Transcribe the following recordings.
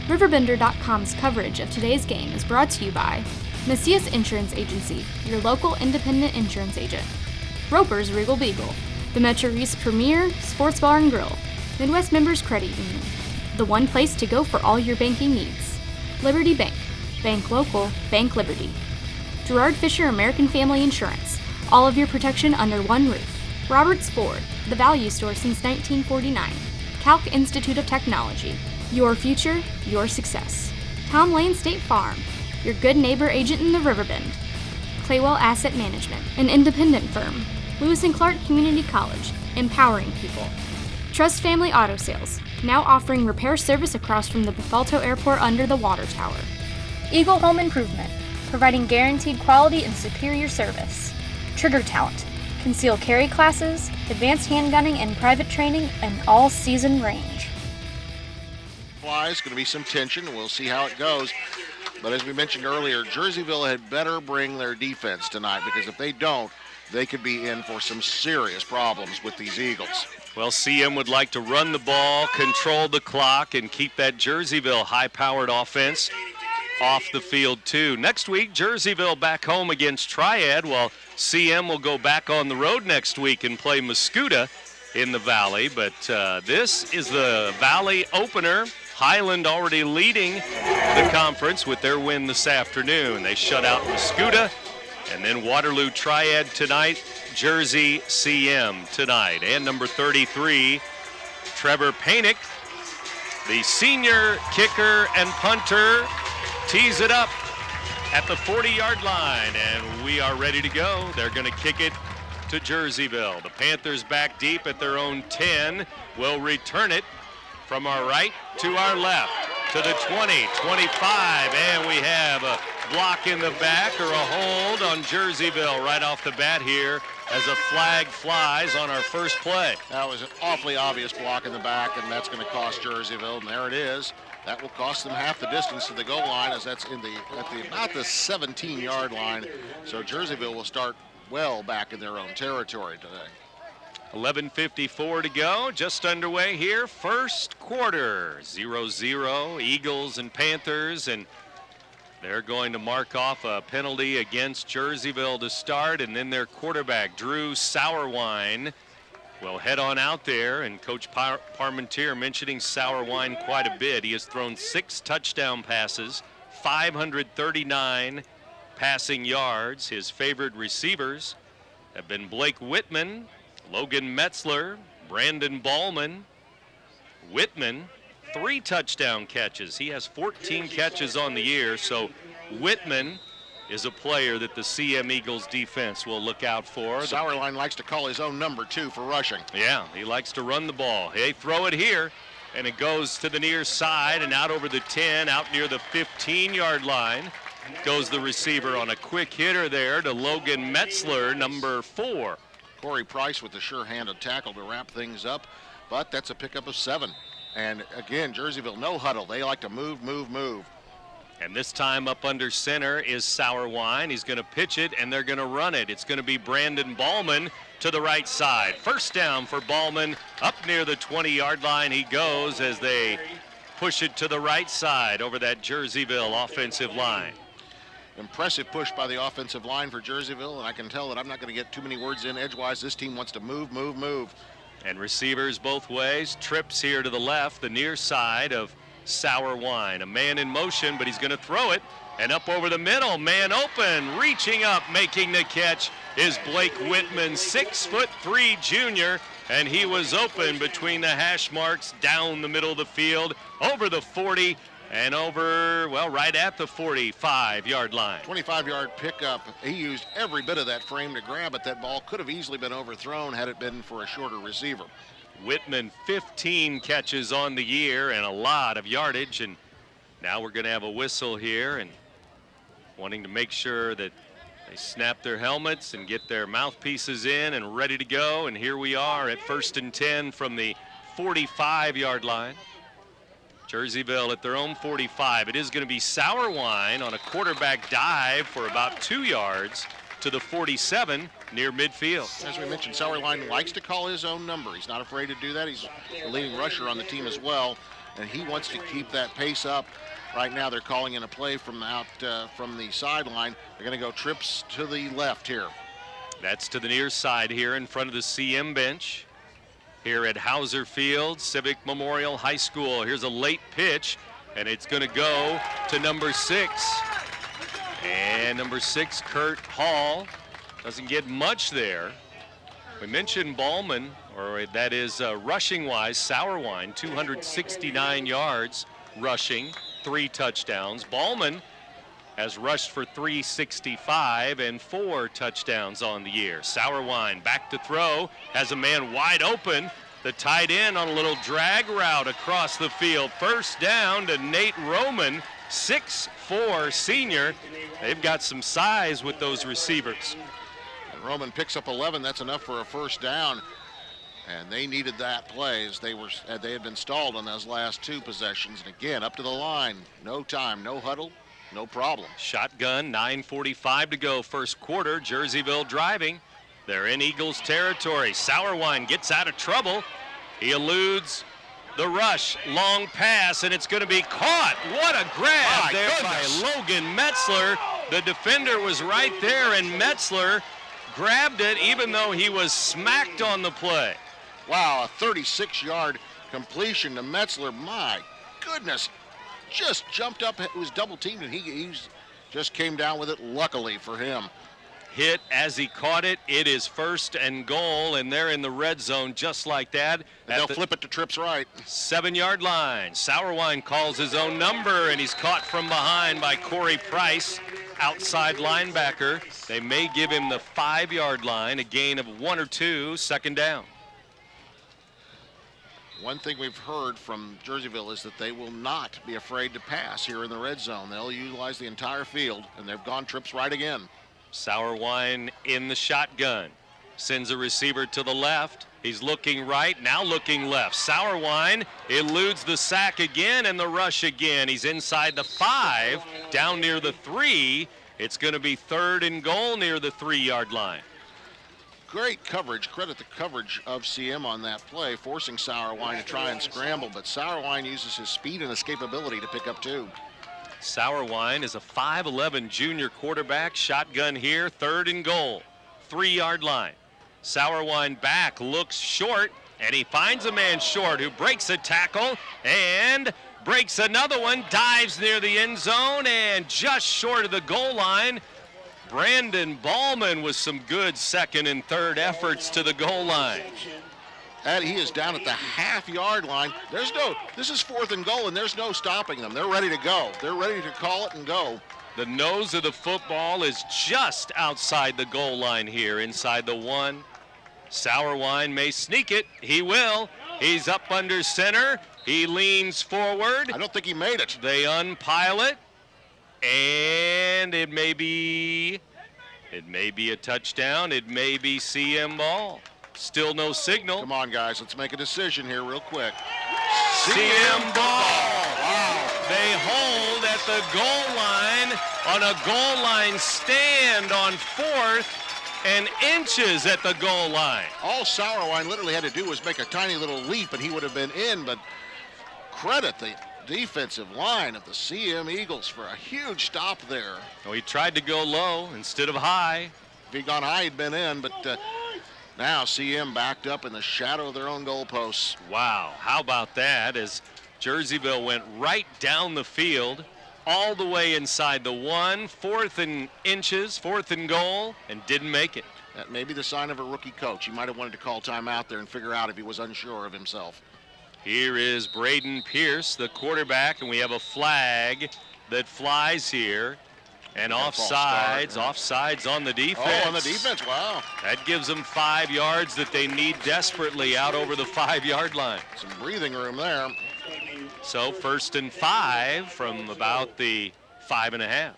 RiverBender.com's coverage of today's game is brought to you by Macias Insurance Agency, your local independent insurance agent. Roper's Regal Beagle, the Metro East premier sports bar and grill. Midwest Members Credit Union, the one place to go for all your banking needs. Liberty Bank, bank local, bank Liberty. Gerard Fisher American Family Insurance, all of your protection under one roof. Roberts Ford, the value store since 1949. Calc Institute of Technology, your future, your success. Tom Lane State Farm, your good neighbor agent in the Riverbend. Claywell Asset Management, an independent firm. Lewis and Clark Community College, empowering people. Trust Family Auto Sales, now offering repair service across from the Bethalto Airport under the water tower. Eagle Home Improvement, providing guaranteed quality and superior service. Trigger Talent, concealed carry classes, advanced handgunning and private training, and all-season range. It's going to be some tension, and we'll see how it goes. But as we mentioned earlier, Jerseyville had better bring their defense tonight, because if they don't, they could be in for some serious problems with these Eagles. Well, CM would like to run the ball, control the clock, and keep that Jerseyville high-powered offense off the field, too. Next week, Jerseyville back home against Triad, while CM will go back on the road next week and play Mascoutah in the Valley. But this is the Valley opener. Highland already leading the conference with their win this afternoon. They shut out Mascoutah, and then Waterloo Triad tonight, Jersey CM tonight. And number 33, Trevor Painick, the senior kicker and punter, tees it up at the 40-yard line, and we are ready to go. They're going to kick it to Jerseyville. The Panthers back deep at their own 10 will return it from our right to our left to the 20, 25, and we have a block in the back, or a hold on Jerseyville right off the bat here as a flag flies on our first play. That was an awfully obvious block in the back, and that's going to cost Jerseyville, and there it is. That will cost them half the distance to the goal line, as that's at about the 17-yard line. So Jerseyville will start well back in their own territory today. 11:54 to go, just underway here, first quarter. 0-0, Eagles and Panthers, and they're going to mark off a penalty against Jerseyville to start, and then their quarterback, Drew Sourwine, will head on out there. And Coach Parmentier mentioning Sourwine quite a bit. He has thrown 6 touchdown passes, 539 passing yards. His favorite receivers have been Blake Whitman, Logan Metzler, Brandon Ballman. Whitman, 3 touchdown catches. He has 14 catches on the year, so Whitman is a player that the CM Eagles defense will look out for. Sourline likes to call his own number, too, for rushing. Yeah, he likes to run the ball. They throw it here, and it goes to the near side and out over the 10, out near the 15-yard line. Goes the receiver on a quick hitter there to Logan Metzler, number 4. Corey Price with a sure-handed tackle to wrap things up, but that's a pickup of 7. And again, Jerseyville, no huddle. They like to move, move, move. And this time up under center is Sourwine. He's going to pitch it, and they're going to run it. It's going to be Brandon Ballman to the right side. First down for Ballman. Up near the 20-yard line he goes as they push it to the right side over that Jerseyville offensive line. Impressive push by the offensive line for Jerseyville, and I can tell that I'm not going to get too many words in edgewise. This team wants to move, move, move. And receivers both ways. Trips here to the left, the near side of Sourwine. A man in motion, but he's going to throw it. And up over the middle, man open, reaching up, making the catch is Blake Whitman, 6'3" junior, and he was open between the hash marks, down the middle of the field, over the 40, and over, well, right at the 45-yard line. 25-yard pickup. He used every bit of that frame to grab it. That ball could have easily been overthrown had it been for a shorter receiver. Whitman, 15 catches on the year and a lot of yardage, and now we're going to have a whistle here, and wanting to make sure that they snap their helmets and get their mouthpieces in and ready to go. And here we are at 1st and 10 from the 45-yard line. Jerseyville at their own 45. It is going to be Sourwine on a quarterback dive for about 2 yards to the 47 near midfield. As we mentioned, Sourline likes to call his own number. He's not afraid to do that. He's the leading rusher on the team as well. and he wants to keep that pace up. Right now they're calling in a play from from the sideline. They're going to go trips to the left here. That's to the near side here in front of the CM bench here at Hauser Field, Civic Memorial High School. Here's a late pitch, and it's going to go to number 6. And number 6, Kurt Hall, doesn't get much there. We mentioned Ballman, or that is rushing-wise, Sauerwein, 269 yards rushing, 3 touchdowns. Ballman has rushed for 365 and 4 touchdowns on the year. Sauerwein back to throw, has a man wide open. The tight end on a little drag route across the field. First down to Nate Roman, 6'4" senior. They've got some size with those receivers. And Roman picks up 11. That's enough for a first down. And they needed that play as they had been stalled on those last 2 possessions. And again, up to the line. No time, no huddle, no problem. Shotgun, 9:45 to go first quarter. Jerseyville driving. They're in Eagles territory. Sauerwein gets out of trouble. He eludes the rush, long pass, and it's going to be caught. What a grab by Logan Metzler. The defender was right there, and Metzler grabbed it even though he was smacked on the play. Wow, a 36-yard completion to Metzler. My goodness, just jumped up. It was double teamed, and he just came down with it, luckily for him. Hit as he caught it. It is 1st and goal, and they're in the red zone just like that. And they'll flip it to Tripp's right. 7-yard line. Sauerwein calls his own number, and he's caught from behind by Corey Price, outside linebacker. They may give him the 5-yard line, a gain of 1 or 2, 2nd down. One thing we've heard from Jerseyville is that they will not be afraid to pass here in the red zone. They'll utilize the entire field, and they've gone Trips right again. Sauerwein in the shotgun. Sends a receiver to the left. He's looking right, now looking left. Sauerwein eludes the sack again and the rush again. He's inside the 5, down near the 3. It's going to be 3rd and goal near the 3-yard line. Great coverage. Credit the coverage of CM on that play, forcing Sauerwein to try and scramble, but Sauerwein uses his speed and escapability to pick up 2. Sauerwein is a 5'11" junior quarterback. Shotgun here, 3rd and goal, 3-yard line. Sauerwein back, looks short, and he finds a man short who breaks a tackle and breaks another one, dives near the end zone and just short of the goal line. Brandon Ballman with some good 2nd and 3rd efforts to the goal line. And he is down at the half-yard line. This is 4th and goal, and there's no stopping them. They're ready to go. They're ready to call it and go. The nose of the football is just outside the goal line here, inside the 1. Sauerwein may sneak it. He will. He's up under center. He leans forward. I don't think he made it. They unpile it, and it may be a touchdown. It may be CM ball. Still no signal. Come on, guys. Let's make a decision here real quick. CM ball. Wow. They hold at the goal line on a goal line stand on 4th and inches at the goal line. All Sauerwein literally had to do was make a tiny little leap, and he would have been in, but credit the defensive line of the CM Eagles for a huge stop there. Well, he tried to go low instead of high. If he'd gone high, he'd been in, but now CM backed up in the shadow of their own goalposts. Wow, how about that, as Jerseyville went right down the field, all the way inside the 1, 4th and inches, 4th and goal, and didn't make it. That may be the sign of a rookie coach. He might have wanted to call timeout there and figure out if he was unsure of himself. Here is Braden Pierce, the quarterback, and we have a flag that flies here. And offsides on the defense. Oh, on the defense, wow. That gives them 5 yards that they need desperately out over the 5-yard line. Some breathing room there. So 1st and 5 from about the 5.5.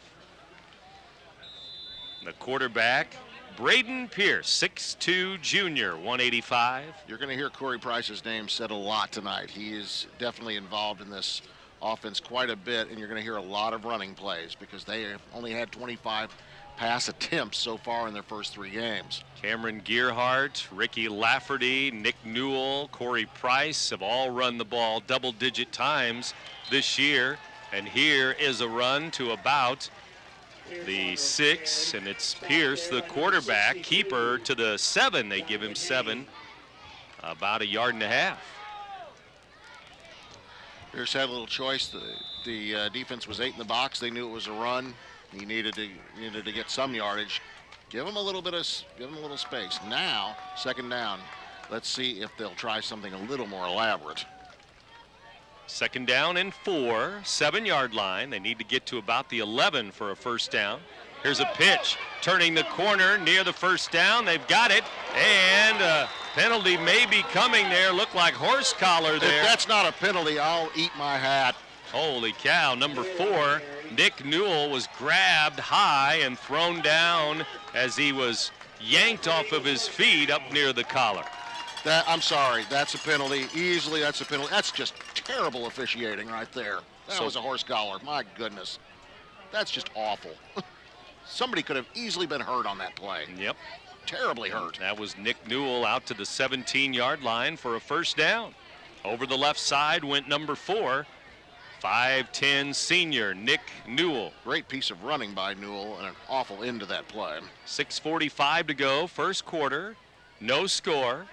The quarterback, Braden Pierce, 6'2", junior, 185. You're going to hear Corey Price's name said a lot tonight. He is definitely involved in this offense quite a bit, and you're going to hear a lot of running plays because they have only had 25 pass attempts so far in their first 3 games. Cameron Gearhart, Ricky Lafferty, Nick Newell, Corey Price have all run the ball double-digit times this year. And here is a run to about the 6, and it's Pierce, the quarterback, keeper, to the 7. They give him 7, about 1.5 yards. Pierce had a little choice. The defense was 8 in the box. They knew it was a run. He needed to get some yardage. Give him a little space. Now, 2nd down. Let's see if they'll try something a little more elaborate. 2nd down and 4, 7-yard line. They need to get to about the 11 for a first down. Here's a pitch, turning the corner near the first down. They've got it, and a penalty may be coming there. Look like horse collar there. If that's not a penalty, I'll eat my hat. Holy cow, number 4, Nick Newell, was grabbed high and thrown down as he was yanked off of his feet up near the collar. I'm sorry, that's a penalty. Easily, that's a penalty. That's just terrible officiating right there. That was a horse collar. My goodness. That's just awful. Somebody could have easily been hurt on that play. Yep. Terribly hurt. That was Nick Newell out to the 17-yard line for a first down. Over the left side went number 4, 5'10" senior Nick Newell. Great piece of running by Newell and an awful end to that play. 6:45 to go, first quarter, no score.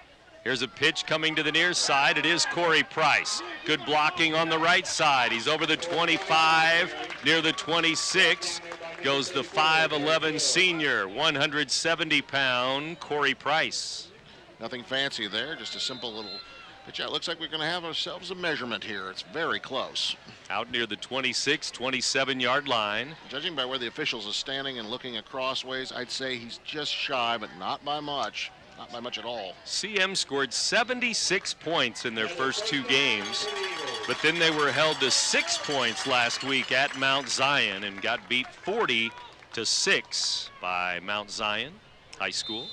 Here's a pitch coming to the near side. It is Corey Price. Good blocking on the right side. He's over the 25, near the 26. Goes the 5'11" senior, 170-pound Corey Price. Nothing fancy there, just a simple little pitch out. Looks like we're going to have ourselves a measurement here. It's very close. Out near the 26, 27-yard line. Judging by where the officials are standing and looking across ways, I'd say he's just shy, but not by much. Not by much at all. CM scored 76 points in their first 2 games, but then they were held to 6 points last week at Mount Zion and got beat 40-6 by Mount Zion High School.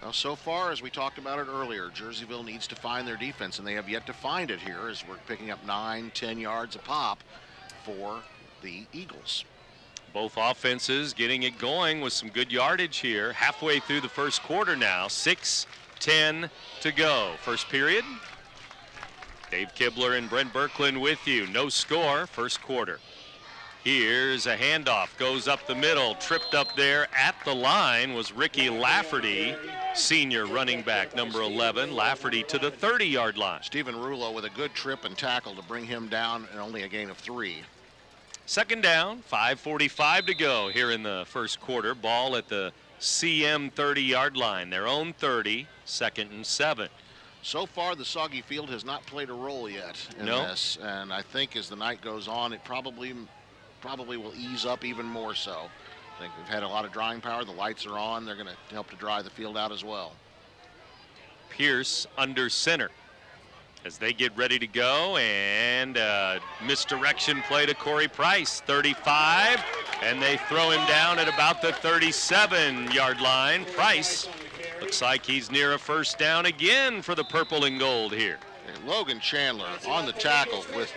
Well, so far, as we talked about it earlier, Jerseyville needs to find their defense, and they have yet to find it here as we're picking up 9, 10 yards a pop for the Eagles. Both offenses getting it going with some good yardage here. Halfway through the first quarter now, 6:10 to go. First period. Dave Kibler and Brent Birkland with you. No score, first quarter. Here's a handoff, goes up the middle, tripped up there at the line was Ricky Lafferty, senior running back, number 11. Lafferty to the 30-yard line. Stephen Rulo with a good trip and tackle to bring him down and only a gain of 3. 2nd down, 5:45 to go here in the first quarter. Ball at the CM 30-yard line, their own 30, 2nd and 7. So far, the soggy field has not played a role yet in this, and I think as the night goes on, it probably will ease up even more so. I think we've had a lot of drying power. The lights are on. They're going to help to dry the field out as well. Pierce under center as they get ready to go, and misdirection play to Corey Price, 35, and they throw him down at about the 37-yard line. Price looks like he's near a first down again for the purple and gold here. And Logan Chandler on the tackle with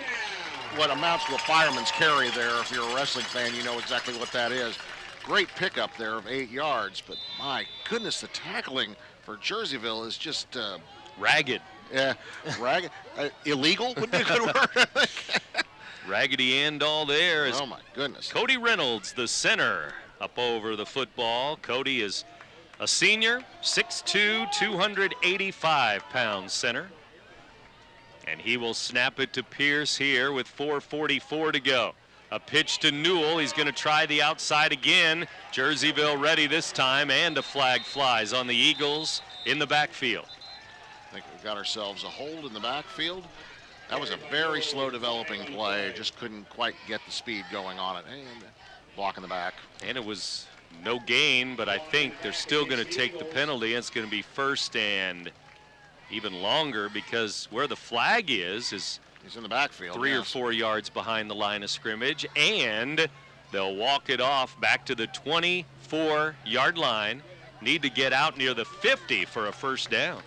what amounts to a fireman's carry there. If you're a wrestling fan, you know exactly what that is. Great pickup there of 8 yards, but my goodness, the tackling for Jerseyville is just ragged. Yeah, ragged. Illegal would be a good word. Raggedy end all there. Oh my goodness. Cody Reynolds, the center, up over the football. Cody is a senior, 6'2", 285-pound center. And he will snap it to Pierce here with 4:44 to go. A pitch to Newell. He's going to try the outside again. Jerseyville ready this time, and a flag flies on the Eagles in the backfield. I think we've got ourselves a hold in the backfield. That was a very slow developing play. Just couldn't quite get the speed going on it. And block in the back. And it was no gain, but I think they're still going to take the penalty. It's going to be first and even longer, because where the flag is he's in the backfield, 3 or 4 yards behind the line of scrimmage, and they'll walk it off back to the 24-yard line. Need to get out near the 50 for a first down.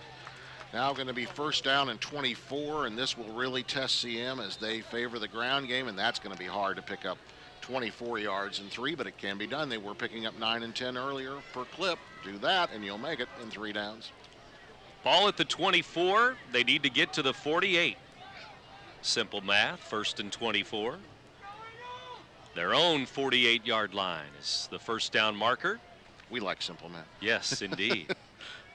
Now going to be first down and 24, and this will really test CM as they favor the ground game, and that's going to be hard to pick up 24 yards in 3, but it can be done. They were picking up 9 and 10 earlier per clip. Do that, and you'll make it in 3 downs. Ball at the 24. They need to get to the 48. Simple math, 1st and 24. Their own 48-yard line is the first down marker. We like simple math. Yes, indeed.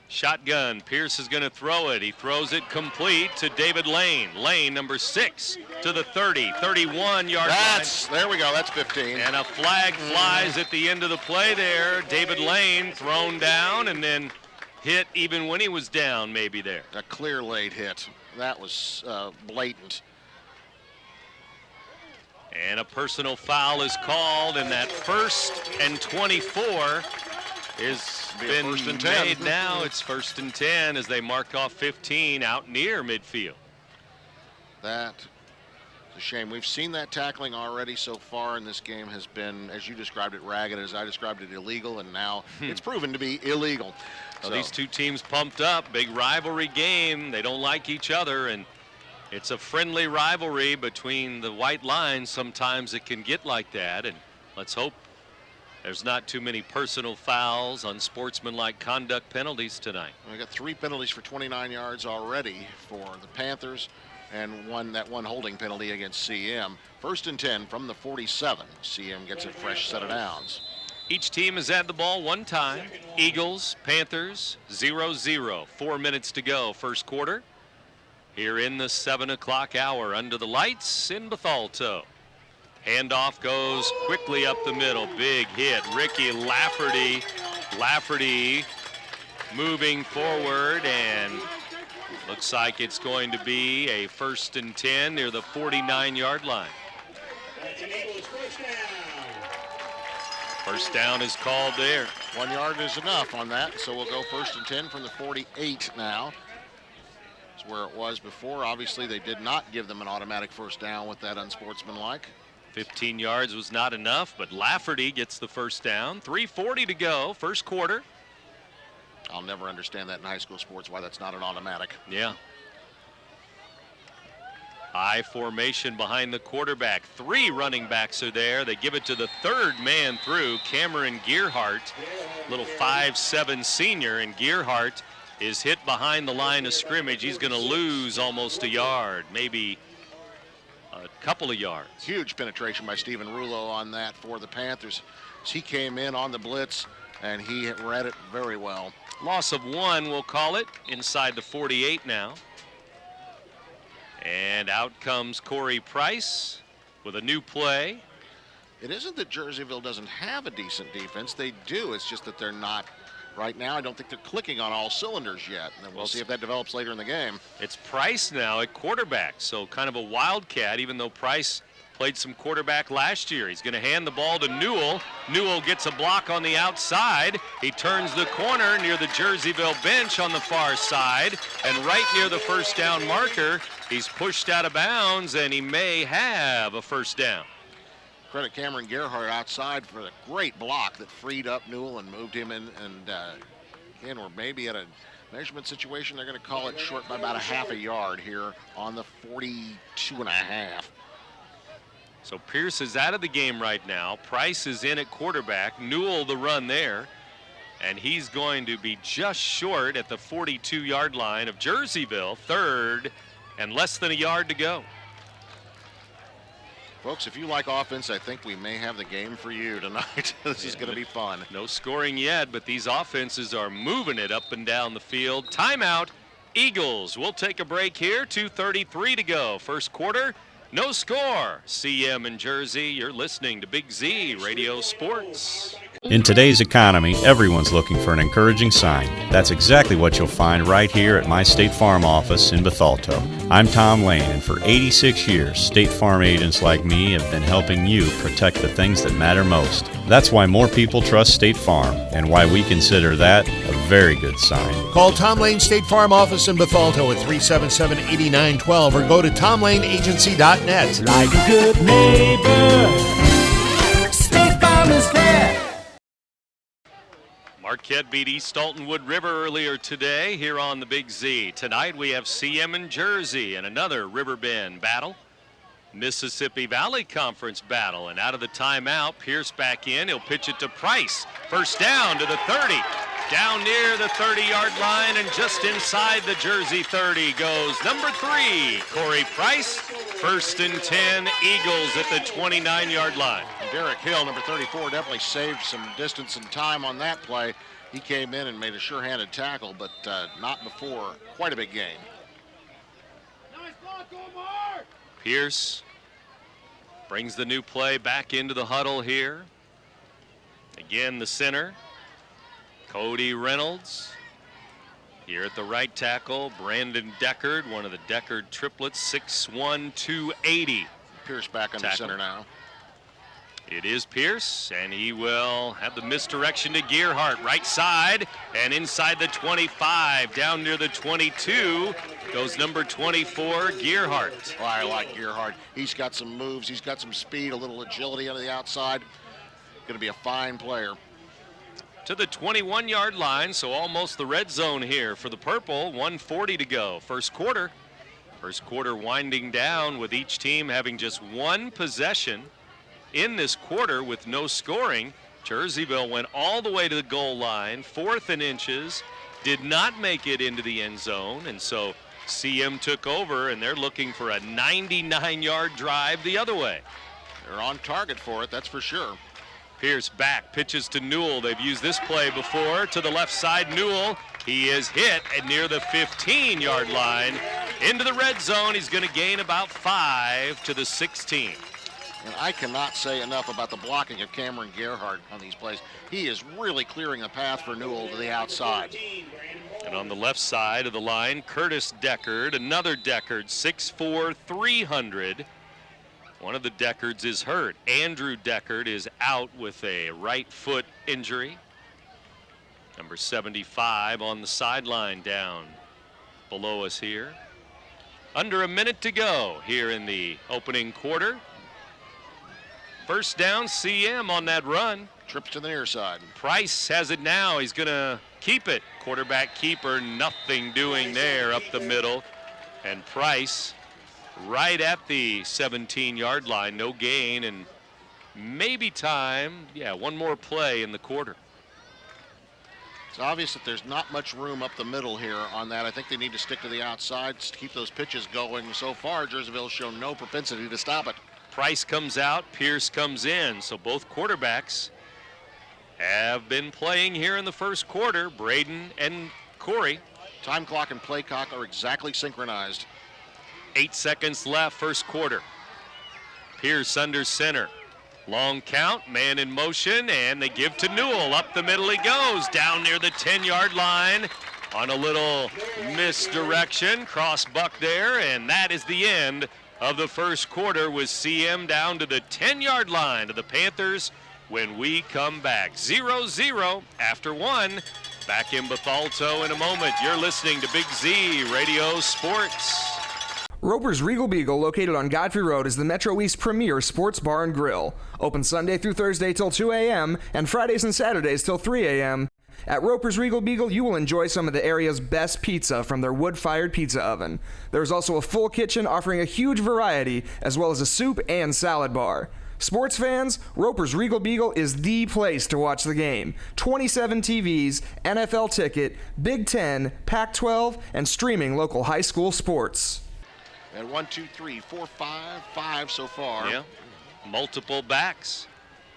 Shotgun. Pierce is going to throw it. He throws it complete to David Lane. Lane, number 6, to the 30, 31-yard line. There we go. That's 15. And a flag flies at the end of the play there. David Lane thrown down and then hit even when he was down, maybe there. A clear late hit. That was blatant. And a personal foul is called, and that 1st and 24 is been made now. It's 1st and 10 as they mark off 15 out near midfield. That's a shame. We've seen that tackling already so far, and this game has been, as you described it, ragged, as I described it, illegal, and now it's proven to be illegal. Well, these two teams pumped up. Big rivalry game. They don't like each other, and it's a friendly rivalry between the white lines. Sometimes it can get like that, and let's hope there's not too many personal fouls, unsportsmanlike conduct penalties tonight. We got 3 penalties for 29 yards already for the Panthers, and that one holding penalty against CM. 1st and 10 from the 47. CM gets a fresh set of downs. Each team has had the ball one time. Eagles, Panthers, 0-0. 4 minutes to go, first quarter. Here in the 7 o'clock hour under the lights in Bethalto. Handoff goes quickly up the middle. Big hit. Ricky Lafferty. Lafferty moving forward, and looks like it's going to be a 1st and 10 near the 49-yard line. First down is called there. 1 yard is enough on that, so we'll go 1st and 10 from the 48 now. It's where it was before. Obviously, they did not give them an automatic first down with that unsportsmanlike. 15 yards was not enough, but Lafferty gets the first down. 3:40 to go, first quarter. I'll never understand that in high school sports, why that's not an automatic. Yeah. High formation behind the quarterback. 3 running backs are there. They give it to the 3rd man through, Cameron Gearhart, little 5'7" senior, and Gearhart is hit behind the line of scrimmage. He's going to lose almost a yard, maybe a couple of yards. Huge penetration by Stephen Rulo on that for the Panthers. He came in on the blitz, and he read it very well. Loss of 1, we'll call it, inside the 48 now. And out comes Corey Price with a new play. It isn't that Jerseyville doesn't have a decent defense. They do. It's just that they're not. Right now, I don't think they're clicking on all cylinders yet. And then we'll see if that develops later in the game. It's Price now at quarterback, so kind of a wildcat, even though Price played some quarterback last year. He's going to hand the ball to Newell. Newell gets a block on the outside. He turns the corner near the Jerseyville bench on the far side, and right near the first down marker, he's pushed out of bounds, and he may have a first down. Credit Cameron Gerhardt outside for the great block that freed up Newell and moved him in. And again, we're maybe at a measurement situation. They're going to call it short by about a half a yard here on the 42.5. So Pierce is out of the game right now. Price is in at quarterback. Newell the run there. And he's going to be just short at the 42-yard line of Jerseyville. 3rd and less than a yard to go. Folks, if you like offense, I think we may have the game for you tonight. This is going to be fun. No scoring yet, but these offenses are moving it up and down the field. Timeout, Eagles. We'll take a break here. 2:33 to go. First quarter, no score. CM in Jersey. You're listening to Big Z Radio Sports. In today's economy, everyone's looking for an encouraging sign. That's exactly what you'll find right here at my State Farm office in Bethalto. I'm Tom Lane, and for 86 years, State Farm agents like me have been helping you protect the things that matter most. That's why more people trust State Farm, and why we consider that a very good sign. Call Tom Lane State Farm office in Bethalto at 377-8912 or go to tomlaneagency.net. Like a good neighbor, State Farm is there. Marquette beat East Dalton Wood River earlier today here on the Big Z. Tonight we have CM in Jersey and another River Bend battle. Mississippi Valley Conference battle. And out of the timeout, Pierce back in. He'll pitch it to Price. First down to the 30. Down near the 30-yard line and just inside the Jersey 30 goes number 3, Corey Price. First and 10, Eagles at the 29-yard line. And Derek Hill, number 34, definitely saved some distance and time on that play. He came in and made a sure-handed tackle, but not before quite a big gain. Pierce brings the new play back into the huddle here. Again, the center, Cody Reynolds. Here at the right tackle, Brandon Deckard, one of the Deckard triplets, 6'1", 280. Pierce back under center now. It is Pierce, and he will have the misdirection to Gearhart, right side, and inside the 25, down near the 22, goes number 24, Gearhart. Well, I like Gearhart. He's got some moves, he's got some speed, a little agility on the outside. Going to be a fine player. To the 21-yard line, so almost the red zone here for the Purple. 1:40 to go. First quarter. First quarter winding down with each team having just one possession in this quarter with no scoring. Jerseyville went all the way to the goal line, 4th and inches, did not make it into the end zone, and so CM took over, and they're looking for a 99-yard drive the other way. They're on target for it, that's for sure. Pierce back, pitches to Newell. They've used this play before. To the left side, Newell. He is hit at near the 15-yard line. Into the red zone. He's going to gain about 5 to the 16. And I cannot say enough about the blocking of Cameron Gerhardt on these plays. He is really clearing the path for Newell to the outside. And on the left side of the line, Curtis Deckard, another Deckard, 6'4", 300. One of the Deckards is hurt. Andrew Deckard is out with a right foot injury. Number 75 on the sideline down below us here. Under a minute to go here in the opening quarter. First down, CM on that run. Trips to the near side. Price has it now. He's going to keep it. Quarterback keeper, nothing doing there up the middle. And Price right at the 17-yard line, no gain, and maybe time, one more play in the quarter. It's obvious that there's not much room up the middle here on that. I think they need to stick to the outside to keep those pitches going. So far, Jerseyville's shown no propensity to stop it. Price comes out, Pierce comes in, so both quarterbacks have been playing here in the first quarter, Braden and Corey. Time clock and play clock are exactly synchronized. 8 seconds left, first quarter. Pierce under center. Long count, man in motion, and they give to Newell. Up the middle he goes, down near the 10-yard line on a little misdirection. Cross buck there, and that is the end of the first quarter with CM down to the 10-yard line of the Panthers when we come back. 0-0 after 1. Back in Bethalto in a moment. You're listening to Big Z Radio Sports. Roper's Regal Beagle, located on Godfrey Road, is the Metro East premier sports bar and grill. Open Sunday through Thursday till 2 a.m. and Fridays and Saturdays till 3 a.m. At Roper's Regal Beagle, you will enjoy some of the area's best pizza from their wood-fired pizza oven. There is also a full kitchen offering a huge variety, as well as a soup and salad bar. Sports fans, Roper's Regal Beagle is the place to watch the game. 27 TVs, NFL ticket, Big Ten, Pac-12, and streaming local high school sports. And 1, 2, 3, 4, 5 so far. Yeah, multiple backs.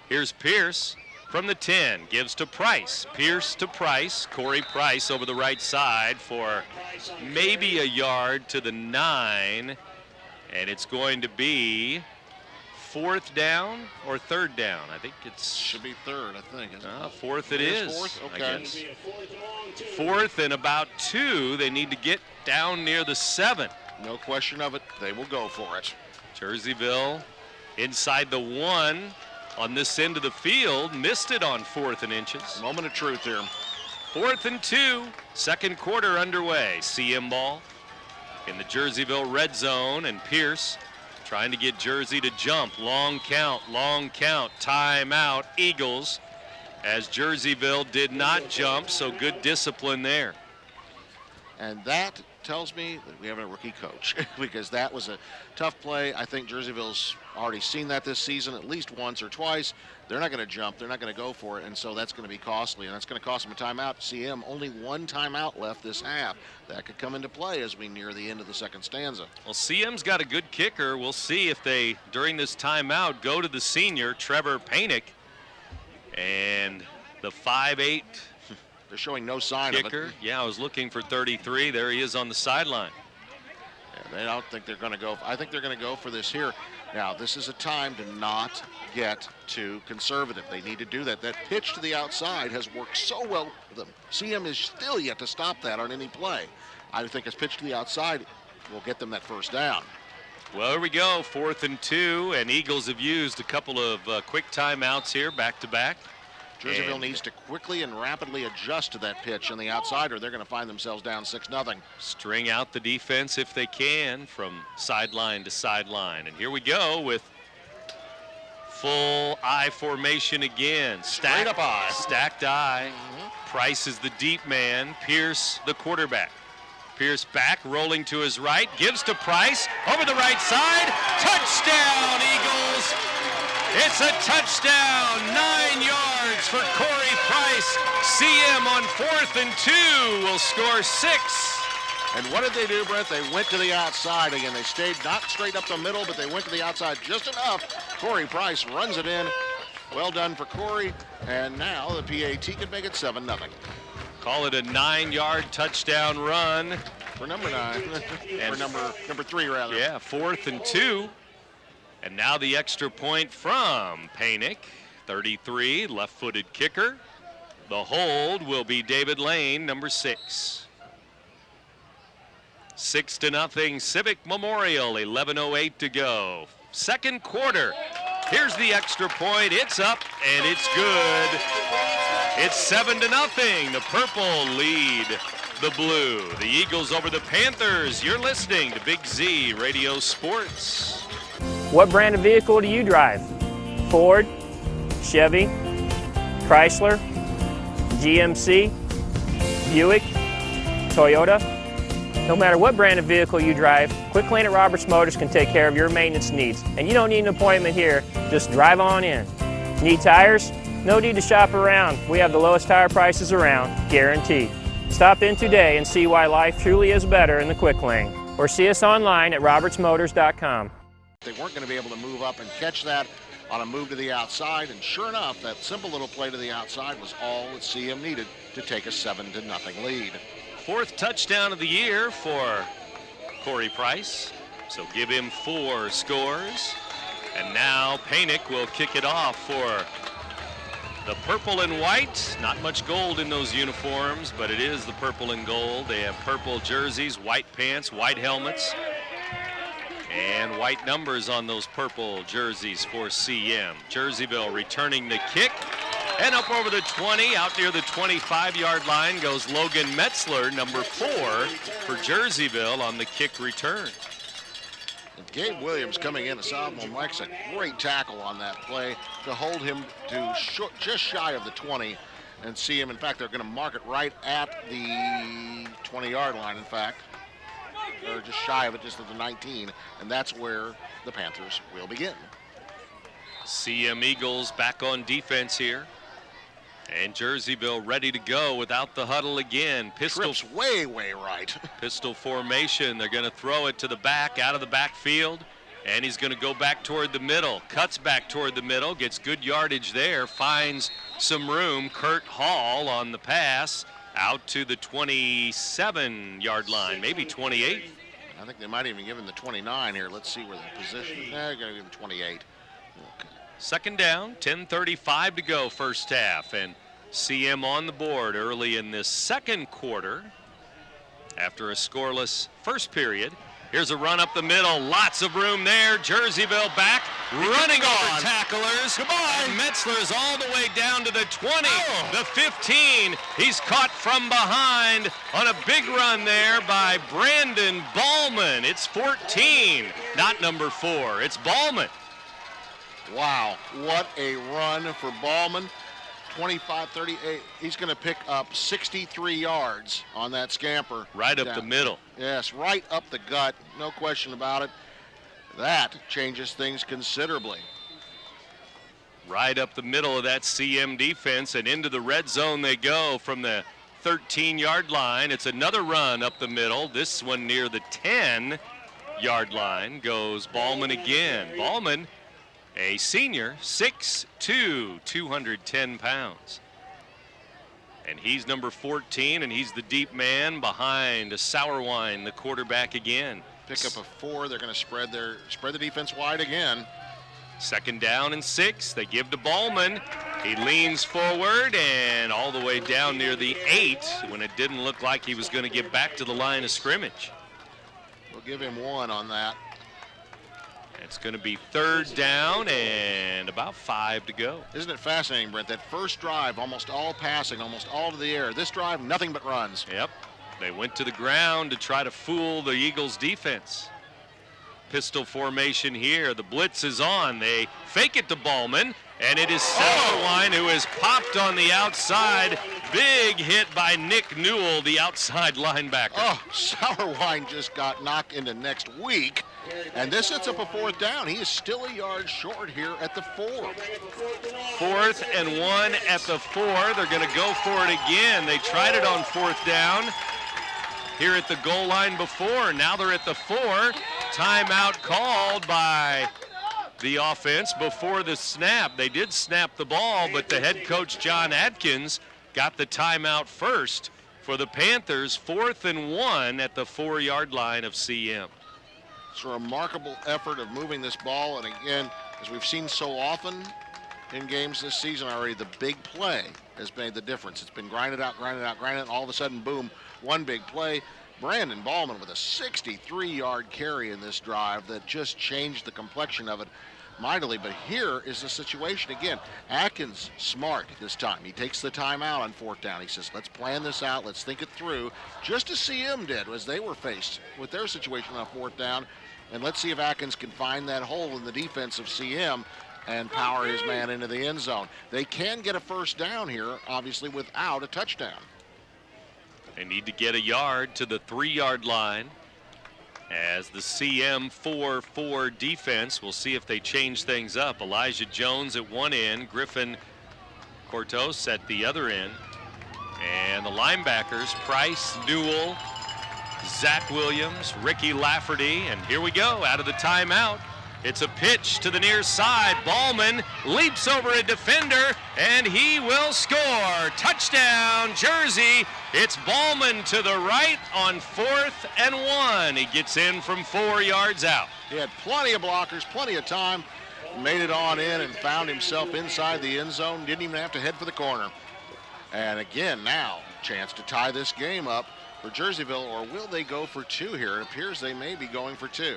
Here's Pierce from the 10, gives to Price. Pierce to Price. Corey Price over the right side for maybe a yard to the 9. And it's going to be 4th down or 3rd down. I think it should be 3rd, I think. 4th it is. 4th? Okay. I guess. 4th and about 2. They need to get down near the 7. No question of it. They will go for it. Jerseyville inside the 1 on this end of the field. Missed it on 4th and inches. Moment of truth here. 4th and 2. Second quarter underway. CM ball in the Jerseyville red zone, and Pierce trying to get Jersey to jump. Long count, timeout, Eagles, as Jerseyville did not jump, so good discipline there. And that tells me that we have a rookie coach because that was a tough play. I think Jerseyville's already seen that this season at least once or twice. They're not going to jump. They're not going to go for it, and so that's going to be costly, and that's going to cost them a timeout. CM, only one timeout left this half. That could come into play as we near the end of the second stanza. Well, CM's got a good kicker. We'll see if they, during this timeout, go to the senior, Trevor Panic, and the 5'8". They're showing no sign kicker. of it. Yeah, I was looking for 33. There he is on the sideline. Yeah, they don't think they're going to go. I think they're going to go for this here. Now, this is a time to not get too conservative. They need to do that. That pitch to the outside has worked so well for them. CM is still yet to stop that on any play. I think his pitch to the outside will get them that first down. Well, here we go, 4th and 2, and Eagles have used a couple of quick timeouts here, back-to-back. Jerseyville needs to quickly and rapidly adjust to that pitch on the outside, or they're going to find themselves down 6-0. String out the defense if they can from sideline to sideline. And here we go with full I formation again. Straight up I. Stacked I. Price is the deep man. Pierce the quarterback. Pierce back, rolling to his right, gives to Price, over the right side. Touchdown, Eagles! It's a touchdown, 9 yards for Corey Price. CM on 4th and 2 will score 6. And what did they do, Brent? They went to the outside again. They stayed not straight up the middle, but they went to the outside just enough. Corey Price runs it in. Well done for Corey. And now the PAT can make it 7-0. Call it a 9-yard touchdown run. For number 9. For number 3, rather. Yeah, 4th and 2. And now the extra point from Panic, 33, left-footed kicker. The hold will be David Lane, number 6. 6-0, Civic Memorial, 11:08 to go. Second quarter. Here's the extra point. It's up, and it's good. It's 7-0. The purple lead the blue. The Eagles over the Panthers. You're listening to Big Z Radio Sports. What brand of vehicle do you drive? Ford, Chevy, Chrysler, GMC, Buick, Toyota? No matter what brand of vehicle you drive, Quick Lane at Roberts Motors can take care of your maintenance needs. And you don't need an appointment here, just drive on in. Need tires? No need to shop around. We have the lowest tire prices around, guaranteed. Stop in today and see why life truly is better in the Quick Lane. Or see us online at RiverBender.com. They weren't going to be able to move up and catch that on a move to the outside, and sure enough, that simple little play to the outside was all that CM needed to take a 7-0 lead. 4th touchdown of the year for Corey Price, so give him 4 scores. And now Panic will kick it off for the purple and white. Not much gold in those uniforms, but it is the purple and gold. They have purple jerseys, white pants, white helmets, and white numbers on those purple jerseys for CM. Jerseyville returning the kick. And up over the 20, out near the 25-yard line goes Logan Metzler, number 4 for Jerseyville on the kick return. And Gabe Williams coming in, a sophomore, makes a great tackle on that play to hold him to just shy of the 20 and CM. In fact, they're going to mark it right at the 20-yard line, in fact. Or just shy of it, just at the 19, and that's where the Panthers will begin. CM Eagles back on defense here. And Jerseyville ready to go without the huddle again. Pistol Trips way right. Pistol formation. They're going to throw it to the back, out of the backfield. And he's going to go back toward the middle. Cuts back toward the middle, gets good yardage there, finds some room. Kurt Hall on the pass. Out to the 27-yard line, maybe 28. I think they might even give him the 29 here. Let's see where the position. They're going to give him 28. Okay. Second down, 10:35 to go first half, and CM on the board early in this second quarter after a scoreless first period. Here's a run up the middle, lots of room there. Jerseyville back, running over tacklers. Goodbye. And Metzler's all the way down to the 20, the 15. He's caught from behind on a big run there by Brandon Ballman. It's 14, not number 4. It's Ballman. Wow, what a run for Ballman. 25, 38. He's going to pick up 63 yards on that scamper. Right up the middle. Yes, right up the gut. No question about it. That changes things considerably. Right up the middle of that CM defense, and into the red zone they go from the 13-yard line. It's another run up the middle. This one near the 10-yard line goes Ballman again. Ballman, a senior, 6'2", 210 pounds. And he's number 14, and he's the deep man behind Sauerwein, the quarterback again. Pick up a 4. They're going to spread the defense wide again. 2nd down and 6. They give to Ballman. He leans forward and all the way down near the 8 when it didn't look like he was going to get back to the line of scrimmage. We'll give him 1 on that. It's going to be 3rd down and about 5 to go. Isn't it fascinating, Brent? That first drive, almost all passing, almost all to the air. This drive, nothing but runs. Yep. They went to the ground to try to fool the Eagles defense. Pistol formation here. The blitz is on. They fake it to Ballman, and it is Sauerwein who is popped on the outside. Big hit by Nick Newell, the outside linebacker. Oh, Sauerwein just got knocked into next week, and this sets up a 4th down. He is still a yard short here at the 4. 4th and 1 at the 4. They're going to go for it again. They tried it on 4th down here at the goal line before. Now they're at the 4. Timeout called by the offense before the snap. They did snap the ball, but the head coach, John Atkins, got the timeout first for the Panthers. 4th and 1 at the 4-yard line of CM. It's a remarkable effort of moving this ball, and again, as we've seen so often in games this season already, the big play has made the difference. It's been grinded out, and all of a sudden, boom, one big play. Brandon Ballman with a 63-yard carry in this drive that just changed the complexion of it mightily. But here is the situation again. Atkins smart this time. He takes the timeout on 4th down. He says, let's plan this out. Let's think it through, just as CM did as they were faced with their situation on 4th down. And let's see if Atkins can find that hole in the defense of CM and power his man into the end zone. They can get a 1st down here, obviously, without a touchdown. They need to get a yard to the 3-yard line as the CM 4-4 defense. We'll see if they change things up. Elijah Jones at one end, Griffin Cortos at the other end. And the linebackers, Price, Newell, Zach Williams, Ricky Lafferty, and here we go out of the timeout. It's a pitch to the near side. Ballman leaps over a defender, and he will score. Touchdown, Jersey. It's Ballman to the right on 4th and 1. He gets in from 4 yards out. He had plenty of blockers, plenty of time, made it on in and found himself inside the end zone. Didn't even have to head for the corner. And again, now, chance to tie this game up for Jerseyville, or will they go for 2 here? It appears they may be going for 2.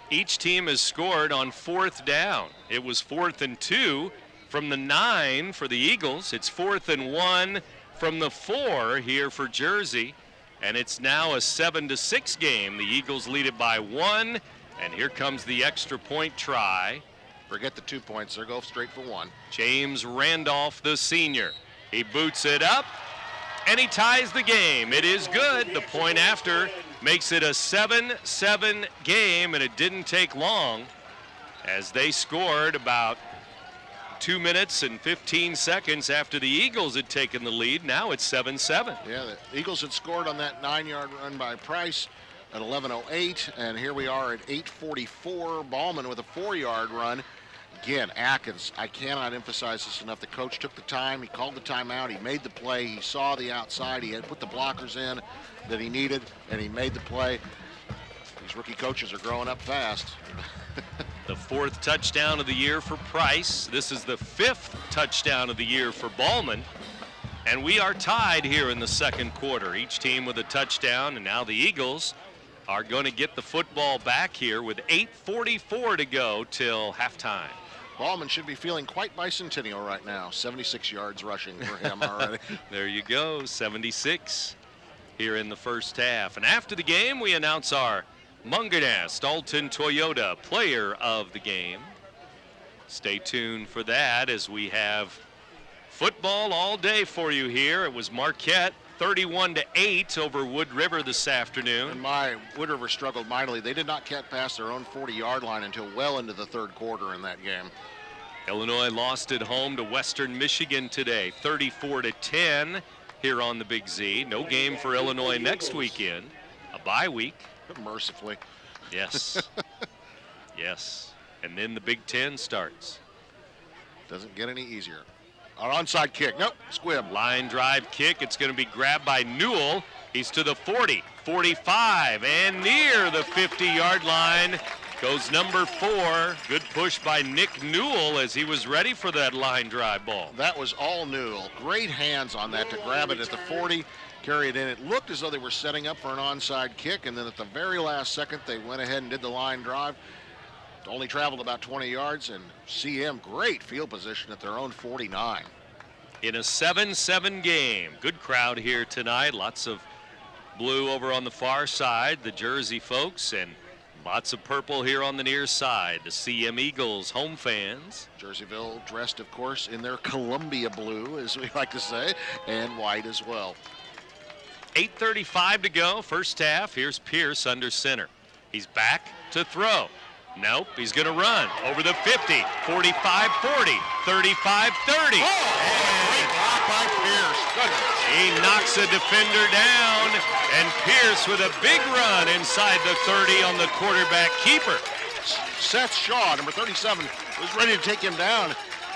Each team has scored on 4th down. It was 4th and 2 from the 9 for the Eagles. It's 4th and 1 from the 4 here for Jersey. And it's now a 7-6 game. The Eagles lead it by 1. And here comes the extra point try. Forget the 2 points. They'll go straight for 1. James Randolph, the senior. He boots it up, and he ties the game. It is good. The point after makes it a 7-7 game, and it didn't take long as they scored about 2 minutes and 15 seconds after the Eagles had taken the lead. Now it's 7-7. Yeah, the Eagles had scored on that 9-yard run by Price at 11:08, and here we are at 8:44. Ballman with a 4-yard run. Again, Atkins, I cannot emphasize this enough. The coach took the time. He called the timeout. He made the play. He saw the outside. He had put the blockers in that he needed, and he made the play. These rookie coaches are growing up fast. The 4th touchdown of the year for Price. This is the 5th touchdown of the year for Ballman. And we are tied here in the 2nd quarter. Each team with a touchdown, and now the Eagles are going to get the football back here with 8:44 to go till halftime. Ballman should be feeling quite bicentennial right now. 76 yards rushing for him already. There you go, 76 here in the first half. And after the game, we announce our Munganast Alton Toyota Player of the Game. Stay tuned for that as we have Football all day for you here. It was Marquette 31-8 over Wood River this afternoon. And Wood River struggled mightily. They did not get past their own 40-yard line until well into the third quarter in that game. Illinois lost at home to Western Michigan today, 34-10 here on the Big Z. No game for Illinois next weekend. A bye week. Mercifully. Yes. Yes. And then the Big Ten starts. Doesn't get any easier. Our onside kick. Nope. Squib. Line drive kick. It's going to be grabbed by Newell. He's to the 40, 45, and near the 50-yard line goes number 4. Good push by Nick Newell as he was ready for that line drive ball. That was all Newell. Great hands on that to grab it at the 40, carry it in. It looked as though they were setting up for an onside kick, and then at the very last second, they went ahead and did the line drive. Only traveled about 20 yards, and CM, great field position at their own 49. In a 7-7 game. Good crowd here tonight. Lots of blue over on the far side, the Jersey folks, and lots of purple here on the near side, the CM Eagles home fans. Jerseyville dressed, of course, in their Columbia blue, as we like to say, and white as well. 8:35 to go, first half. Here's Pierce under center. He's back to throw. Nope, he's going to run over the 50, 45, 40, 35, 30. Great block by Pierce. Goodness. He knocks a defender down, and Pierce with a big run inside the 30 on the quarterback keeper. Seth Shaw, number 37, was ready to take him down,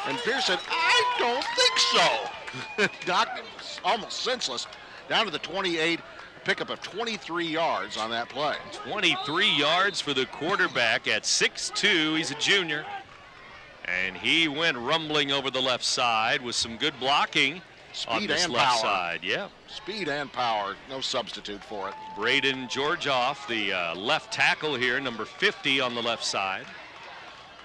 and Pierce said, I don't think so. Knocked almost senseless down to the 28. Pickup of 23 yards on that play. 23 yards for the quarterback at 6'2". He's a junior. And he went rumbling over the left side with some good blocking on this left side. Yeah. Speed and power. No substitute for it. Braden Georgioff, the left tackle here, number 50 on the left side.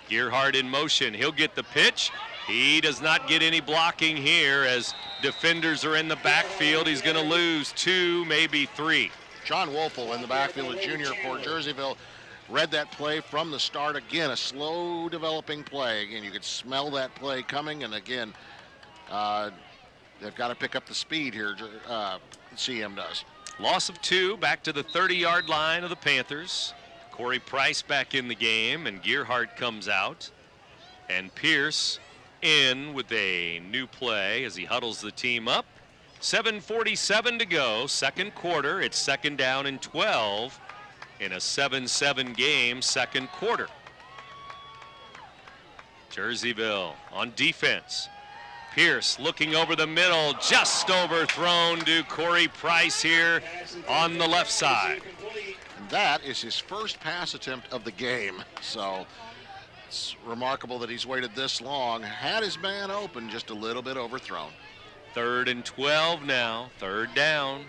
Gearhart in motion. He'll get the pitch. He does not get any blocking here as defenders are in the backfield. He's going to lose 2, maybe 3. John Wolfel in the backfield, a junior for Jerseyville, read that play from the start. Again, a slow developing play. Again, you could smell that play coming, and again, they've got to pick up the speed here, CM does. Loss of 2, back to the 30-yard line of the Panthers. Corey Price back in the game, and Gearhart comes out. And Pierce in with a new play as he huddles the team up. 7:47 to go, second quarter. It's second down and 12 in a 7-7 game, second quarter. Jerseyville on defense. Pierce looking over the middle, just overthrown to Corey Price here on the left side. And that is his first pass attempt of the game, so it's remarkable that he's waited this long. Had his man open, just a little bit overthrown. 3rd and 12 now, 3rd down.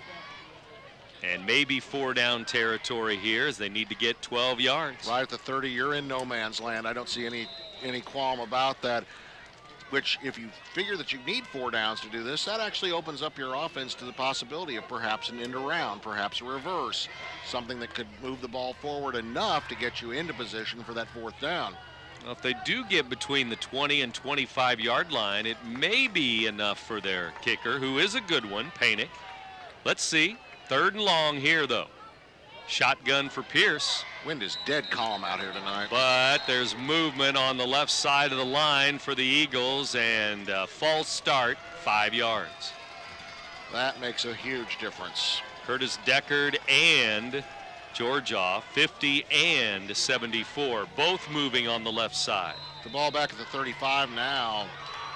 And maybe 4 down territory here as they need to get 12 yards. Right at the 30, you're in no man's land. I don't see any qualm about that. Which, if you figure that you need 4 downs to do this, that actually opens up your offense to the possibility of perhaps an end around, perhaps a reverse, something that could move the ball forward enough to get you into position for that 4th down. Well, if they do get between the 20 and 25-yard line, it may be enough for their kicker, who is a good one, Panic. Let's see. 3rd and long here, though. Shotgun for Pierce. Wind is dead calm out here tonight. But there's movement on the left side of the line for the Eagles, and a false start, 5 yards. That makes a huge difference. Curtis Deckard and Georgioff, 50 and 74, both moving on the left side. The ball back at the 35 now.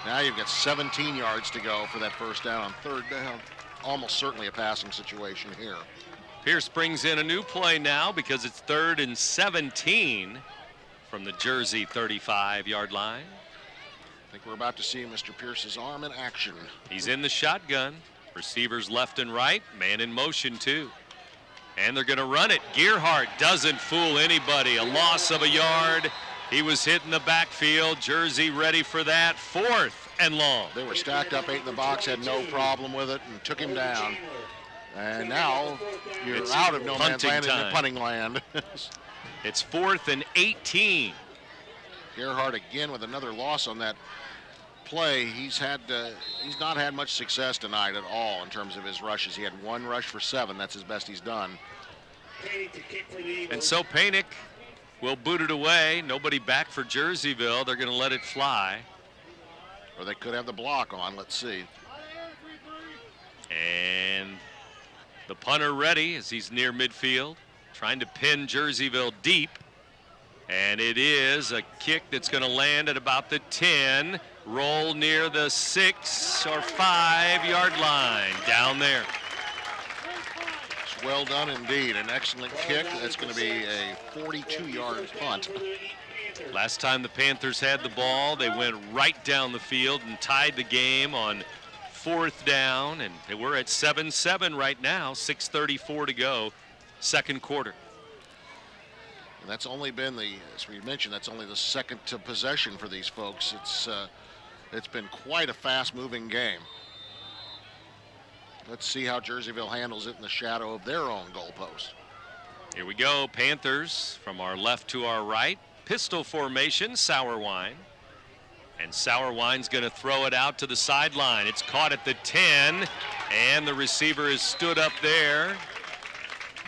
Now you've got 17 yards to go for that first down on 3rd down. Almost certainly a passing situation here. Pierce brings in a new play now because it's 3rd and 17 from the Jersey 35-yard line. I think we're about to see Mr. Pierce's arm in action. He's in the shotgun. Receivers left and right. Man in motion, too. And they're going to run it. Gearhart doesn't fool anybody. A loss of a yard. He was hit in the backfield. Jersey ready for that. 4th and long. They were stacked up 8 in the box, had no problem with it, and took him down. And now you're out of no man's land in the punting land. It's 4th and 18. Gearhart again with another loss on that play, he's not had much success tonight at all in terms of his rushes. He had 1 rush for 7. That's his best he's done. And so Panic will boot it away. Nobody back for Jerseyville. They're going to let it fly. Or they could have the block on. Let's see. And the punter ready as he's near midfield, trying to pin Jerseyville deep. And it is a kick that's going to land at about the 10, roll near the 6 or 5 yard line down there. It's well done indeed. An excellent kick. That's going to be a 42-yard punt. Last time the Panthers had the ball, they went right down the field and tied the game on 4th down, and we're at 7-7 right now, 6:34 to go, second quarter. And that's only been as we mentioned, that's only the second to possession for these folks. It's been quite a fast-moving game. Let's see how Jerseyville handles it in the shadow of their own goalpost. Here we go, Panthers from our left to our right. Pistol formation, Sour Wine. And Sour Wine's going to throw it out to the sideline. It's caught at the 10, and the receiver is stood up there.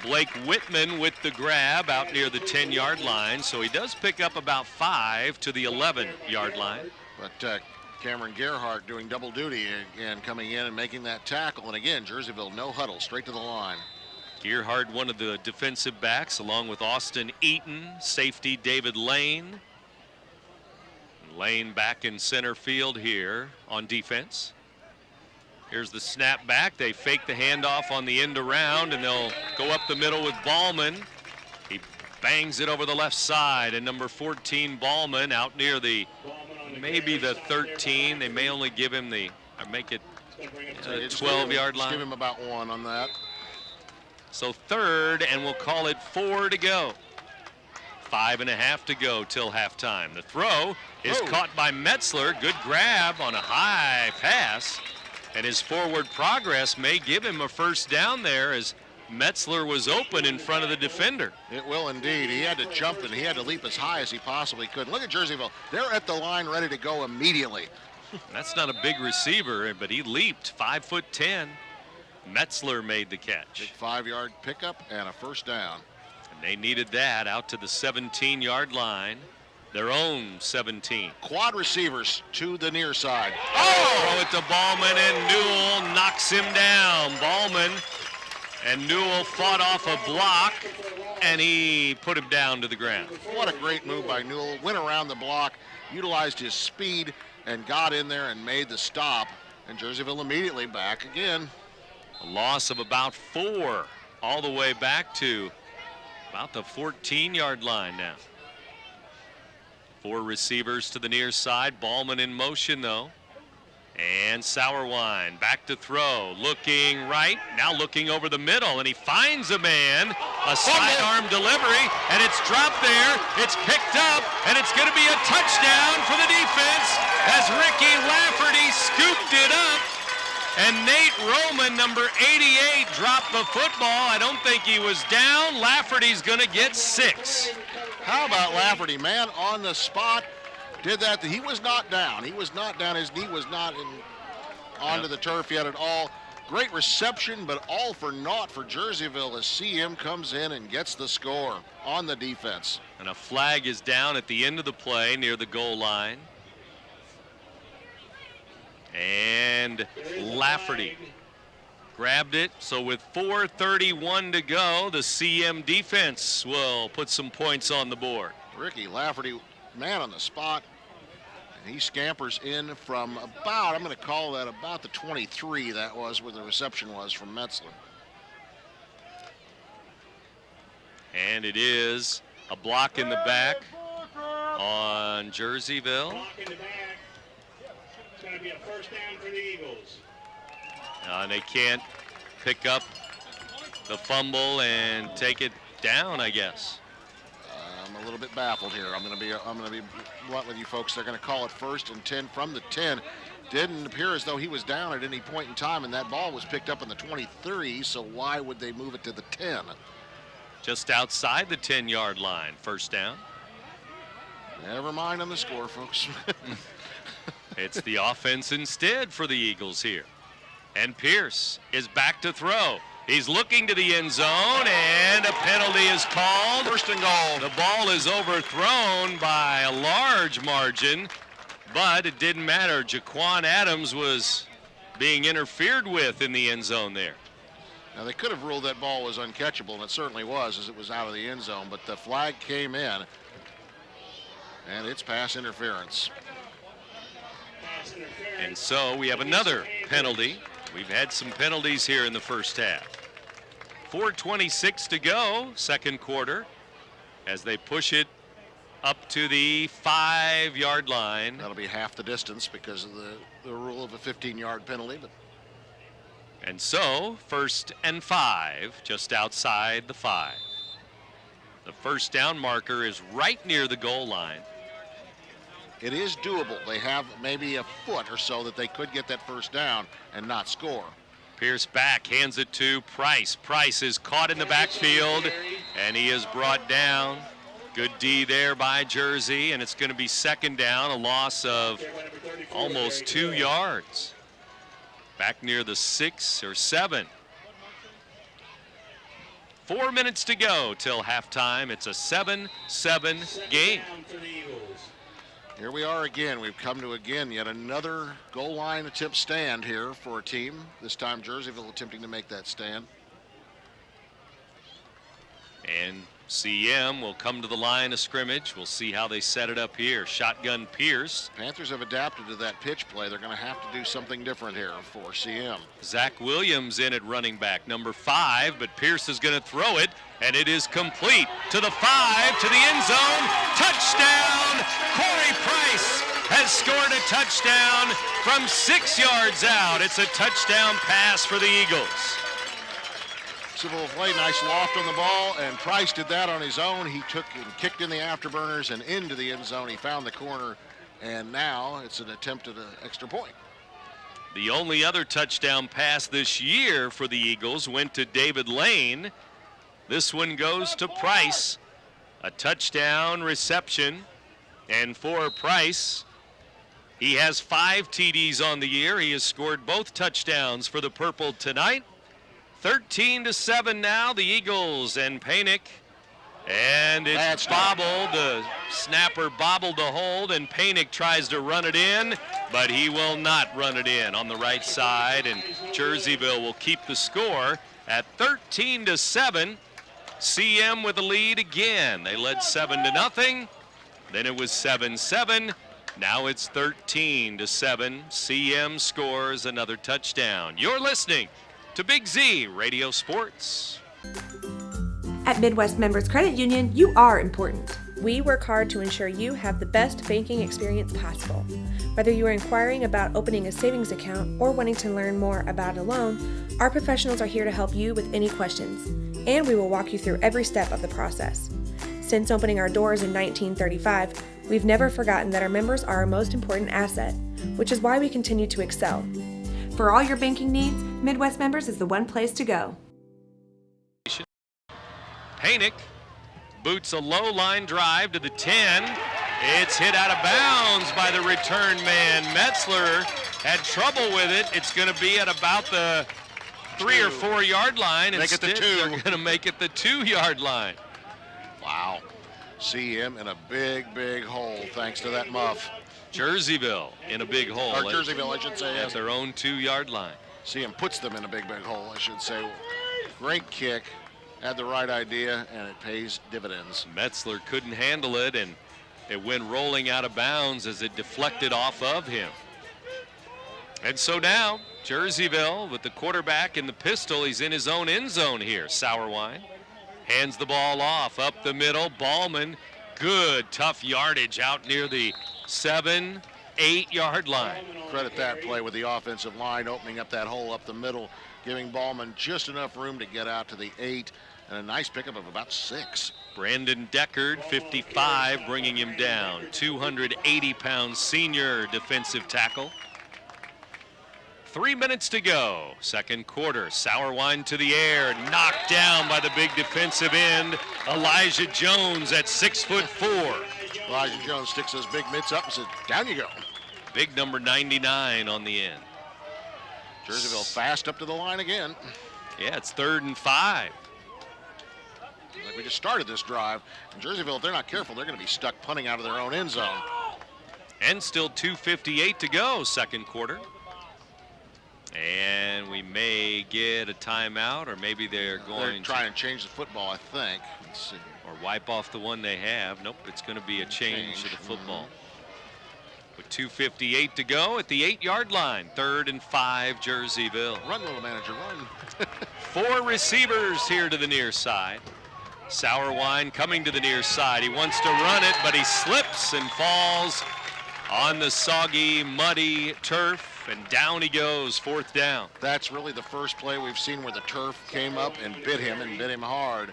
Blake Whitman with the grab out near the 10-yard line, so he does pick up about 5 to the 11-yard line. But Cameron Gerhardt doing double duty again, coming in and making that tackle. And again, Jerseyville, no huddle, straight to the line. Gerhardt, one of the defensive backs, along with Austin Eaton, safety David Lane. Lane back in center field here on defense. Here's the snap back. They fake the handoff on the end around, and they'll go up the middle with Ballman. He bangs it over the left side, and number 14, Ballman, out near maybe the 13. They may only give him or make it 12-yard line. Give him about 1 on that. So 3rd, and we'll call it 4 to go. 5.5 to go till halftime. The throw is caught by Metzler. Good grab on a high pass. And his forward progress may give him a first down there as Metzler was open in front of the defender. It will indeed. He had to jump and he had to leap as high as he possibly could. Look at Jerseyville. They're at the line ready to go immediately. That's not a big receiver, but he leaped, 5'10". Metzler made the catch. Big 5-yard pickup and a first down. And they needed that out to the 17-yard line. Their own 17. Quad receivers to the near side. Throw it to Ballman, and Newell knocks him down. Ballman and Newell fought off a block, and he put him down to the ground. What a great move by Newell. Went around the block, utilized his speed, and got in there and made the stop. And Jerseyville immediately back again. A loss of about 4 all the way back to about the 14-yard line now. 4 receivers to the near side. Ballman in motion, though. And Sour Wine back to throw. Looking right. Now looking over the middle. And he finds a man. A sidearm delivery. And it's dropped there. It's picked up. And it's going to be a touchdown for the defense as Ricky Lafferty scooped it up. And Nate Roman, number 88, dropped the football. I don't think he was down. Lafferty's going to get 6. How about Lafferty, man, on the spot, did that. He was not down. He was not down. His knee was not onto the turf yet at all. Great reception, but all for naught for Jerseyville as CM comes in and gets the score on the defense. And a flag is down at the end of the play near the goal line. And Lafferty grabbed it. So with 4:31 to go, the CM defense will put some points on the board. Ricky Lafferty, man on the spot. And he scampers in from about, I'm going to call that about the 23, that was where the reception was from Metzler. And it is a block in the back on Jerseyville. Block in the back. It's going to be a first down for the Eagles. And they can't pick up the fumble and take it down, I guess. I'm a little bit baffled here. I'm going to be blunt with you folks. They're going to call it 1st and 10 from the 10. Didn't appear as though he was down at any point in time, and that ball was picked up in the 23. So why would they move it to the 10? Just outside the 10-yard line, first down. Never mind on the score, folks. It's the offense instead for the Eagles here. And Pierce is back to throw. He's looking to the end zone, and a penalty is called. First and goal. The ball is overthrown by a large margin, but it didn't matter. Jaquan Adams was being interfered with in the end zone there. Now, they could have ruled that ball was uncatchable, and it certainly was, as it was out of the end zone, but the flag came in, and it's pass interference. And so we have another penalty. We've had some penalties here in the first half. 4:26 to go, second quarter, as they push it up to the 5-yard line. That'll be half the distance because of the rule of a 15-yard penalty. But And so, 1st and 5, just outside the 5. The first down marker is right near the goal line. it is doable. They have maybe a foot or so that they could get that first down and not score. Pierce back, hands it to Price. Price is caught in the backfield, and he is brought down. Good D there by Jersey, and it's going to be second down, a loss of almost 2 yards. Back near the 6 or 7. 4 minutes to go till halftime. It's a 7-7 game. Here we are again. We've come to yet another goal line attempt stand here for a team. This time Jerseyville attempting to make that stand. And CM will come to the line of scrimmage. We'll see how they set it up here. Shotgun Pierce. Panthers have adapted to that pitch play. They're going to have to do something different here for CM. Zach Williams in at running back, number 5, but Pierce is going to throw it, and it is complete to the 5, to the end zone. Touchdown! Corey Price has scored a touchdown from 6 yards out. It's a touchdown pass for the Eagles. Civil play, nice loft on the ball, and Price did that on his own. He took and kicked in the afterburners and into the end zone. He found the corner, and now it's an attempt at an extra point. The only other touchdown pass this year for the Eagles went to David Lane. This one goes to Price. A touchdown reception, and for Price, he has 5 TDs on the year. He has scored both touchdowns for the Purple tonight. 13-7 now, the Eagles and Panic. And it's bobbled. The snapper bobbled the hold, and Panic tries to run it in, but he will not run it in on the right side, and Jerseyville will keep the score at 13-7. CM with the lead again. They led 7-0. Then it was 7-7. Now it's 13-7. CM scores another touchdown. You're listening to Big Z Radio Sports. At Midwest Members Credit Union, you are important. We work hard to ensure you have the best banking experience possible. Whether you are inquiring about opening a savings account or wanting to learn more about a loan, our professionals are here to help you with any questions, and we will walk you through every step of the process. Since opening our doors in 1935, we've never forgotten that our members are our most important asset, which is why we continue to excel. For all your banking needs, Midwest Members is the one place to go. Panic boots a low line drive to the 10. It's hit out of bounds by the return man. Metzler had trouble with it. It's going to be at about the 3 or 4 yard line. Make it the 2. They're going to make it the 2 yard line. Wow. See him in a big, big hole thanks to that muff. Jerseyville in a big hole. Or Jerseyville, I should say. At their own 2 yard line. See him puts them in a big, big hole, I should say. Great kick. Had the right idea, and it pays dividends. Metzler couldn't handle it, and it went rolling out of bounds as it deflected off of him. And so now, Jerseyville with the quarterback in the pistol. He's in his own end zone here. Sauerwein hands the ball off up the middle. Ballman, good tough yardage out near the 7-8 yard line. Credit that play with the offensive line opening up that hole up the middle, giving Ballman just enough room to get out to the 8, and a nice pickup of about 6. Brandon Deckard, 55, bringing him down. 280-pound senior defensive tackle. 3 minutes to go, second quarter. Sauerwein to the air, knocked down by the big defensive end, Elijah Jones at 6'4". Elijah Jones sticks those big mitts up and says, down you go. Big number 99 on the end. Jerseyville fast up to the line again. Yeah, it's 3rd and 5. Like we just started this drive. And Jerseyville, if they're not careful, they're going to be stuck punting out of their own end zone. And still 2:58 to go, second quarter. And we may get a timeout, or maybe they're going to try and change the football, I think. Let's see. Or wipe off the one they have. Nope, it's going to be a change to the football. With 2:58 to go at the 8-yard line, 3rd and 5, Jerseyville. Run, little manager, run. 4 receivers here to the near side. Sauerwein coming to the near side. He wants to run it, but he slips and falls on the soggy, muddy turf, and down he goes, 4th down. That's really the first play we've seen where the turf came up and bit him hard.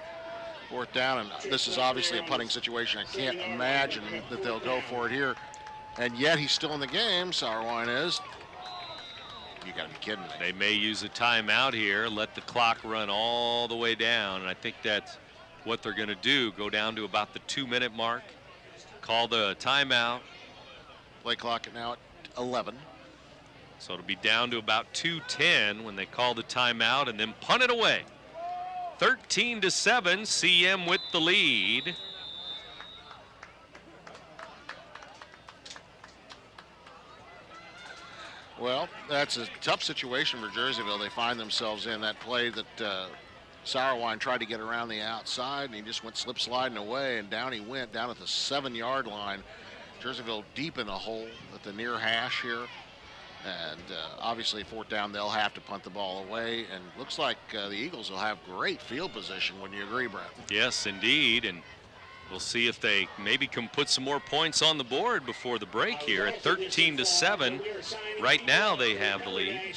4th down, and this is obviously a punting situation. I can't imagine that they'll go for it here. And yet he's still in the game, Sauerwein is. You gotta be kidding me. They may use a timeout here, let the clock run all the way down, and I think that's what they're gonna do, go down to about the 2-minute mark, call the timeout. Play clock now at 11. So it'll be down to about 2:10 when they call the timeout and then punt it away. 13-7, CM with the lead. Well, that's a tough situation for Jerseyville. They find themselves in that play that Sauerwein tried to get around the outside, and he just went slip sliding away, and down he went, down at the 7-yard line. Jerseyville deep in the hole at the near hash here. And obviously 4th down, they'll have to punt the ball away. And looks like the Eagles will have great field position. Wouldn't you agree, Brent? Yes, indeed. And we'll see if they maybe can put some more points on the board before the break here at 13-7. Right now they have the lead.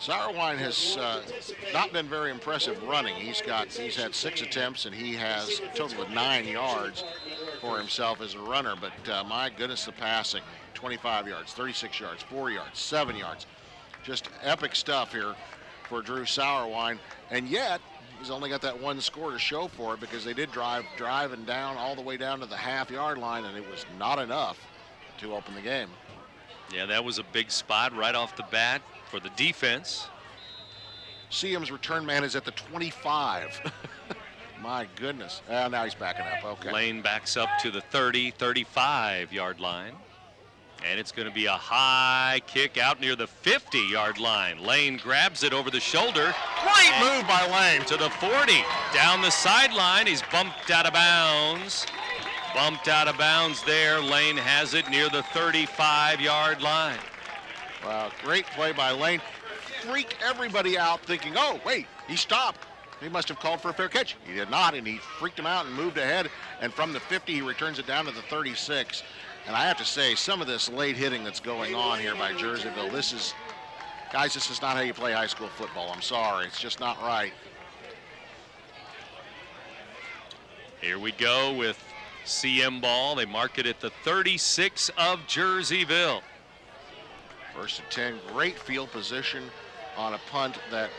Sauerwein has not been very impressive running. He's had 6 attempts, and he has a total of 9 yards for himself as a runner. But my goodness, the passing. 25 yards, 36 yards, 4 yards, 7 yards. Just epic stuff here for Drew Sauerwein. And yet, he's only got that 1 score to show for it, because they did driving down all the way down to the half-yard line, and it was not enough to open the game. Yeah, that was a big spot right off the bat for the defense. CM's return man is at the 25. My goodness. Now he's backing up. Okay. Lane backs up to the 30, 35-yard line. And it's going to be a high kick out near the 50-yard line. Lane grabs it over the shoulder. Great move by Lane. To the 40. Down the sideline. He's bumped out of bounds. Bumped out of bounds there. Lane has it near the 35-yard line. Wow, great play by Lane. Freaked everybody out thinking, oh, wait, he stopped. He must have called for a fair catch. He did not, and he freaked him out and moved ahead. And from the 50, he returns it down to the 36. And I have to say, some of this late hitting that's going on here by Jerseyville, this is not how you play high school football. I'm sorry. It's just not right. Here we go with CM ball. They mark it at the 36 of Jerseyville. 1st and 10, great field position on a punt that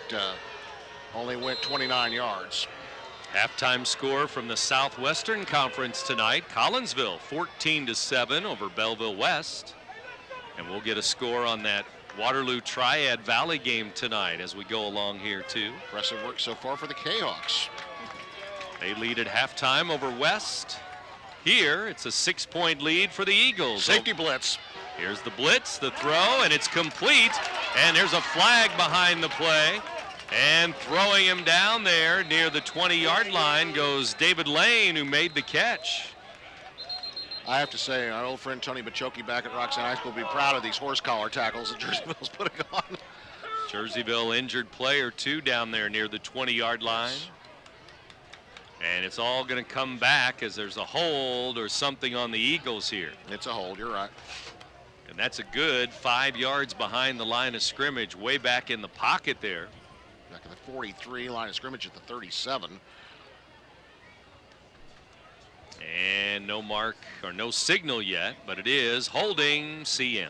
only went 29 yards. Halftime score from the Southwestern Conference tonight. Collinsville 14-7 over Belleville West. And we'll get a score on that Waterloo Triad Valley game tonight as we go along here too. Impressive work so far for the K-Hawks. They lead at halftime over West. Here it's a 6-point lead for the Eagles. Safety blitz. Here's the blitz, the throw, and it's complete. And there's a flag behind the play. And throwing him down there near the 20-yard line goes David Lane, who made the catch. I have to say, our old friend Tony Bachoki back at Roxanne High School will be proud of these horse collar tackles that Jerseyville's putting on. Jerseyville injured player 2 down there near the 20-yard line. And it's all going to come back as there's a hold or something on the Eagles here. It's a hold, you're right. And that's a good 5 yards behind the line of scrimmage, way back in the pocket there. Back in the 43, line of scrimmage at the 37. And no mark or no signal yet, but it is holding CM.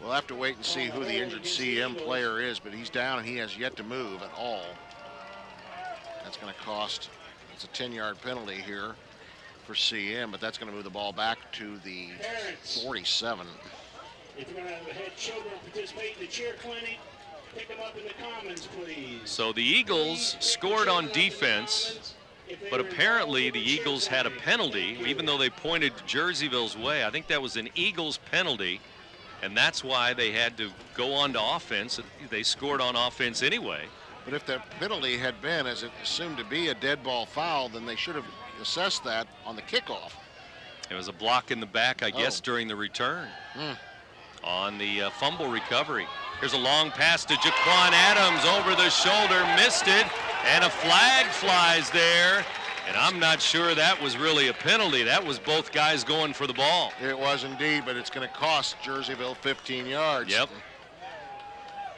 We'll have to wait and see who the injured CM player is, but he's down and he has yet to move at all. That's going to cost, it's a 10-yard penalty here for CM, but that's going to move the ball back to the 47. If you're going to have had children participate in the cheer clinic, pick them up in the commons, please. So the Eagles scored on defense, but apparently the Eagles had a penalty, even though they pointed Jerseyville's way. I think that was an Eagles penalty, and that's why they had to go on to offense. They scored on offense anyway. But if the penalty had been, as it assumed to be, a dead ball foul, then they should have assessed that on the kickoff. It was a block in the back, I guess, during the return on the fumble recovery. Here's a long pass to Jaquan Adams over the shoulder, missed it, and a flag flies there. And I'm not sure that was really a penalty. That was both guys going for the ball. It was indeed, but it's going to cost Jerseyville 15 yards. Yep.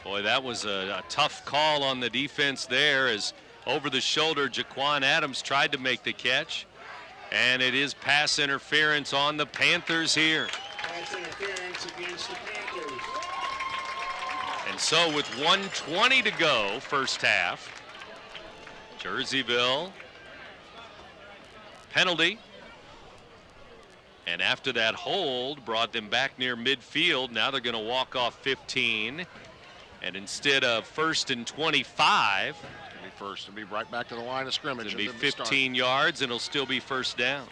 Boy, that was a tough call on the defense there, as over the shoulder Jaquan Adams tried to make the catch. And it is pass interference on the Panthers here. Pass interference against the Panthers. And so with 1:20 to go, first half, Jerseyville penalty. And after that hold brought them back near midfield. Now they're going to walk off 15. And instead of 1st and 25, it'll be right back to the line of scrimmage. It'll be 15 yards, and it'll still be first down.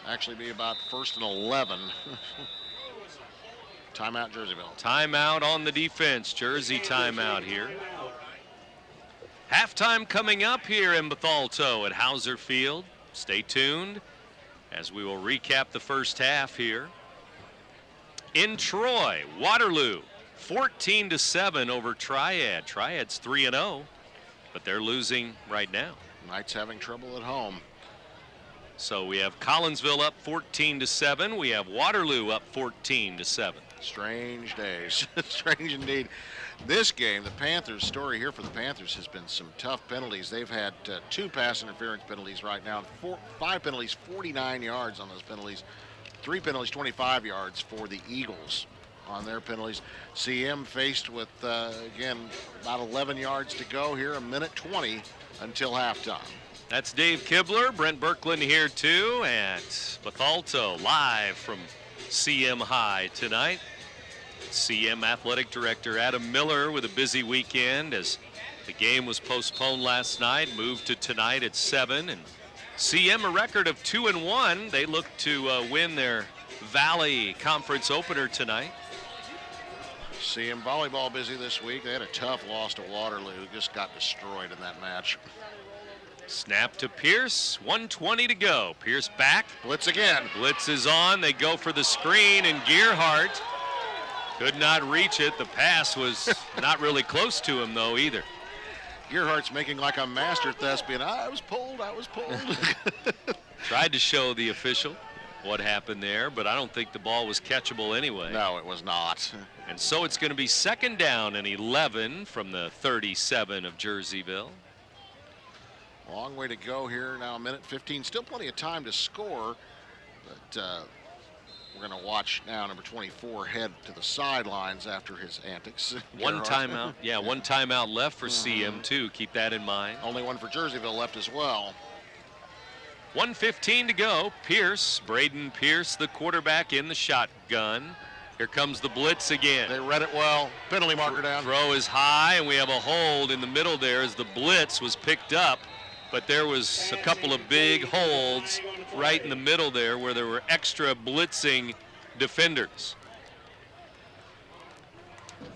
Actually be about 1st and 11. Timeout, Jerseyville. Timeout on the defense. Jersey timeout here. Halftime coming up here in Bethalto at Hauser Field. Stay tuned as we will recap the first half here. In Troy, Waterloo 14-7 over Triad. Triad's 3-0, but they're losing right now. Knights having trouble at home. So we have Collinsville up 14-7. We have Waterloo up 14-7. Strange days. Strange indeed. This game, the Panthers, story here for the Panthers has been some tough penalties. They've had 2 pass interference penalties right now. 5 penalties, 49 yards on those penalties. 3 penalties, 25 yards for the Eagles on their penalties. CM faced with, again, about 11 yards to go here, 1:20 until halftime. That's Dave Kibler, Brent Birkland here too, at Bethalto, live from CM High tonight. CM Athletic Director Adam Miller with a busy weekend as the game was postponed last night, moved to tonight at 7. And CM a record of 2-1. They look to win their Valley Conference opener tonight. CM volleyball busy this week. They had a tough loss to Waterloo, just got destroyed in that match. Snap to Pierce, 1:20 to go. Pierce back. Blitz again. Blitz is on. They go for the screen, and Gearhart could not reach it. The pass was not really close to him, though, either. Gearhart's making like a master thespian. I was pulled. Tried to show the official what happened there, but I don't think the ball was catchable anyway. No, it was not. And so it's going to be 2nd down and 11 from the 37 of Jerseyville. Long way to go here now, 1:15. Still plenty of time to score, but we're going to watch now number 24 head to the sidelines after his antics. One timeout. Yeah, one timeout left for CM too. Keep that in mind. Only one for Jerseyville left as well. 1:15 to go. Pierce, Braden Pierce, the quarterback in the shotgun. Here comes the blitz again. They read it well. Penalty marker down. Throw is high, and we have a hold in the middle there as the blitz was picked up. But there was a couple of big holds right in the middle there where there were extra blitzing defenders.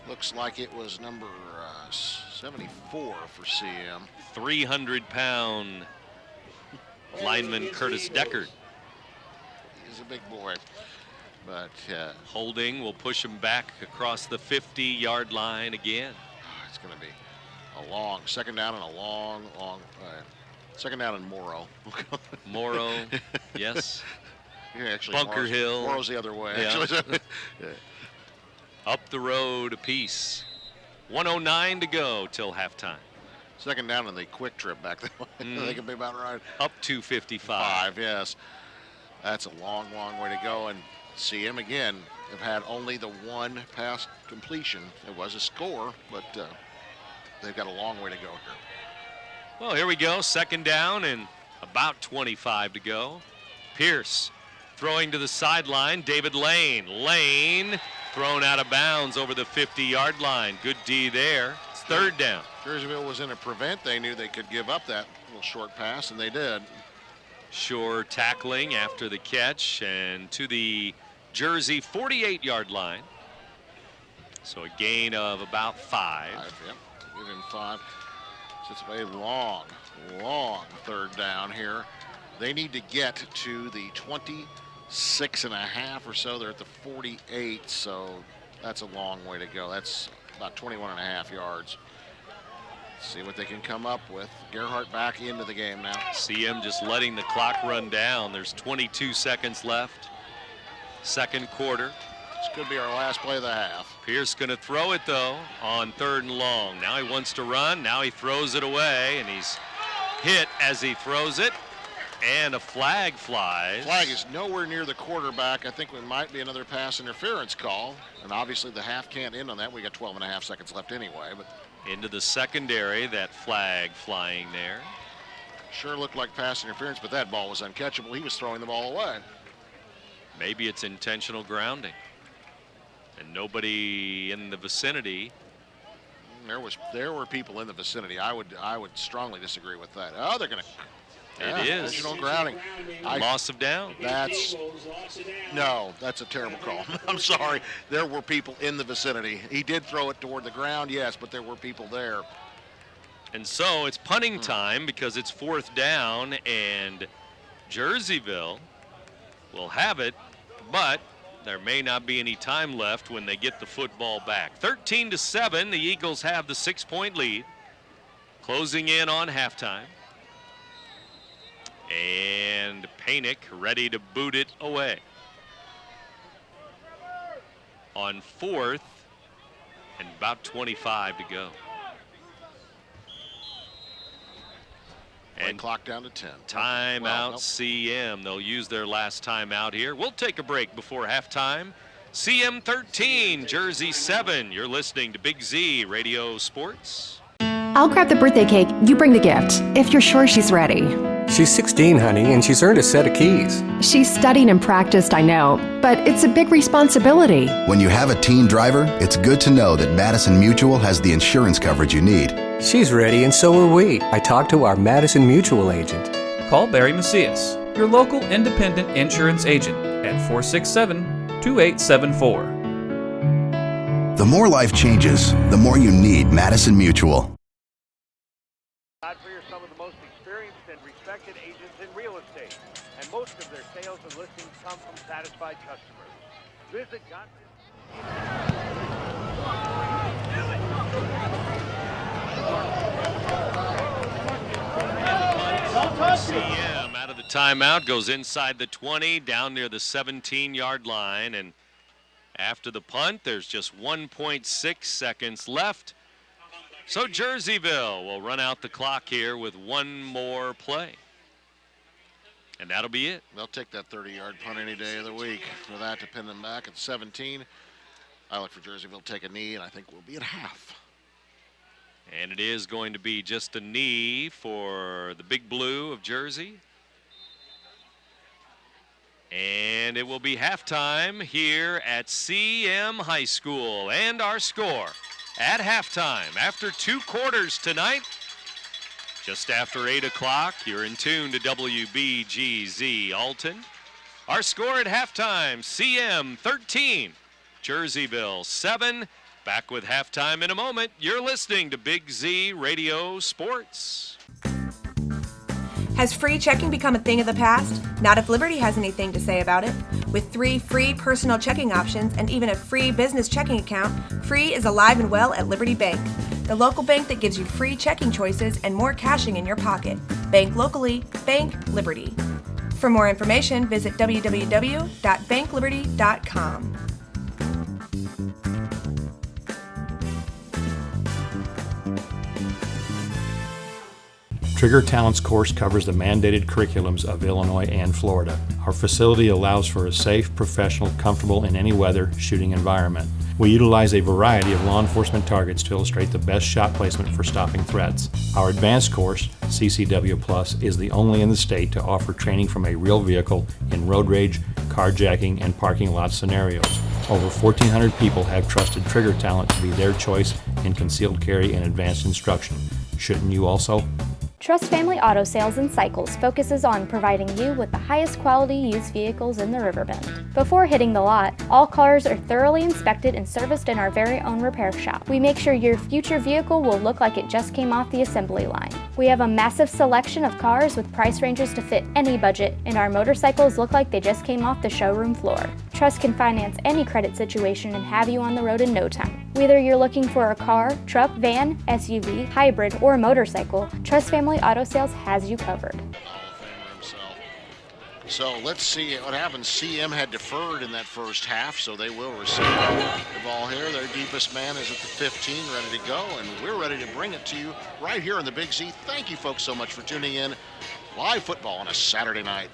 Looks like it was number 74 for CM. 300-pound lineman Curtis Deckard. He's a big boy. But holding will push him back across the 50-yard line again. It's going to be a long 2nd down and a long 2nd down and Morrow. Morrow, yes. Yeah, actually, Bunker Hill. Morrow's the other way. Yeah. Actually. Up the road a piece. 1:09 to go till halftime. 2nd down and the quick trip back that way. They could be about right. Up to 55. Yes. That's a long way to go. And CM again have had only the 1 pass completion. It was a score, but they've got a long way to go here. Well, here we go. 2nd down and About 25 to go. Pierce throwing to the sideline. David Lane. Lane thrown out of bounds over the 50-yard line. Good D there. It's third down. Jerseyville was in a prevent. They knew they could give up that little short pass, and they did. Sure tackling after the catch and to the Jersey 48-yard line. So a gain of about 5. Yep. Give him 5. It's a long third down here. They need to get to the 26 and a half or so. They're at the 48, so that's a long way to go. That's about 21 and a half yards. See what they can come up with. Gerhardt back into the game now. CM just letting the clock run down. There's 22 seconds left. Second quarter. This could be our last play of the half. Pierce going to throw it, though, on 3rd and long. Now he wants to run. Now he throws it away, and he's hit as he throws it. And a flag flies. Flag is nowhere near the quarterback. I think it might be another pass interference call. And obviously the half can't end on that. We got 12 and a half seconds left anyway. But into the secondary, that flag flying there. Sure looked like pass interference, but that ball was uncatchable. He was throwing the ball away. Maybe it's intentional grounding. And nobody in the vicinity. There were people in the vicinity. I would strongly disagree with that. Oh, they're going to. It is. Intentional grounding. Loss of down. That's a terrible call. I'm sorry. There were people in the vicinity. He did throw it toward the ground, yes, but there were people there. And so it's punting time because it's 4th down, and Jerseyville will have it, but there may not be any time left when they get the football back. 13-7, the Eagles have the 6-point lead, closing in on halftime. And Panic ready to boot it away. On 4th and about 25 to go. And clock down to 10. Timeout CM. They'll use their last timeout here. We'll take a break before halftime. CM 13, Jersey 7. You're listening to Big Z Radio Sports. I'll grab the birthday cake, you bring the gift, if you're sure she's ready. She's 16, honey, and she's earned a set of keys. She's studied and practiced, I know, but it's a big responsibility. When you have a teen driver, it's good to know that Madison Mutual has the insurance coverage you need. She's ready, and so are we. I talked to our Madison Mutual agent. Call Barry Macias, your local independent insurance agent, at 467-2874. The more life changes, the more you need Madison Mutual. Godfrey are some of the most experienced and respected agents in real estate, and most of their sales and listings come from satisfied customers. Visit Godfrey. CM out of the timeout, goes inside the 20, down near the 17-yard line, and after the punt, there's just 1.6 seconds left. So Jerseyville will run out the clock here with one more play. And that'll be it. They'll take that 30-yard punt any day of the week. For that to pin them back at 17. I look for Jerseyville to take a knee, and I think we'll be at half. And it is going to be just a knee for the Big Blue of Jersey. And it will be halftime here at CM High School. And our score at halftime, after 2 quarters tonight, just after 8 o'clock, you're in tune to WBGZ Alton. Our score at halftime, CM 13, Jerseyville 7. Back with halftime in a moment. You're listening to Big Z Radio Sports. Has free checking become a thing of the past? Not if Liberty has anything to say about it. With 3 free personal checking options and even a free business checking account, free is alive and well at Liberty Bank, the local bank that gives you free checking choices and more cashing in your pocket. Bank locally, bank Liberty. For more information, visit www.bankliberty.com. Trigger Talent's course covers the mandated curriculums of Illinois and Florida. Our facility allows for a safe, professional, comfortable in any weather shooting environment. We utilize a variety of law enforcement targets to illustrate the best shot placement for stopping threats. Our advanced course, CCW Plus, is the only in the state to offer training from a real vehicle in road rage, carjacking, and parking lot scenarios. Over 1,400 people have trusted Trigger Talent to be their choice in concealed carry and advanced instruction. Shouldn't you also? Trust Family Auto Sales and Cycles focuses on providing you with the highest quality used vehicles in the Riverbend. Before hitting the lot, all cars are thoroughly inspected and serviced in our very own repair shop. We make sure your future vehicle will look like it just came off the assembly line. We have a massive selection of cars with price ranges to fit any budget, and our motorcycles look like they just came off the showroom floor. Trust can finance any credit situation and have you on the road in no time. Whether you're looking for a car, truck, van, SUV, hybrid, or motorcycle, Trust Family Auto Sales has you covered. So let's see what happens. CM had deferred in that first half, so they will receive the ball here. Their deepest man is at the 15, ready to go, and we're ready to bring it to you right here in the Big Z. Thank you folks so much for tuning in. Live football on a Saturday night.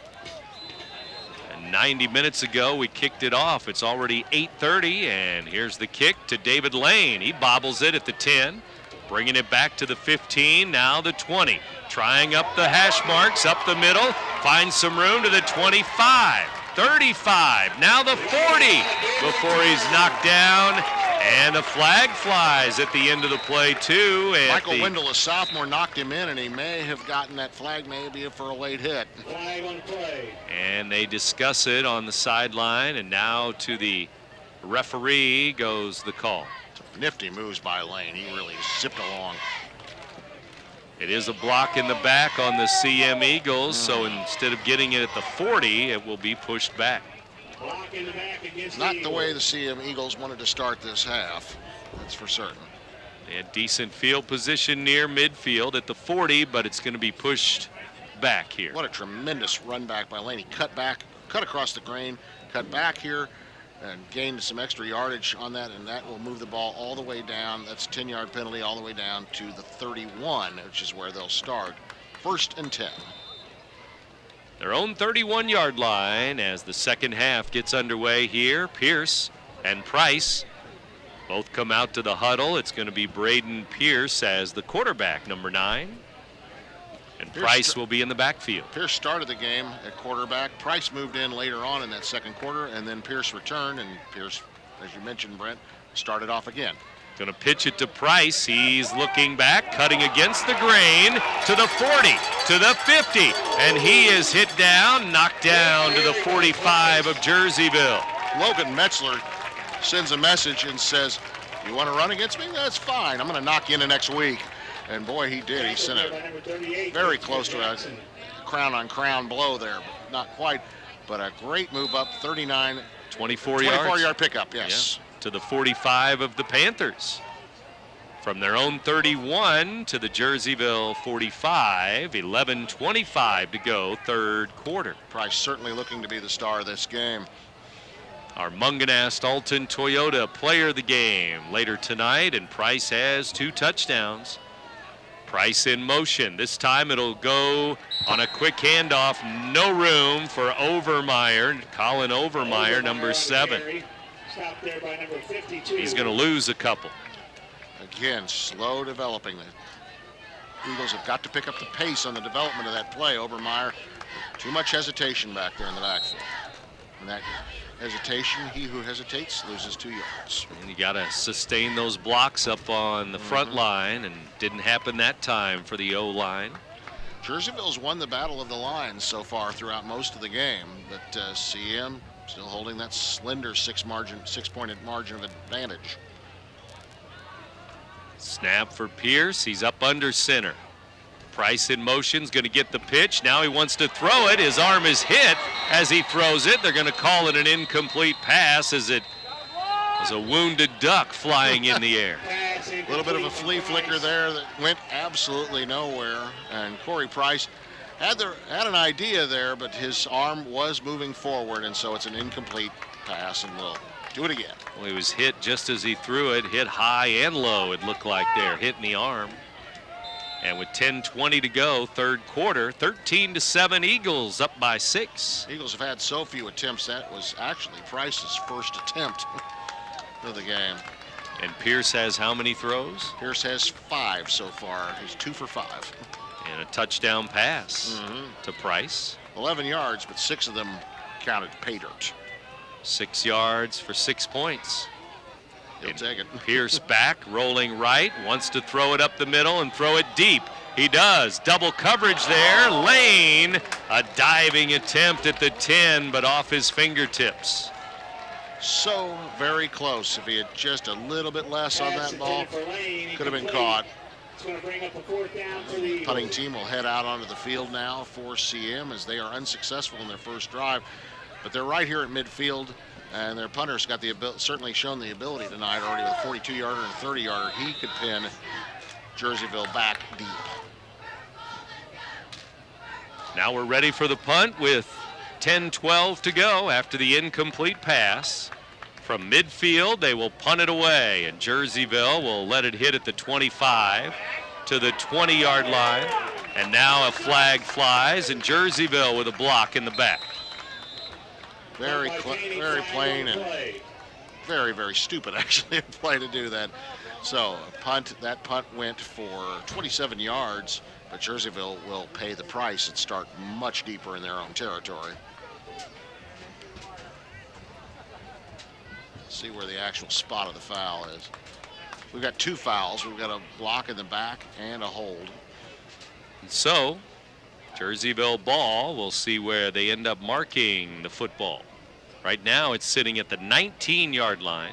90 minutes ago, we kicked it off. It's already 8:30, and here's the kick to David Lane. He bobbles it at the 10, bringing it back to the 15, now the 20. Trying up the hash marks, up the middle, finds some room to the 25, 35, now the 40, before he's knocked down, and a flag flies at the end of the play, too. And Michael Wendell, a sophomore, knocked him in, and he may have gotten that flag maybe for a late hit. Flag on play. And they discuss it on the sideline, and now to the referee goes the call. Nifty moves by Lane. He really zipped along. It is a block in the back on the CM Eagles, so instead of getting it at the 40, it will be pushed back. Block in the back against Not the way the CM Eagles wanted to start this half, that's for certain. They had decent field position near midfield at the 40, but it's going to be pushed back here. What a tremendous run back by Lane. He cut back, cut across the grain, cut back here, and gained some extra yardage on that, and that will move the ball all the way down. That's a 10-yard penalty all the way down to the 31, which is where they'll start. 1st and 10. Their own 31-yard line as the second half gets underway here. Pierce and Price both come out to the huddle. It's going to be Braden Pierce as the quarterback, number 9. And Price will be in the backfield. Pierce started the game at quarterback. Price moved in later on in that second quarter, and then Pierce returned, and Pierce, as you mentioned, Brent, started off again. Going to pitch it to Price. He's looking back, cutting against the grain to the 40, to the 50, and he is hit down, knocked down to the 45 of Jerseyville. Logan Metzler sends a message and says, "You want to run against me? That's fine. I'm going to knock you into next week." And boy, he did. He sent a very close to a crown-on-crown blow there. Not quite, but a great move up, 39. 24 yards. 24-yard pickup, yes. Yeah, to the 45 of the Panthers. From their own 31 to the Jerseyville 45, 11:25 to go, third quarter. Price certainly looking to be the star of this game. Our Munganast Alton Toyota player of the game later tonight, and Price has 2 touchdowns. Price in motion. This time it'll go on a quick handoff. No room for Overmeyer. Colin Overmeyer, number 7. Stopped there by number 52. He's going to lose a couple. Again, slow developing. The Eagles have got to pick up the pace on the development of that play. Overmeyer, too much hesitation back there in the backfield. And that hesitation, he who hesitates loses 2 yards. And you got to sustain those blocks up on the front line, and didn't happen that time for the O-line. Jerseyville's won the battle of the lines so far throughout most of the game, but CM still holding that slender 6-point margin of advantage. Snap for Pierce. He's up under center. Price in motion is going to get the pitch. Now he wants to throw it. His arm is hit as he throws it. They're going to call it an incomplete pass as it was a wounded duck flying in the air. A little bit of a flea flicker there that went absolutely nowhere. And Corey Price had an idea there, but his arm was moving forward, and so it's an incomplete pass, and we'll do it again. Well, he was hit just as he threw it, hit high and low, it looked like there, hitting the arm. And with 10:20 to go, third quarter, 13-7 Eagles, up by 6. Eagles have had so few attempts. That was actually Price's first attempt. of the game. And Pierce has how many throws? Pierce has 5 so far. He's 2 for 5. And a touchdown pass to Price. 11 yards, but 6 of them counted pay dirt. 6 yards for 6 points. He'll take it. Pierce back, rolling right, wants to throw it up the middle and throw it deep. He does. Double coverage there. Lane, a diving attempt at the 10, but off his fingertips. So very close. If he had just a little bit less on that ball, could have been caught. The punting team will head out onto the field now for CM as they are unsuccessful in their first drive. But they're right here at midfield, and their punter's got the certainly shown the ability tonight already with a 42-yarder and a 30-yarder. He could pin Jerseyville back deep. Now we're ready for the punt with 10-12 to go after the incomplete pass. From midfield, they will punt it away, and Jerseyville will let it hit at the 25 to the 20-yard line. And now a flag flies, and Jerseyville with a block in the back. Very plain and very, very stupid, actually, play to do that. So that punt went for 27 yards, but Jerseyville will pay the price and start much deeper in their own territory. See where the actual spot of the foul is. We've got 2 fouls. We've got a block in the back and a hold. So Jerseyville ball, we'll see where they end up marking the football. Right now it's sitting at the 19-yard line.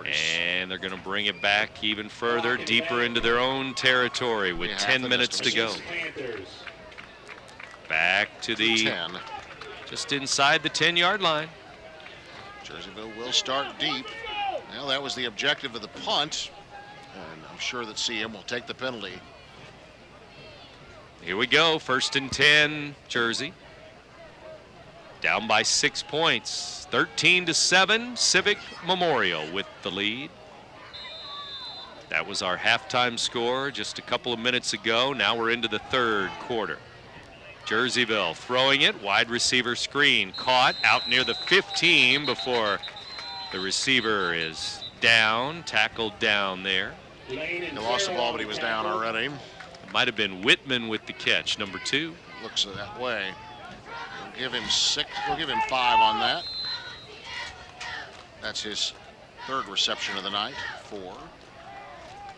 And they're going to bring it back even further, deeper into their own territory with 10 minutes to go. Back to the 10. Just inside the 10-yard line. Jerseyville will start deep. Well, that was the objective of the punt, and I'm sure that CM will take the penalty. Here we go, 1st and 10, Jersey. Down by 6 points, 13-7, Civic Memorial with the lead. That was our halftime score just a couple of minutes ago. Now we're into the 3rd quarter. Jerseyville throwing it, wide receiver screen, caught out near the 15 before the receiver is down, tackled down there. He lost the ball, but he was down already. It might have been Whitman with the catch, number 2. Looks that way. We'll give him 6. We'll give him 5 on that. That's his 3rd reception of the night for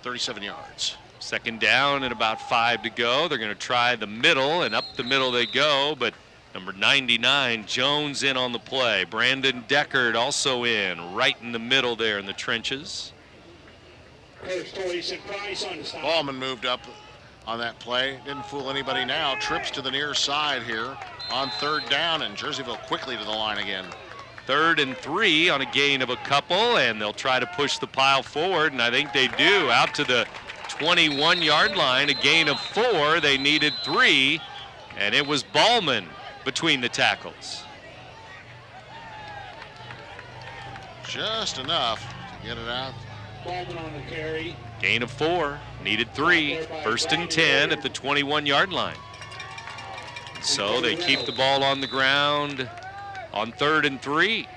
37 yards. 2nd down and about 5 to go. They're going to try the middle, and up the middle they go, but number 99, Jones in on the play. Brandon Deckard also in, right in the middle there in the trenches. Ballman moved up on that play. Didn't fool anybody now. Trips to the near side here on 3rd down, and Jerseyville quickly to the line again. 3rd and 3 on a gain of a couple, and they'll try to push the pile forward, and I think they do, out to the 21-yard line, a gain of 4. They needed 3, and it was Ballman between the tackles. Just enough to get it out. Ballman on the carry. Gain of 4, needed 3. 1st and 10 at the 21-yard line. So they keep the ball on the ground on 3rd and 3.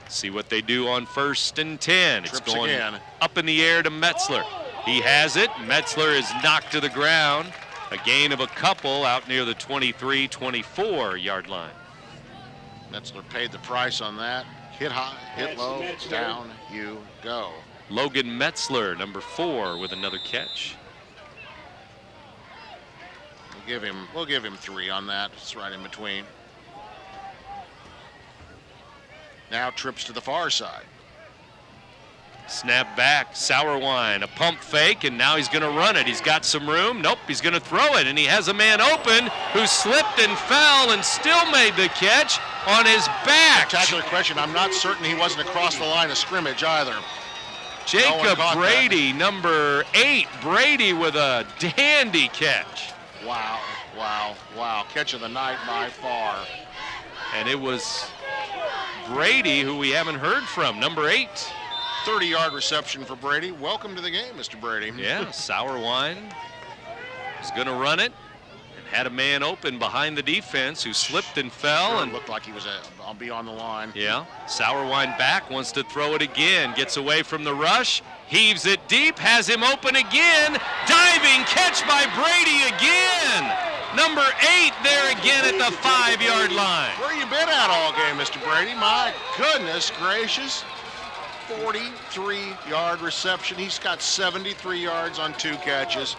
See what they do on 1st and 10. It's Trips going again. Up in the air to Metzler. He has it. Metzler is knocked to the ground. A gain of a couple out near the 23, 24-yard line. Metzler paid the price on that. Hit high, hit low, down you go. Logan Metzler, number 4, with another catch. We'll give him 3 on that. It's right in between. Now trips to the far side. Snap back, Sauerwein, a pump fake, and now he's going to run it. He's got some room. Nope, he's going to throw it, and he has a man open who slipped and fell and still made the catch on his back. Spectacular question. I'm not certain he wasn't across the line of scrimmage either. Jacob Brady, number 8. Brady with a dandy catch. Wow, wow, wow. Catch of the night by far. And it was Brady, who we haven't heard from, number 8. 30-yard reception for Brady. Welcome to the game, Mr. Brady. Yeah, Sauerwein is going to run it and had a man open behind the defense who slipped and fell. Sure, and looked like he was beyond the line. Yeah, Sauerwein back, wants to throw it again, gets away from the rush, heaves it deep, has him open again, diving catch by Brady again. Number 8 there again at the 5-yard line. Where you been at all game, Mr. Brady? My goodness gracious. 43-yard reception. He's got 73 yards on 2 catches.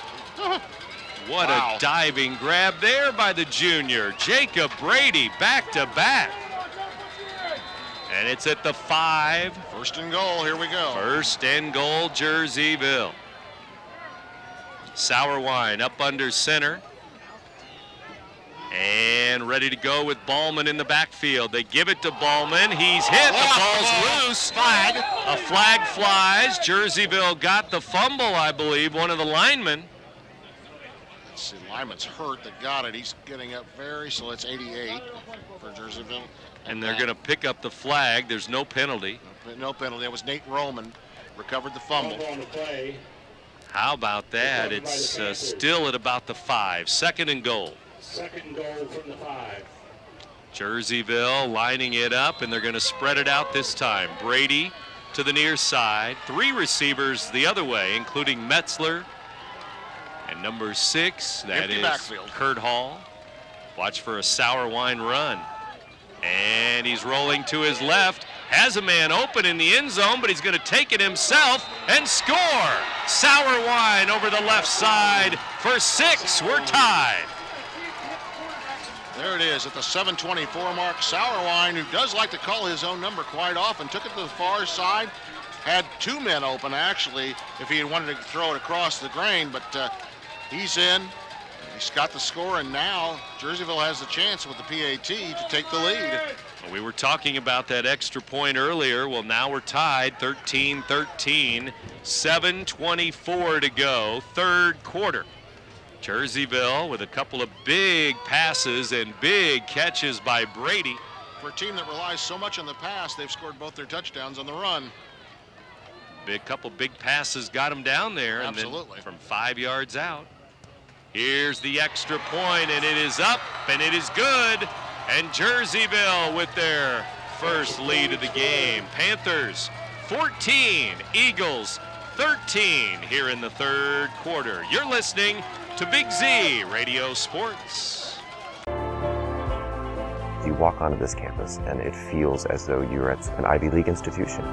What Wow. a diving grab there by the junior. Jacob Brady back to back. And it's at the 5. First and goal, here we go. First and goal, Jerseyville. Sauerwein up under center. And ready to go with Ballman in the backfield. They give it to Ballman. He's hit. The ball's loose. Flag. A flag flies. Jerseyville got the fumble, I believe, one of the linemen. Let's see, lineman's hurt that got it. He's getting up so it's 88 for Jerseyville. And they're going to pick up the flag. There's no penalty. No penalty. That was Nate Roman. Recovered the fumble. How about that? It's still at about the 5. Second and goal. Second and goal from the 5. Jerseyville lining it up, and they're going to spread it out this time. Brady to the near side. 3 receivers the other way, including Metzler. And number 6, that Empty is backfield. Kurt Hall. Watch for a Sauerwein run. And he's rolling to his left. Has a man open in the end zone, but he's going to take it himself and score. Sauerwein over the left side for 6. We're tied. There it is at the 7:24 mark. Sauerwein, who does like to call his own number quite often, took it to the far side. Had 2 men open, actually, if he had wanted to throw it across the grain, but he's in. He's got the score, and now Jerseyville has the chance with the PAT to take the lead. We were talking about that extra point earlier. Well, now we're tied, 13-13, 7:24 to go, third quarter. Jerseyville with a couple of big passes and big catches by Brady. For a team that relies so much on the pass, they've scored both their touchdowns on the run. Couple big passes got him down there. Absolutely. And then from 5 yards out. Here's the extra point, and it is up, and it is good. And Jerseyville with their first lead of the game. Panthers 14, Eagles 13 here in the third quarter. You're listening to Big Z Radio Sports. You walk onto this campus and it feels as though you're at an Ivy League institution.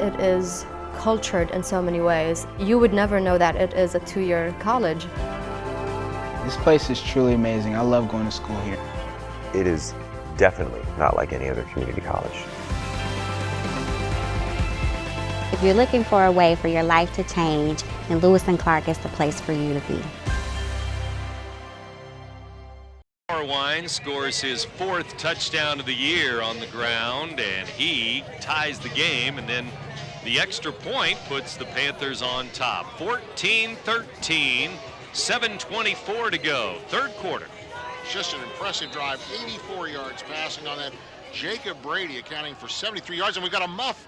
It is cultured in so many ways. You would never know that it is a 2-year college. This place is truly amazing. I love going to school here. It is definitely not like any other community college. If you're looking for a way for your life to change, then Lewis and Clark is the place for you to be. Sauerwein scores his 4th touchdown of the year on the ground, and he ties the game, and then the extra point puts the Panthers on top. 14-13, 7:24 to go, third quarter. Just an impressive drive, 84 yards passing on that. Jacob Brady accounting for 73 yards, and we've got a muff.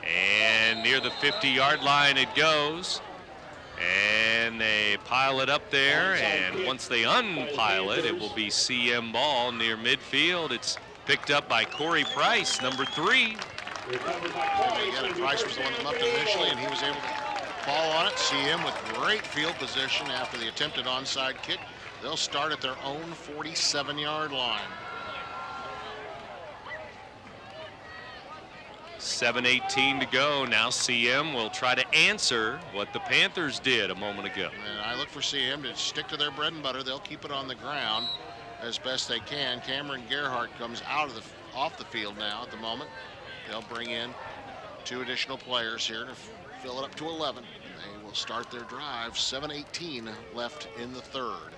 And near the 50-yard line it goes. And they pile it up there, and once they unpile it, it will be CM ball near midfield. It's picked up by Corey Price, number 3. Yeah, Price was the one that muffed it initially, and he was able to fall on it. CM with great field position after the attempted onside kick. They'll start at their own 47-yard line. 7:18 to go. Now CM will try to answer what the Panthers did a moment ago. And I look for CM to stick to their bread and butter. They'll keep it on the ground as best they can. Cameron Gerhardt comes off the field now at the moment. They'll bring in 2 additional players here to fill it up to 11. They will start their drive. 7:18 left in the third.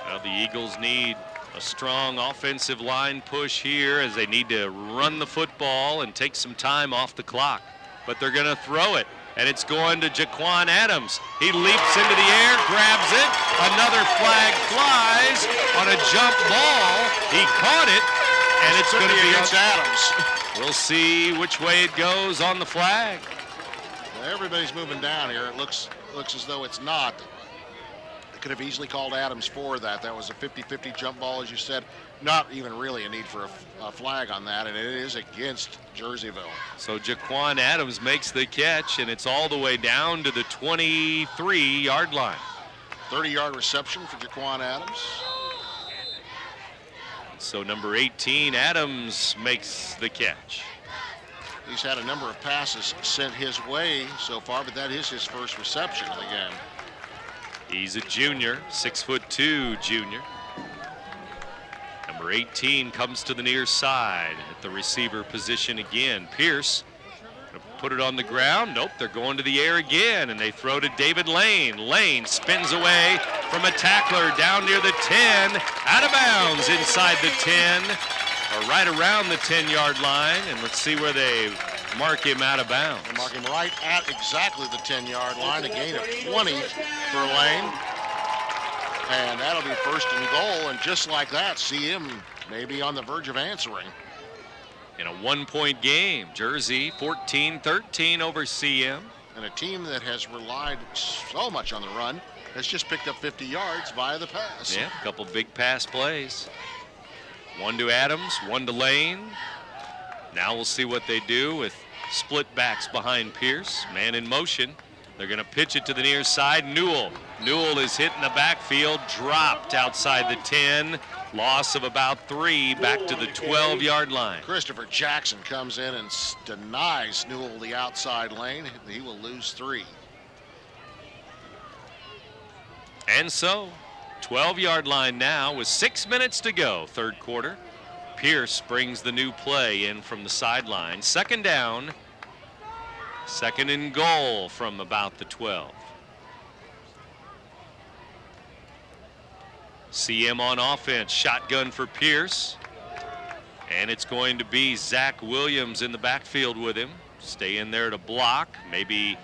Well, the Eagles need a strong offensive line push here as they need to run the football and take some time off the clock. But they're going to throw it, and it's going to Jaquan Adams. He leaps into the air, grabs it. Another flag flies on a jump ball. He caught it, and it's going to be against Adams. We'll see which way it goes on the flag. Well, everybody's moving down here. It looks as though it's not. could have easily called Adams for that. That was a 50-50 jump ball, as you said. Not even really a need for a flag on that, and it is against Jerseyville. So Jaquan Adams makes the catch, and it's all the way down to the 23-yard line. 30-yard reception for Jaquan Adams. So number 18, Adams, makes the catch. He's had a number of passes sent his way so far, but that is his first reception of the game. He's a junior, 6'2" junior. Number 18 comes to the near side at the receiver position again. Pierce put it on the ground. Nope, they're going to the air again, and they throw to David Lane. Lane spins away from a tackler down near the 10, out of bounds inside the 10, or right around the 10-yard line, and let's see where they mark him out of bounds. They mark him right at exactly the 10-yard line, a gain of 20 for Lane. And that'll be first and goal, and just like that, CM may be on the verge of answering. In a one-point game, Jersey 14-13 over CM. And a team that has relied so much on the run has just picked up 50 yards via the pass. Yeah, a couple big pass plays. One to Adams, one to Lane. Now we'll see what they do with split backs behind Pierce. Man in motion. They're going to pitch it to the near side. Newell is hit in the backfield, dropped outside the 10. Loss of about 3, back to the 12-yard line. Christopher Jackson comes in and denies Newell the outside lane. He will lose 3. And so, 12-yard line now with 6 minutes to go, third quarter. Pierce brings the new play in from the sideline. Second down, second and goal from about the 12. CM on offense, shotgun for Pierce. And it's going to be Zach Williams in the backfield with him. Stay in there to block, maybe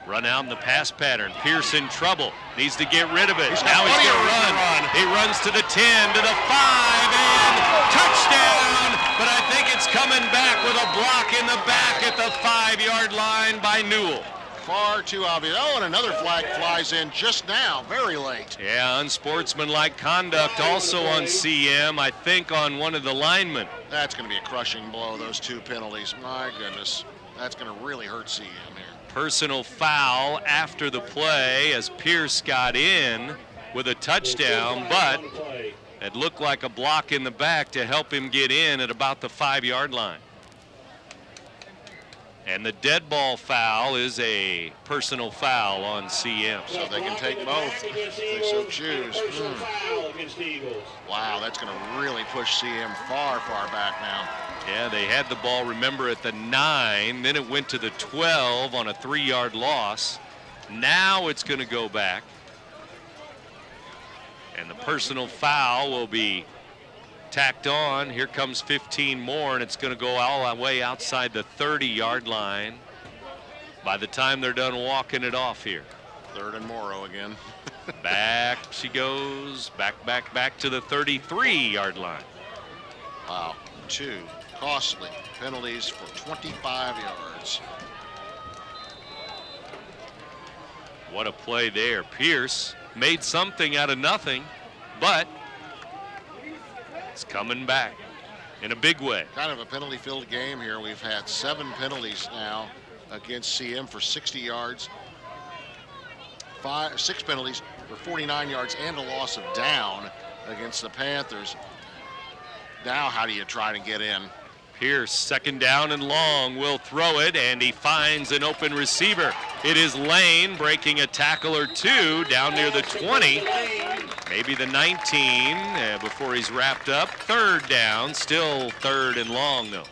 run out in the pass pattern. Pierce in trouble, needs to get rid of it. Now he's going to run. He runs to the 10, to the 5, and touchdown! But I think it's coming back with a block in the back at the 5-yard line by Newell. Far too obvious. Oh, and another flag flies in just now, very late. Yeah, unsportsmanlike conduct also on CM, I think on one of the linemen. That's going to be a crushing blow, those 2 penalties. My goodness, that's going to really hurt CM here. Personal foul after the play as Pierce got in with a touchdown, but it looked like a block in the back to help him get in at about the 5-yard line. And the dead ball foul is a personal foul on CM. So they can take both if they so choose. Wow, that's going to really push CM far, far back now. Yeah, they had the ball, remember, at the 9, then it went to the 12 on a 3-yard loss. Now it's going to go back. And the personal foul will be tacked on. Here comes 15 more, and it's going to go all the way outside the 30-yard line by the time they're done walking it off here. Third and Morrow again. Back she goes, back to the 33-yard line. Wow, 2 costly penalties for 25 yards. What a play there. Pierce made something out of nothing, but it's coming back in a big way. Kind of a penalty-filled game here. We've had 7 penalties now against CM for 60 yards. 6 penalties for 49 yards and a loss of down against the Panthers. Now how do you try to get in? Pierce, second down and long, will throw it, and he finds an open receiver. It is Lane breaking a tackle or 2 down near the 20, maybe the 19 before he's wrapped up. Third down, still third and long though.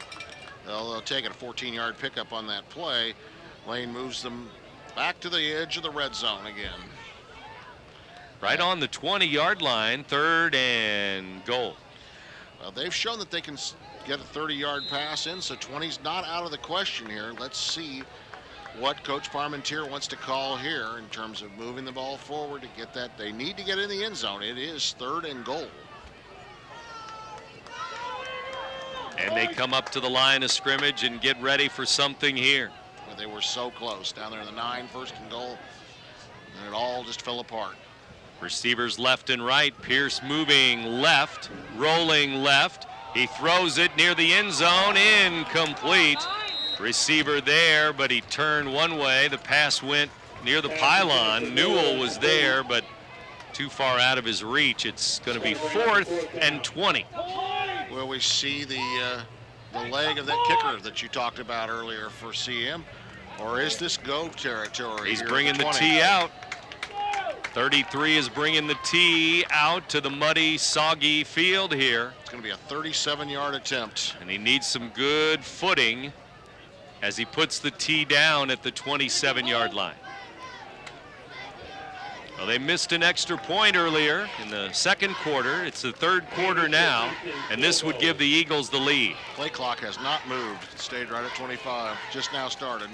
Well, they'll take it, a 14-yard pickup on that play. Lane moves them back to the edge of the red zone again. Right on the 20-yard line, third and goal. Well, they've shown that they can get a 30-yard pass in, so 20's not out of the question here. Let's see what Coach Parmentier wants to call here in terms of moving the ball forward to get that. They need to get in the end zone. It is third and goal. And they come up to the line of scrimmage and get ready for something here. Well, they were so close down there in the 9, first and goal, and it all just fell apart. Receivers left and right. Pierce moving left, rolling left. He throws it near the end zone, incomplete. Receiver there, but he turned one way. The pass went near the pylon. Newell was there, but too far out of his reach. It's going to be 4th and 20. Will we see the leg of that kicker that you talked about earlier for CM, or is this go territory? He's bringing the tee out. 33 is bringing the tee out to the muddy, soggy field here. It's going to be a 37-yard attempt. And he needs some good footing as he puts the tee down at the 27-yard line. Well, they missed an extra point earlier in the second quarter. It's the third quarter now, and this would give the Eagles the lead. Play clock has not moved. It stayed right at 25. Just now started.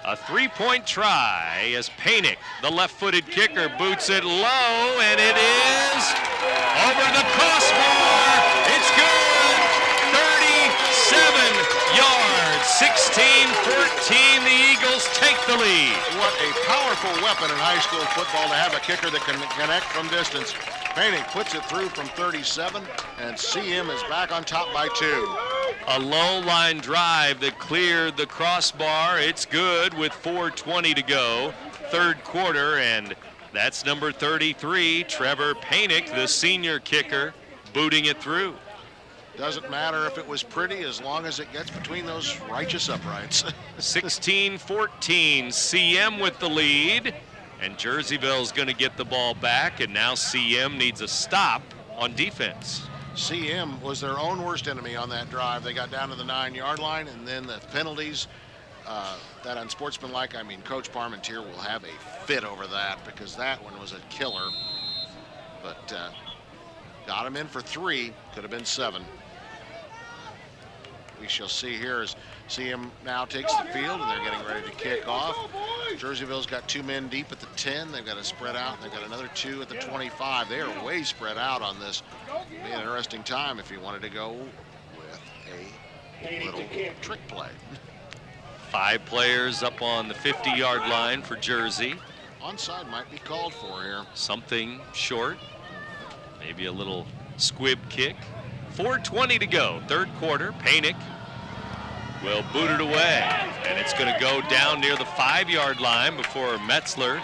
A three-point try as Panic, the left-footed kicker, boots it low, and it is over the crossbar. It's good. 37 yards. 16-14. The Eagles take the lead. What a powerful weapon in high school football to have a kicker that can connect from distance. Panic puts it through from 37, and CM is back on top by 2. A low line drive that cleared the crossbar. It's good with 4:20 to go. Third quarter, and that's number 33, Trevor Panic, the senior kicker, booting it through. Doesn't matter if it was pretty as long as it gets between those righteous uprights. 16-14, CM with the lead, and Jerseyville's going to get the ball back, and now CM needs a stop on defense. CM was their own worst enemy on that drive. They got down to the 9-yard line, and then the penalties, that unsportsmanlike, I mean, Coach Parmentier will have a fit over that because that one was a killer. But got him in for 3, could have been 7. We shall see here as CM now takes the field, and they're getting ready to kick off. Jerseyville's got 2 men deep at the 10. They've got to spread out. They've got another 2 at the 25. They are way spread out on this. It'll be an interesting time if you wanted to go with a little trick play. 5 players up on the 50-yard line for Jersey. Onside might be called for here. Something short, maybe a little squib kick. 4:20 to go, third quarter. Panic will boot it away, and it's going to go down near the 5-yard line before Metzler.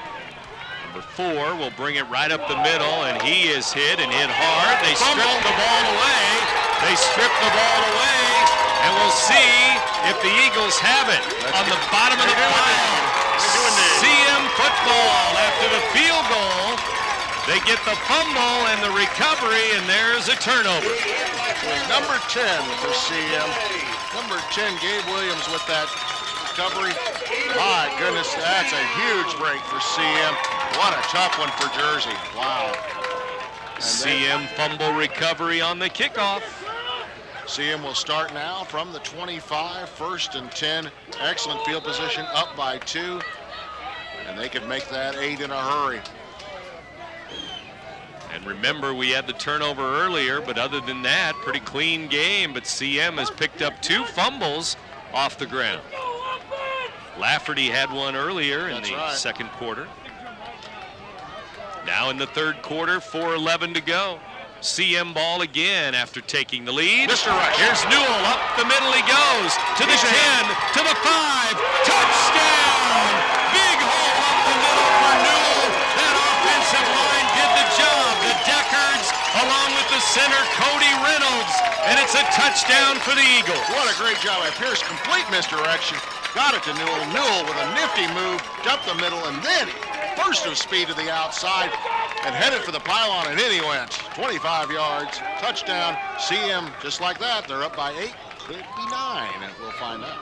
Number 4 will bring it right up the middle, and he is hit and hit hard. They strip the ball away. They strip the ball away, and we'll see if the Eagles have it on the bottom of the pile. CM football after the field goal. They get the fumble and the recovery, and there's a turnover. Number 10 for CM. Number 10, Gabe Williams with that recovery. My goodness, that's a huge break for CM. What a tough one for Jersey. Wow. CM fumble recovery on the kickoff. CM will start now from the 25, 1st and 10. Excellent field position, up by 2. And they could make that 8 in a hurry. And remember, we had the turnover earlier, but other than that, pretty clean game. But CM has picked up 2 fumbles off the ground. Lafferty had one earlier in the second quarter. Now in the third quarter, 4:11 to go. CM ball again after taking the lead. Mr. Rush. Here's Newell, up the middle he goes, to the 10, to the 5, touchdown! Big hole up the middle for Newell. That offensive line did the job. The Deckards, along with the center, Cody Reynolds, and it's a touchdown for the Eagles. What a great job by Pierce. Complete misdirection. Got it to Newell. Newell with a nifty move, jumped the middle, and then burst of speed to the outside and headed for the pylon, and in he went. 25 yards, touchdown. CM, just like that, they're up by 8, could be 9, and we'll find out.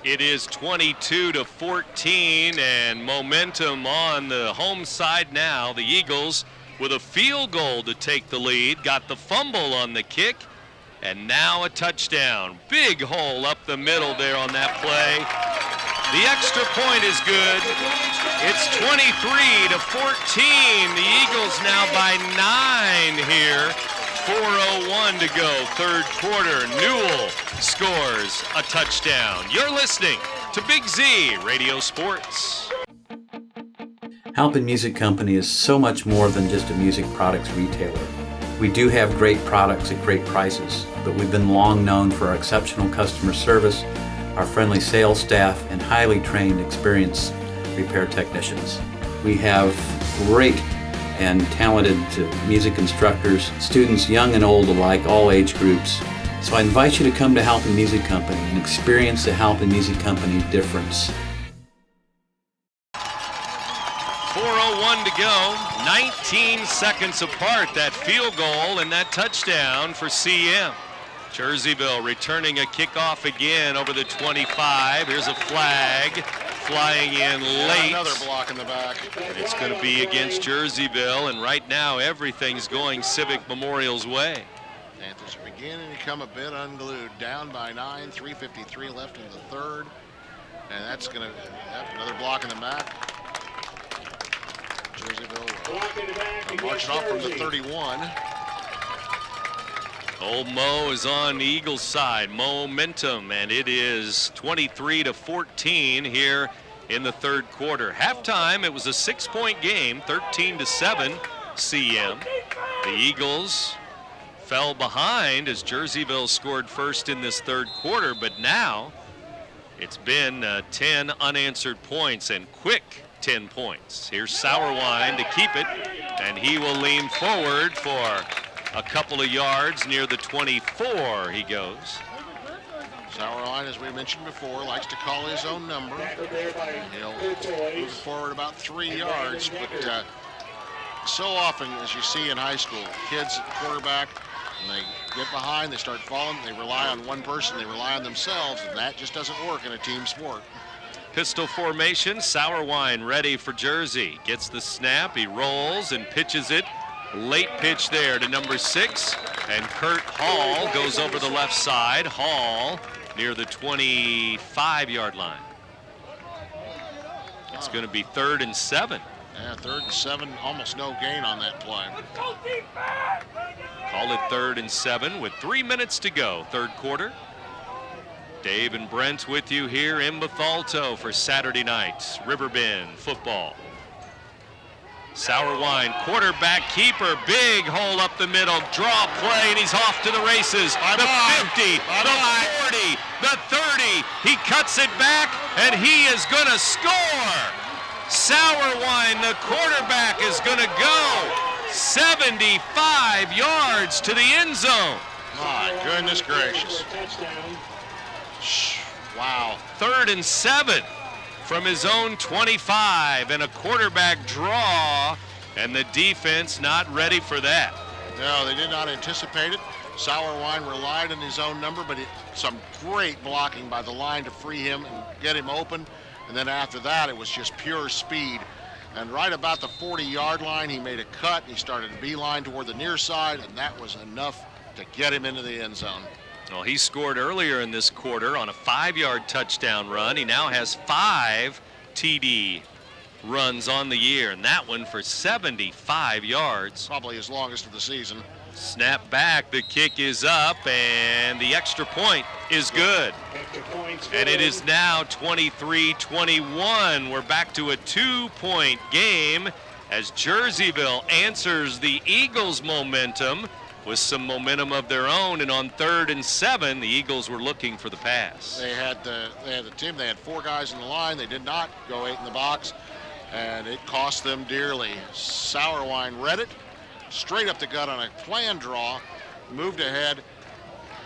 It is 22-14, and momentum on the home side now. The Eagles with a field goal to take the lead, got the fumble on the kick, and now a touchdown. Big hole up the middle there on that play. The extra point is good. It's 23-14. The Eagles now by 9 here. 4:01 to go, third quarter. Newell scores a touchdown. You're listening to Big Z Radio Sports. Halpin Music Company is so much more than just a music products retailer. We do have great products at great prices, but we've been long known for our exceptional customer service, our friendly sales staff, and highly trained, experienced repair technicians. We have great and talented music instructors, students young and old alike, all age groups. So I invite you to come to Halpin Music Company and experience the Halpin Music Company difference. 4:01 to go, 19 seconds apart, that field goal and that touchdown for CM. Jerseyville returning a kickoff again over the 25. Here's a flag flying in late. Another block in the back. It's going to be against Jerseyville, and right now everything's going Civic Memorial's way. Panthers are beginning to come a bit unglued. Down by 9, 3:53 left in the third. And that's going to have another block in the back. Jerseyville marching off from the 31. Old Mo is on the Eagles side. Momentum, and it is 23-14 here in the third quarter. Halftime, it was a 6-point game, 13-7 CM. The Eagles fell behind as Jerseyville scored first in this third quarter, but now it's been 10 unanswered points, and quick 10 points. Here's Sauerwein to keep it, and he will lean forward for a couple of yards near the 24 he goes. Sauerwein, as we mentioned before, likes to call his own number. He'll move forward about 3 yards, but so often, as you see in high school, kids at quarterback, when they get behind, they start falling, they rely on one person, they rely on themselves, and that just doesn't work in a team sport. Pistol formation, Sauerwein ready for Jersey. Gets the snap, he rolls and pitches it. Late pitch there to number 6, and Kurt Hall goes over the left side. Hall near the 25-yard line. It's going to be 3rd and 7. Yeah, 3rd and 7, almost no gain on that play. Call it 3rd and 7 with 3 minutes to go, third quarter. Dave and Brent with you here in Bethalto for Saturday night's Riverbend football. Sauerwein, quarterback keeper, big hole up the middle, draw play, and he's off to the races. The 50, the 40, the 30, he cuts it back, and he is going to score. Sauerwein, the quarterback, is going to go 75 yards to the end zone. My goodness gracious. Wow. 3rd and 7 from his own 25, and a quarterback draw, and the defense not ready for that. No, they did not anticipate it. Sauerwein relied on his own number, but some great blocking by the line to free him and get him open. And then after that, it was just pure speed. And right about the 40-yard line, he made a cut. He started a beeline toward the near side, and that was enough to get him into the end zone. Well, he scored earlier in this quarter on a 5-yard touchdown run. He now has 5 TD runs on the year, and that one for 75 yards. Probably his longest of the season. Snap back, the kick is up, and the extra point is good. And it is now 23-21. We're back to a 2-point game as Jerseyville answers the Eagles' momentum with some momentum of their own, and on 3rd and 7, the Eagles were looking for the pass. They had the team. They had 4 guys in the line. They did not go 8 in the box, and it cost them dearly. Sauerwein read it, straight up the gut on a plan draw, moved ahead,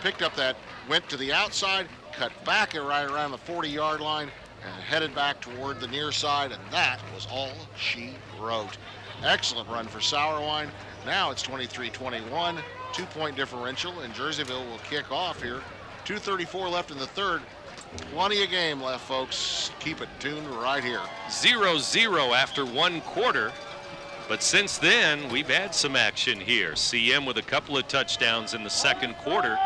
picked up that, went to the outside, cut back right around the 40-yard line, and headed back toward the near side, and that was all she wrote. Excellent run for Sauerwein. Now it's 23-21, 2-point differential, and Jerseyville will kick off here. 2:34 left in the third. Plenty of game left, folks. Keep it tuned right here. 0-0 after 1 quarter. But since then, we've had some action here. CM with a couple of touchdowns in the second quarter.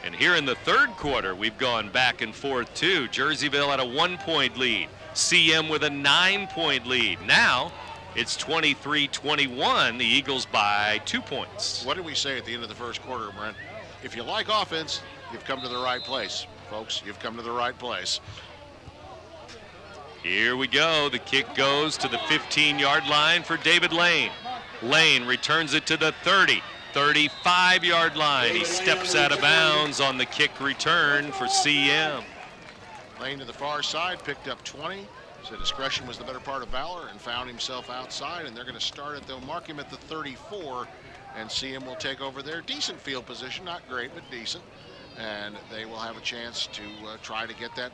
And here in the third quarter, we've gone back and forth too. Jerseyville had a 1-point lead. CM with a 9-point lead. Now, it's 23-21, the Eagles by 2 points. What did we say at the end of the first quarter, Brent? If you like offense, you've come to the right place. Folks, you've come to the right place. Here we go. The kick goes to the 15-yard line for David Lane. Lane returns it to the 30, 35-yard line. He steps out of bounds on the kick return for CM. Lane to the far side, picked up 20. Said discretion was the better part of valor and found himself outside, and they're going to start it. They'll mark him at the 34, and CM will take over their decent field position. Not great, but decent. And they will have a chance to try to get that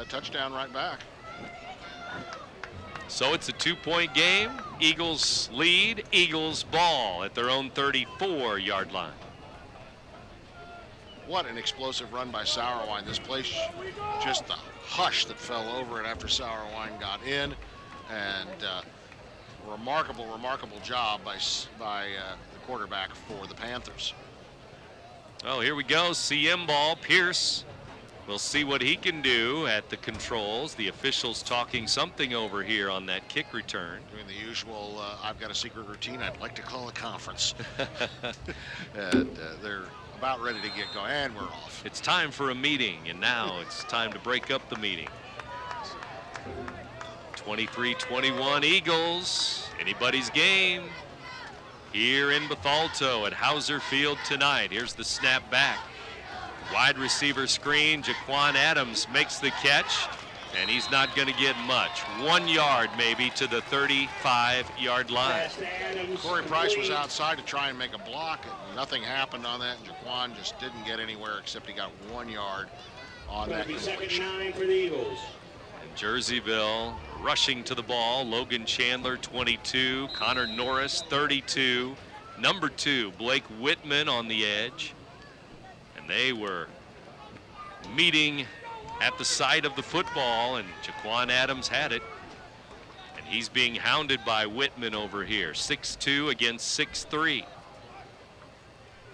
touchdown right back. So it's a 2-point game. Eagles lead, Eagles ball at their own 34-yard line. What an explosive run by Sauerwein. This place, just the hush that fell over it after Sauerwein got in. And remarkable job by the quarterback for the Panthers. Oh, here we go. CM ball. Pierce. We'll see what he can do at the controls. The officials talking something over here on that kick return. Doing the usual, I've got a secret routine. I'd like to call a conference. And they're about ready to get going, and we're off. It's time for a meeting, and now it's time to break up the meeting. 23-21 Eagles. Anybody's game here in Bethalto at Hauser Field tonight. Here's the snap back. Wide receiver screen. Jaquan Adams makes the catch, and he's not going to get much. 1 yard maybe to the 35-yard line. Corey Price was outside to try and make a block. Nothing happened on that. Jaquan just didn't get anywhere except he got 1 yard on that completion. For the Eagles. And Jerseyville rushing to the ball. Logan Chandler, 22. Connor Norris, 32. Number 2, Blake Whitman on the edge. And they were meeting at the site of the football, and Jaquan Adams had it. And he's being hounded by Whitman over here. 6'2" against 6'3".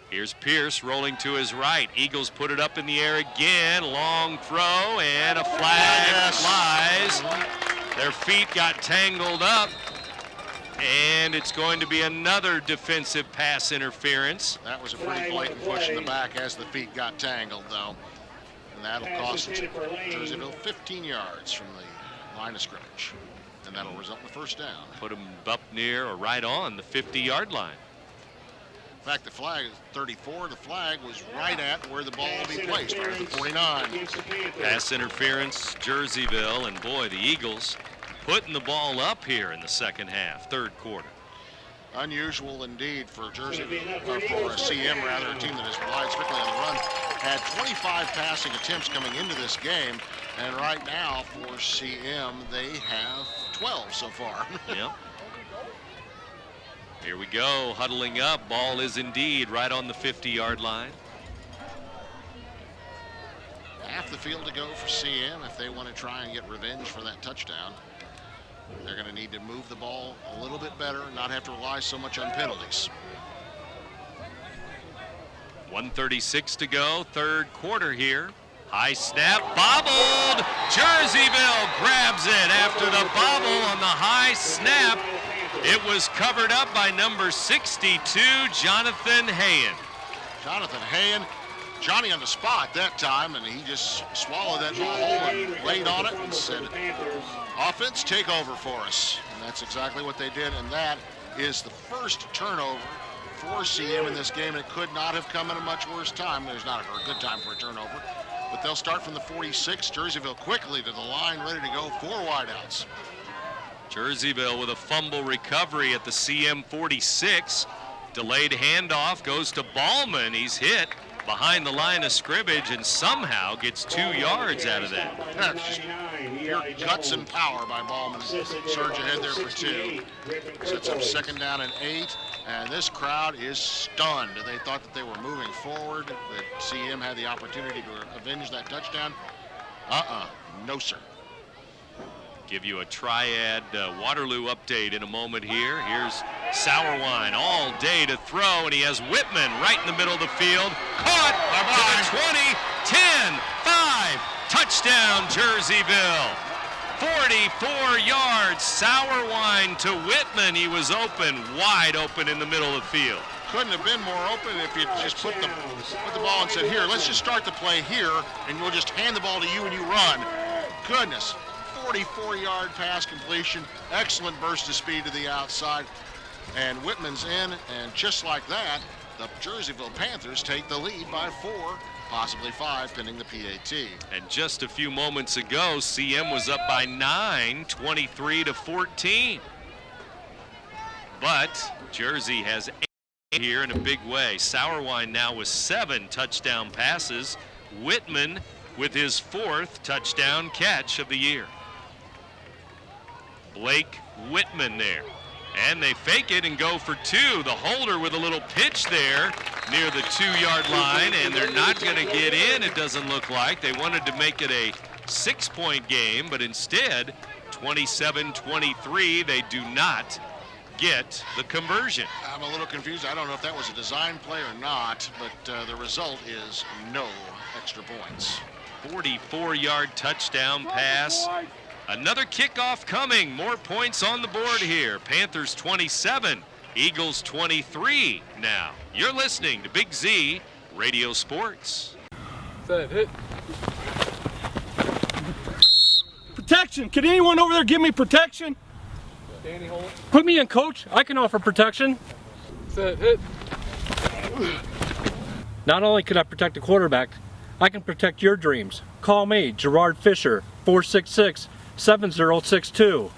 Here's Pierce rolling to his right. Eagles put it up in the air again. Long throw, and a flag flies. Their feet got tangled up, and it's going to be another defensive pass interference. That was a pretty blatant push in the back as the feet got tangled, though. And that'll cost Jerseyville 15 yards from the line of scrimmage. And that'll result in the first down. Put them up near or right on the 50-yard line. In fact, the flag is 34. The flag was right at where the ball will be placed, right at the 49. Pass interference, Jerseyville, and boy, the Eagles putting the ball up here in the second half, third quarter. Unusual indeed for Jerseyville, or for CM rather, a team that has relied strictly on the run. Had 25 passing attempts coming into this game, and right now for CM, they have 12 so far. Yep. Here we go, huddling up. Ball is indeed right on the 50-yard line. Half the field to go for CM if they want to try and get revenge for that touchdown. They're going to need to move the ball a little bit better and not have to rely so much on penalties. 1:36 to go, third quarter here. High snap, bobbled. Jerseyville grabs it after the bobble on the high snap. It was covered up by number 62, Jonathan Hayen. Jonathan Hayen, Johnny on the spot that time, and he just swallowed that ball and laid on it and said, offense, take over for us. And that's exactly what they did, and that is the first turnover for CM in this game. It could not have come at a much worse time. There's not a very good time for a turnover, but they'll start from the 46. Jerseyville quickly to the line, ready to go, 4 wideouts. Jerseyville with a fumble recovery at the CM 46. Delayed handoff goes to Ballman. He's hit behind the line of scrimmage and somehow gets 2 yards out of that. That's just pure guts and power by Ballman. Surge ahead there for 2. Sets up second down and 8. And this crowd is stunned. They thought that they were moving forward, that CM had the opportunity to avenge that touchdown. No, sir. Give you a Triad Waterloo update in a moment here. Here's Sauerwein all day to throw, and he has Whitman right in the middle of the field. Caught to the 20, 10, 5, touchdown Jerseyville. 44 yards, Sauerwein to Whitman. He was open, wide open in the middle of the field. Couldn't have been more open if you just put the ball and said, here, let's just start the play here, and we'll just hand the ball to you and you run. Goodness. 44-yard pass completion. Excellent burst of speed to the outside. And Whitman's in, and just like that, the Jerseyville Panthers take the lead by 4, possibly 5, pending the PAT. And just a few moments ago, CM was up by 9, 23-14. But Jersey has here in a big way. Sauerwein now with 7 touchdown passes. Whitman with his 4th touchdown catch of the year. Blake Whitman there. And they fake it and go for 2. The holder with a little pitch there near the 2-yard line, and they're not going to get in, it doesn't look like. They wanted to make it a 6-point game, but instead, 27-23, they do not get the conversion. I'm a little confused. I don't know if that was a design play or not, but the result is no extra points. 44-yard touchdown pass. Another kickoff coming. More points on the board here. Panthers 27, Eagles 23 now. You're listening to Big Z Radio Sports. Set, hit. Protection. Can anyone over there give me protection? Danny, hold it. Put me in, coach. I can offer protection. Set, hit. Not only can I protect the quarterback, I can protect your dreams. Call me, Gerard Fisher, 466-7062.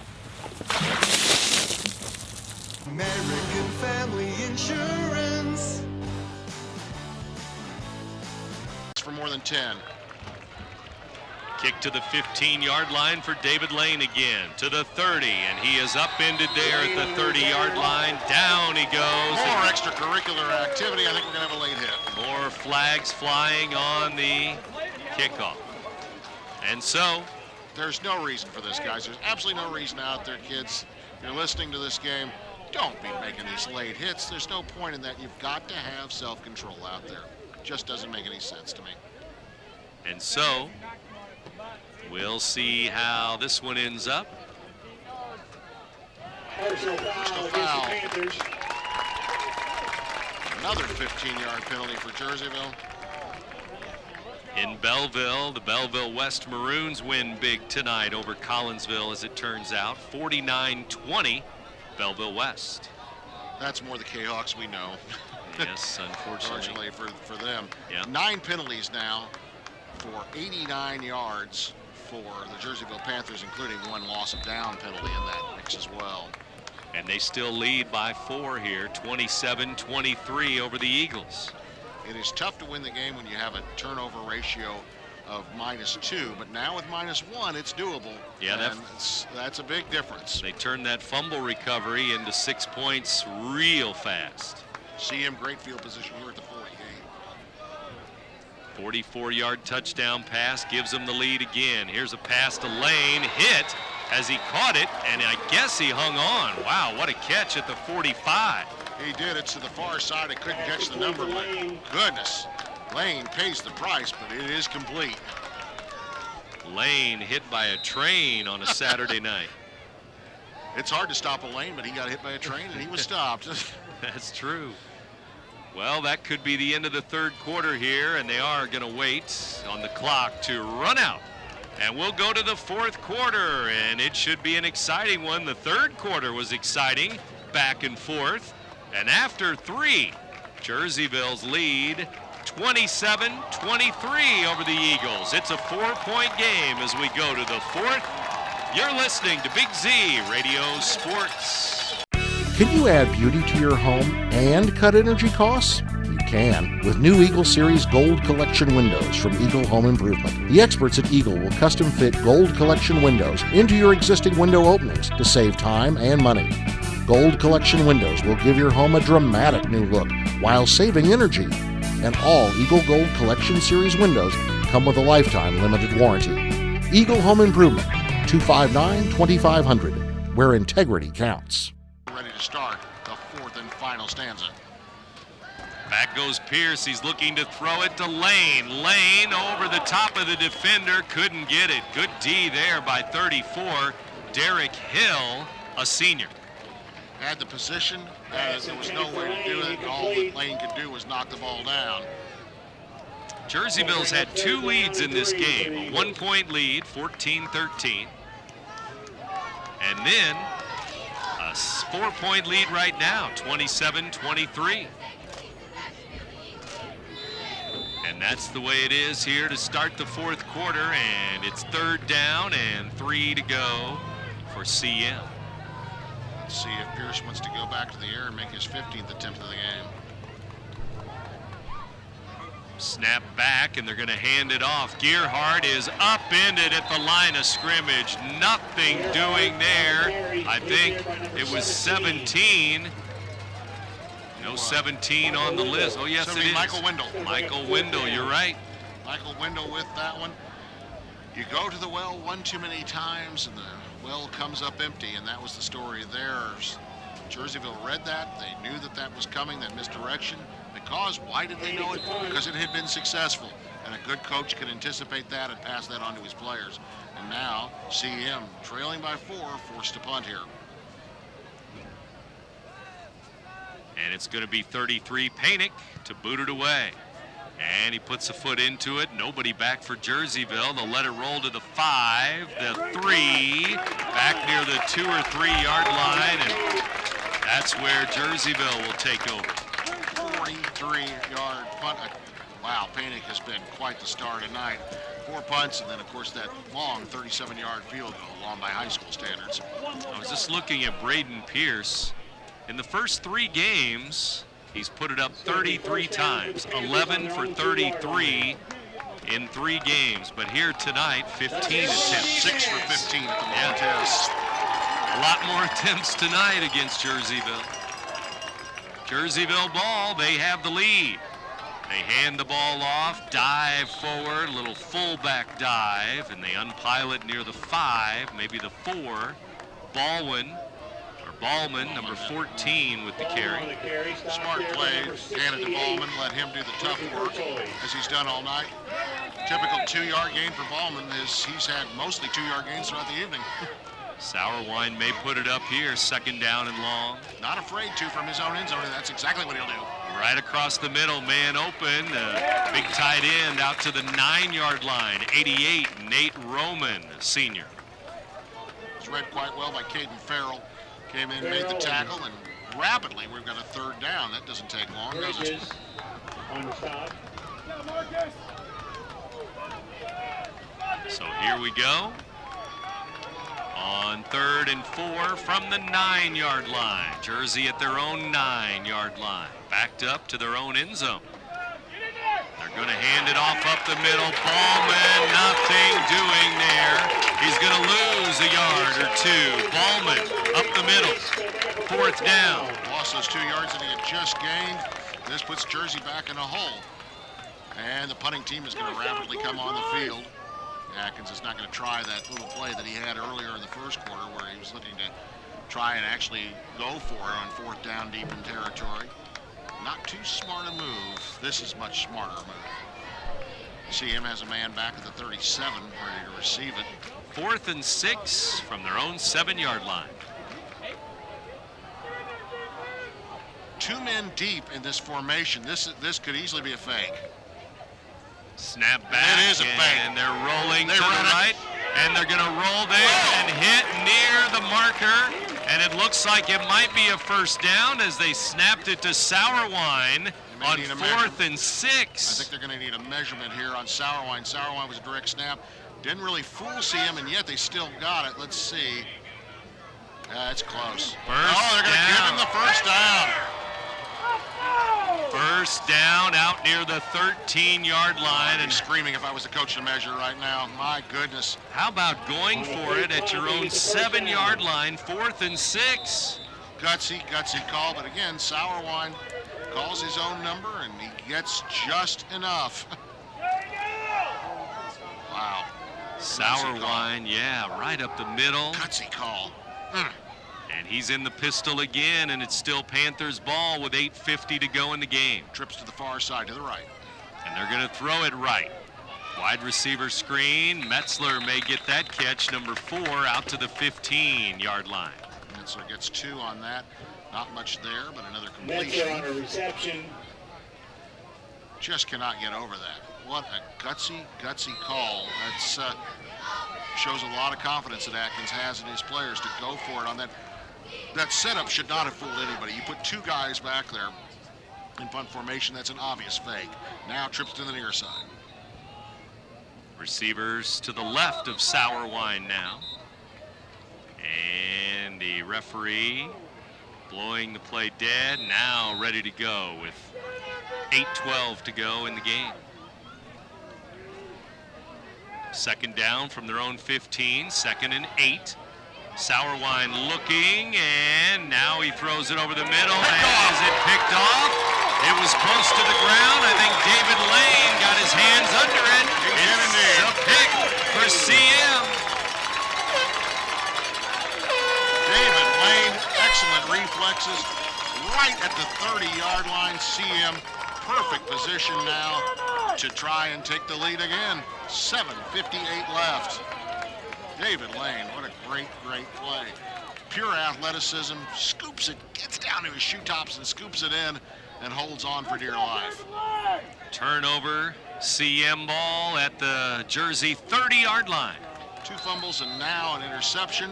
American Family Insurance. For more than 10. Kick to the 15-yard line for David Lane again. To the 30, and he is upended there at the 30-yard line. Down he goes. More extracurricular activity. I think we're going to have a late hit. More flags flying on the kickoff. And so, there's no reason for this, guys. There's absolutely no reason out there, kids. If you're listening to this game, don't be making these late hits. There's no point in that. You've got to have self-control out there. It just doesn't make any sense to me. And so, we'll see how this one ends up. Personal foul. Another 15-yard penalty for Jerseyville. In Belleville, the Belleville West Maroons win big tonight over Collinsville, as it turns out. 49-20, Belleville West. That's more the K-Hawks we know. Yes, unfortunately. for them. Yeah. 9 penalties now for 89 yards for the Jerseyville Panthers, including 1 loss of down penalty in that mix as well. And they still lead by 4 here, 27-23 over the Eagles. It is tough to win the game when you have a turnover ratio of -2, but now with -1, it's doable. Yeah, that's a big difference. They turned that fumble recovery into 6 points real fast. CM great field position here at the 40 game. 44-yard touchdown pass gives them the lead again. Here's a pass to Lane, hit as he caught it, and I guess he hung on. Wow, what a catch at the 45. He did. It's to the far side. I couldn't catch the number, but goodness. Lane pays the price, but it is complete. Lane hit by a train on a Saturday night. It's hard to stop a Lane, but he got hit by a train and he was stopped. That's true. Well, that could be the end of the third quarter here, and they are going to wait on the clock to run out. And we'll go to the fourth quarter, and it should be an exciting one. The third quarter was exciting, back and forth. And after 3, Jerseyville's lead 27-23 over the Eagles. It's a 4-point game as we go to the fourth. You're listening to Big Z Radio Sports. Can you add beauty to your home and cut energy costs? You can with new Eagle Series Gold Collection windows from Eagle Home Improvement. The experts at Eagle will custom fit Gold Collection windows into your existing window openings to save time and money. Gold Collection windows will give your home a dramatic new look while saving energy. And all Eagle Gold Collection Series windows come with a lifetime limited warranty. Eagle Home Improvement, 259-2500, where integrity counts. Ready to start the fourth and final stanza. Back goes Pierce. He's looking to throw it to Lane. Lane over the top of the defender. Couldn't get it. Good D there by 34. Derek Hill, a senior. Had the position. There was no way to do it. All that Lane could do was knock the ball down. Jerseyville's had 2 leads in this game. A 1-point lead, 14-13. And then a 4-point lead right now, 27-23. And that's the way it is here to start the fourth quarter, and it's 3rd down and 3 to go for CM. Let's see if Pierce wants to go back to the air and make his 15th attempt of the game. Snap back, and they're going to hand it off. Gearhart is upended at the line of scrimmage. Nothing doing there. I think it was 17. No 17 on the list. Oh, yes, it is. Michael Wendell. Michael Wendell, you're right. Michael Wendell with that one. You go to the well one too many times, and the well comes up empty, and that was the story there. Jerseyville read that. They knew that that was coming, that misdirection. Because, why did they know it? Because it had been successful. And a good coach can anticipate that and pass that on to his players. And now, CM, trailing by 4, forced to punt here. And it's going to be 33 Panic to boot it away. And he puts a foot into it. Nobody back for Jerseyville. They'll let it roll to the 5, the 3, back near the 2 or 3 yard line. And that's where Jerseyville will take over. 43-yard punt. Wow, Panic has been quite the star tonight. 4 punts, and then, of course, that long 37-yard field goal on by high school standards. I was just looking at Braden Pierce. In the first 3 games, he's put it up 33 times, 11 for 33 in 3 games. But here tonight, 15 attempts. 6 for 15 at the long test. A lot more attempts tonight against Jerseyville. Jerseyville ball, they have the lead. They hand the ball off, dive forward, a little fullback dive, and they unpile it near the 5, maybe the 4. Ballman, number 14 with the carry. Smart play, hand it to Ballman, let him do the tough work as he's done all night. Typical 2-yard gain for Ballman is he's had mostly 2-yard gains throughout the evening. Sauerwein may put it up here, 2nd down and long. Not afraid to from his own end zone, and that's exactly what he'll do. Right across the middle, man open. Big tight end out to the 9-yard line. 88, Nate Roman, senior. It's read quite well by Caden Farrell. Came in, made the tackle, and rapidly we've got a 3rd down. That doesn't take long, does it? So here we go. On 3rd and 4 from the 9-yard line. Jersey at their own 9-yard line. Backed up to their own end zone. They're going to hand it off up the middle. Ballman, nothing doing there. He's going to lose a yard or 2. Ballman up the middle. 4th down. Lost those 2 yards that he had just gained. This puts Jersey back in a hole. And the punting team is going to rapidly come on the field. Atkins is not going to try that little play that he had earlier in the first quarter where he was looking to try and actually go for it on 4th down deep in territory. Not too smart a move. This is much smarter move. CM has a man back at the 37 ready to receive it. 4th and 6 from their own 7-yard line. 2 men deep in this formation. This could easily be a fake. Snap back. It is a fake. And they're rolling to the right. And they're going to roll there and hit near the marker. And it looks like it might be a 1st down as they snapped it to Sauerwein on 4th and 6. I think they're going to need a measurement here on Sauerwein. Sauerwein was a direct snap. Didn't really fool CM, and yet they still got it. Let's see. It's close. They're going to give him the 1st down. 1st down out near the 13-yard line. And screaming if I was the coach to measure right now. My goodness. How about going for it at your own 7-yard line, 4th and 6? Gutsy call, but again, Sauerwein calls his own number, and he gets just enough. Wow. Sauerwein, yeah, right up the middle. Gutsy call. And he's in the pistol again, and it's still Panthers ball with 8:50 to go in the game. Trips to the far side, to the right. And they're going to throw it right. Wide receiver screen. Metzler may get that catch, number 4, out to the 15-yard line. Metzler gets 2 on that. Not much there, but another completion. Metzler on a reception. Just cannot get over that. What a gutsy call. That's shows a lot of confidence that Atkins has in his players to go for it on that. That setup should not have fooled anybody. You put two guys back there in punt formation, that's an obvious fake. Now trips to the near side. Receivers to the left of Sour Wine now. And the referee blowing the play dead, now ready to go with 8:12 to go in the game. Second down from their own 15, 2nd and 8. Sour Wine looking, and now he throws it over the middle. And is it picked off? It was close to the ground. I think David Lane got his hands under it. It's a pick for CM. David Lane, excellent reflexes, right at the 30-yard line. CM, perfect position now to try and take the lead again. 7:58 left. David Lane, what a great play. Pure athleticism, scoops it, gets down to his shoe tops and scoops it in and holds on for dear life. Turnover, CM ball at the Jersey 30-yard line. 2 fumbles and now an interception,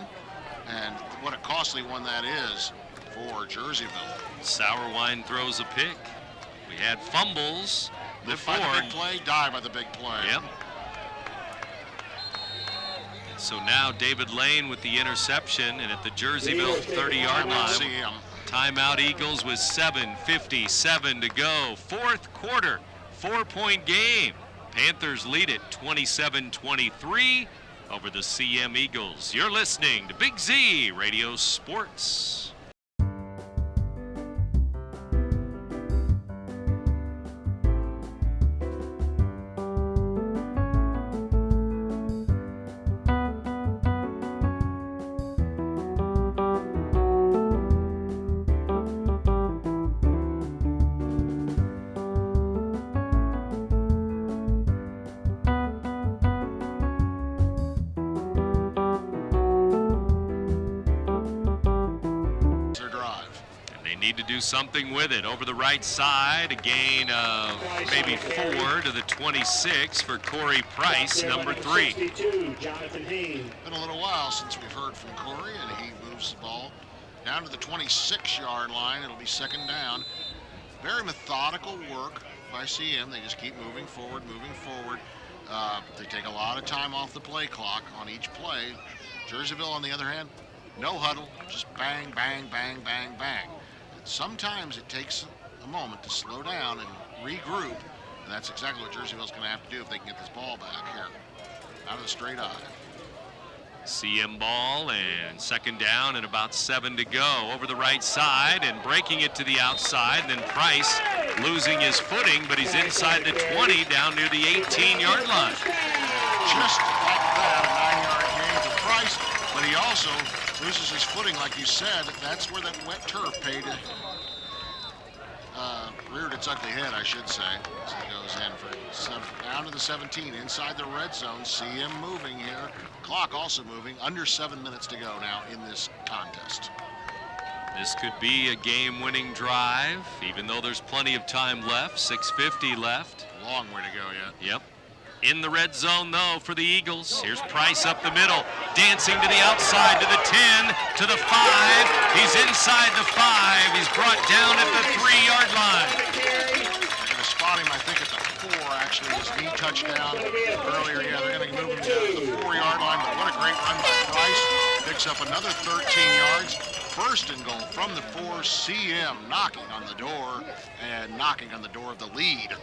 and what a costly one that is for Jerseyville. Sour Wine throws a pick. We had fumbles before. Live by the big play, die by the big play. Yep. So now David Lane with the interception, and at the Jerseyville 30-yard line. Timeout Eagles with 7:57 to go. 4th quarter, 4-point game. Panthers lead it 27-23 over the CM Eagles. You're listening to Big Z Radio Sports. Something with it over the right side, a gain of maybe 4 to the 26 for Corey Price, number 3. Been a little while since we've heard from Corey, and he moves the ball down to the 26-yard line. It'll be 2nd down. Very methodical work by CM. They just keep moving forward. They take a lot of time off the play clock on each play. Jerseyville, on the other hand, no huddle, just bang, bang, bang, bang, bang. Sometimes it takes a moment to slow down and regroup, and that's exactly what Jerseyville's going to have to do if they can get this ball back here. Out of the straight eye. CM ball and 2nd down and about 7 to go over the right side and breaking it to the outside. Then Price losing his footing, but he's inside the 20 down near the 18-yard line. Just like that, a 9-yard gain for Price, but he also loses his footing, like you said. That's where that wet turf reared its ugly head, I should say. So it goes in for down to the 17, inside the red zone. CM moving here. Clock also moving. Under 7 minutes to go now in this contest. This could be a game-winning drive, even though there's plenty of time left. 6:50 left. Long way to go yet. Yep. In the red zone, though, for the Eagles. Here's Price up the middle, dancing to the outside, to the 10, to the 5. He's inside the 5. He's brought down at the 3-yard line. They're going to spot him, I think, at the 4, actually. His knee touchdown earlier. Yeah, they're going to move him to the 4-yard line. But what a great run by Price. Picks up another 13 yards. 1st and goal from the 4. CM knocking on the door of the lead.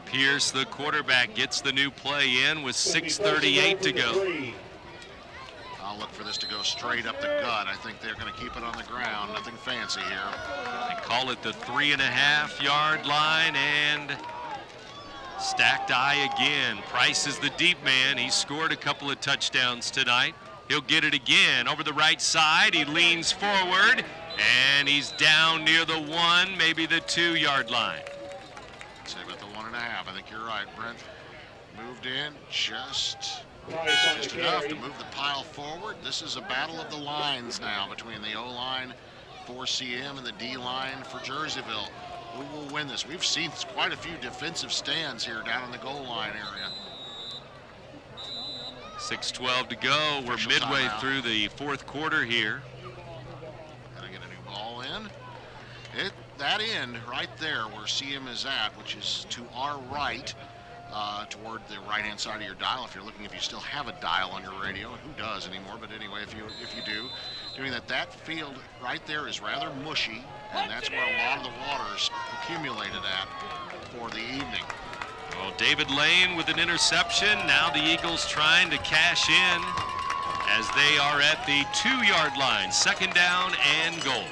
Pierce, the quarterback, gets the new play in with 6:38 to go. I'll look for this to go straight up the gut. I think they're going to keep it on the ground. Nothing fancy here. They call it the 3.5-yard line, and stacked eye again. Price is the deep man. He scored a couple of touchdowns tonight. He'll get it again over the right side. He leans forward, and he's down near the 1, maybe the 2-yard line. Say about the 1.5. I think you're right, Brent. Moved in just enough to move the pile forward. This is a battle of the lines now between the O-line for CM and the D-line for Jerseyville. Who will win this? We've seen quite a few defensive stands here down in the goal line area. 6:12 to go. We're midway through the fourth quarter here. Gotta get a new ball in. That end right there where CM is at, which is to our right, toward the right-hand side of your dial. If you're looking, if you still have a dial on your radio, and who does anymore? But anyway, if you do, doing that field right there is rather mushy, and that's where a lot of the water's accumulated at for the evening. Well, David Lane with an interception. Now the Eagles trying to cash in as they are at the 2-yard line. 2nd down and goal.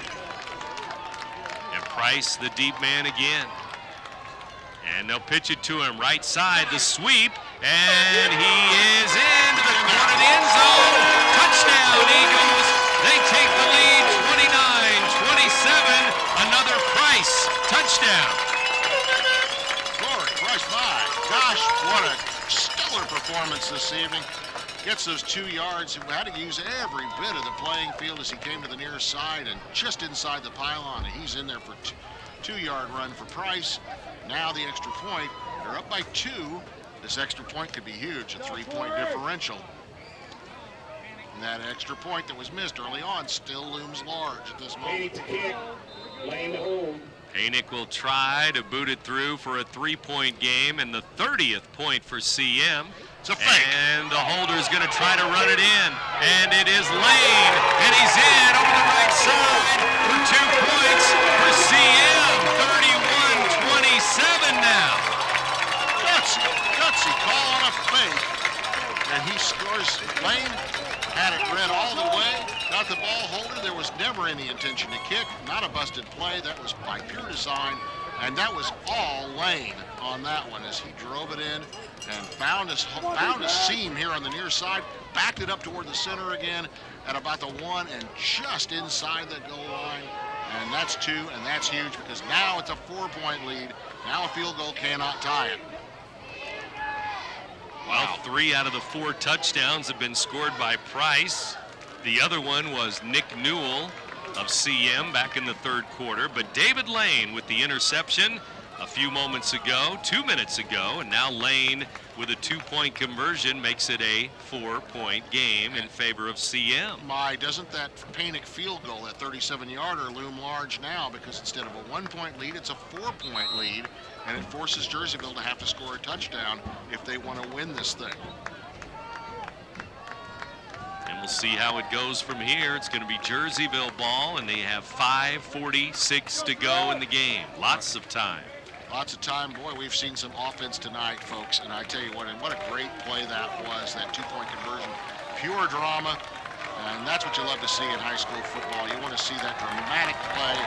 And Price, the deep man again. And they'll pitch it to him right side, the sweep, and he is into the corner of the end zone. Touchdown, Eagles. They take the lead 29-27. Another Price touchdown. Glory, Price, my gosh, what a stellar performance this evening. Gets those 2 yards. He had to use every bit of the playing field as he came to the near side and just inside the pylon. And he's in there for 2-yard run for Price. Now the extra point. They're up by 2. This extra point could be huge, a 3-point differential. And that extra point that was missed early on still looms large at this moment. Panic will try to boot it through for a 3-point game, and the 30th point for CM. It's a fake. And the holder is going to try to run it in. And it is Lane. And he's in over the right side for 2 points for CM. 31-27 now. Gutsy call on a fake. And he scores. Lane had it read all the way. Got the ball holder. There was never any intention to kick. Not a busted play. That was by pure design. And that was all Lane on that one as he drove it in and found a seam here on the near side, backed it up toward the center again at about the 1 and just inside the goal line. And that's 2, and that's huge because now it's a 4-point lead. Now a field goal cannot tie it. Well, 3 out of the 4 touchdowns have been scored by Price. The other one was Nick Newell of CM back in the 3rd quarter. But David Lane with the interception a few moments ago, 2 minutes ago, and now Lane with a 2-point conversion makes it a 4-point game in favor of CM. Doesn't that Panic field goal, that 37-yarder, loom large now because instead of a 1-point lead, it's a 4-point lead, and it forces Jerseyville to have to score a touchdown if they want to win this thing. And we'll see how it goes from here. It's going to be Jerseyville ball, and they have 5:46 to go in the game. Lots of time. Lots of time. Boy, we've seen some offense tonight, folks, and I tell you what, and what a great play that was, that 2-point conversion. Pure drama, and that's what you love to see in high school football. You want to see that dramatic play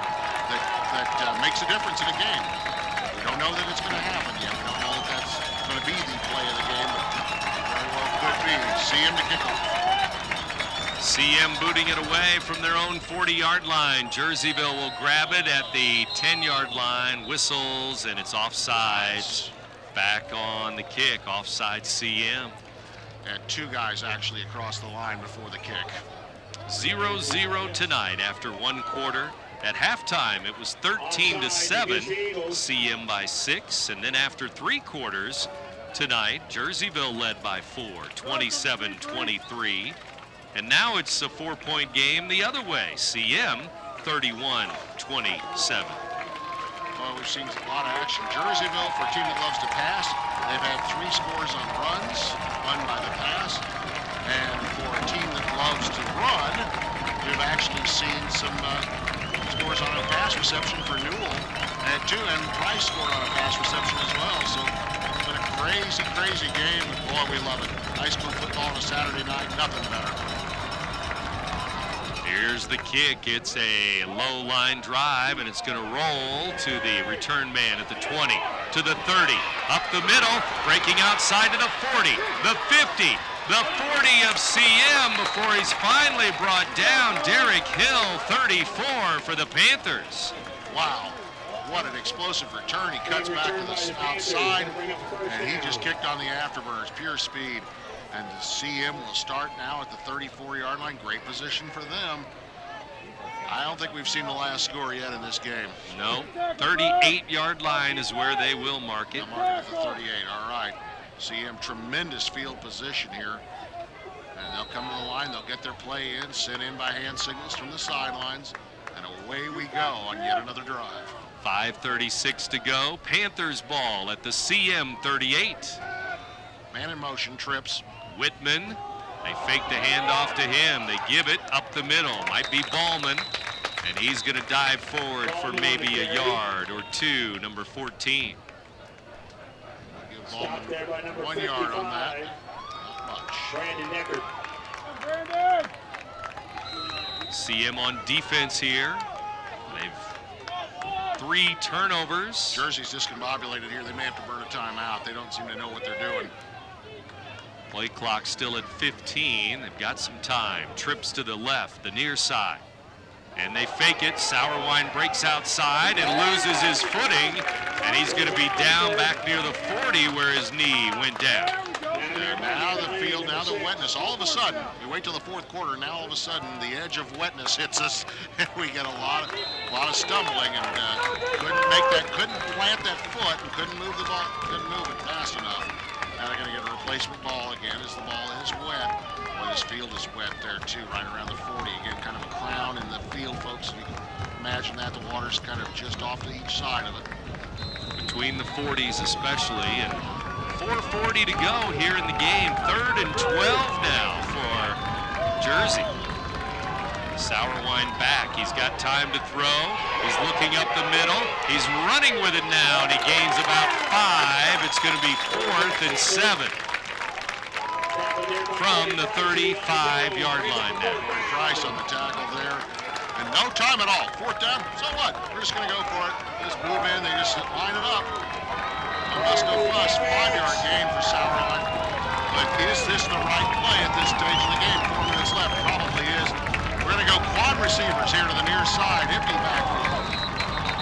that makes a difference in a game. We don't know that it's going to happen yet. We don't know that that's going to be the play of the game, but very well could be. See him to kick off. CM booting it away from their own 40-yard line. Jerseyville will grab it at the 10-yard line, whistles, and it's offsides. Back on the kick, offside CM. And 2 guys actually across the line before the kick. 0-0 tonight after 1 quarter. At halftime, it was 13-7, CM by 6, and then after 3 quarters tonight, Jerseyville led by 4, 27-23. And now it's a 4-point game the other way. CM 31-27. Well, we've seen a lot of action. Jerseyville, for a team that loves to pass, they've had 3 scores on runs, 1 by the pass. And for a team that loves to run, we've actually seen some scores on a pass reception for Newell. And Price scored on a pass reception as well. So it's been a crazy, crazy game. And boy, we love it. High school football on a Saturday night, nothing better. Here's the kick. It's a low line drive, and it's going to roll to the return man at the 20, to the 30, up the middle, breaking outside to the 40, the 50, the 40 of CM before he's finally brought down. Derek Hill, 34 for the Panthers. Wow. What an explosive return. He cuts back to the outside, and he just kicked on the afterburners, pure speed. And the CM will start now at the 34-yard line. Great position for them. I don't think we've seen the last score yet in this game. No, 38-yard line is where they will mark it. They'll mark it at the 38, all right. CM, tremendous field position here. they'll come to the line, they'll get their play in, sent in by hand signals from the sidelines, and away we go on yet another drive. 5:36 to go. Panthers ball at the CM 38. Man in motion, trips. Whitman, they fake the handoff to him. They give it up the middle. Might be Ballman, and he's going to dive forward for maybe a yard or two, number 14. Give Ballman 1 yard on that. Not much. Brandon Necker. CM on defense here. They've 3 turnovers. Jersey's discombobulated here. They may have to burn a timeout. They don't seem to know what they're doing. Play clock still at 15. They've got some time. Trips to the left, the near side. And they fake it. Sauerwein breaks outside and loses his footing. And he's going to be down back near the 40 where his knee went down. And now the field, now the wetness. All of a sudden, we wait till the fourth quarter. Now all of a sudden, the edge of wetness hits us, and we get a lot of stumbling, and couldn't plant that foot, and couldn't move the ball, couldn't move it fast enough. Now they're going to get a replacement ball again as the ball is wet. Boy, this field is wet there too, right around the 40. Again, kind of a crown in the field, folks. You can imagine that the water's kind of just off to each side of it. Between the 40s especially, and 4:40 to go here in the game. 3rd and 12 now for Jersey. Sauerwein back. He's got time to throw. He's looking up the middle. He's running with it now, and he gains about 5. It's going to be 4th and 7 from the 35-yard line now. Price on the tackle there. And no time at all. 4th down, so what? We're just going to go for it. Just move in. They just line it up. No fuss, no fuss. 5-yard gain for Sauerwein. But is this the right play at this stage of the game? 4 minutes left. Probably is. We're going to go quad receivers here to the near side. Empty backfield.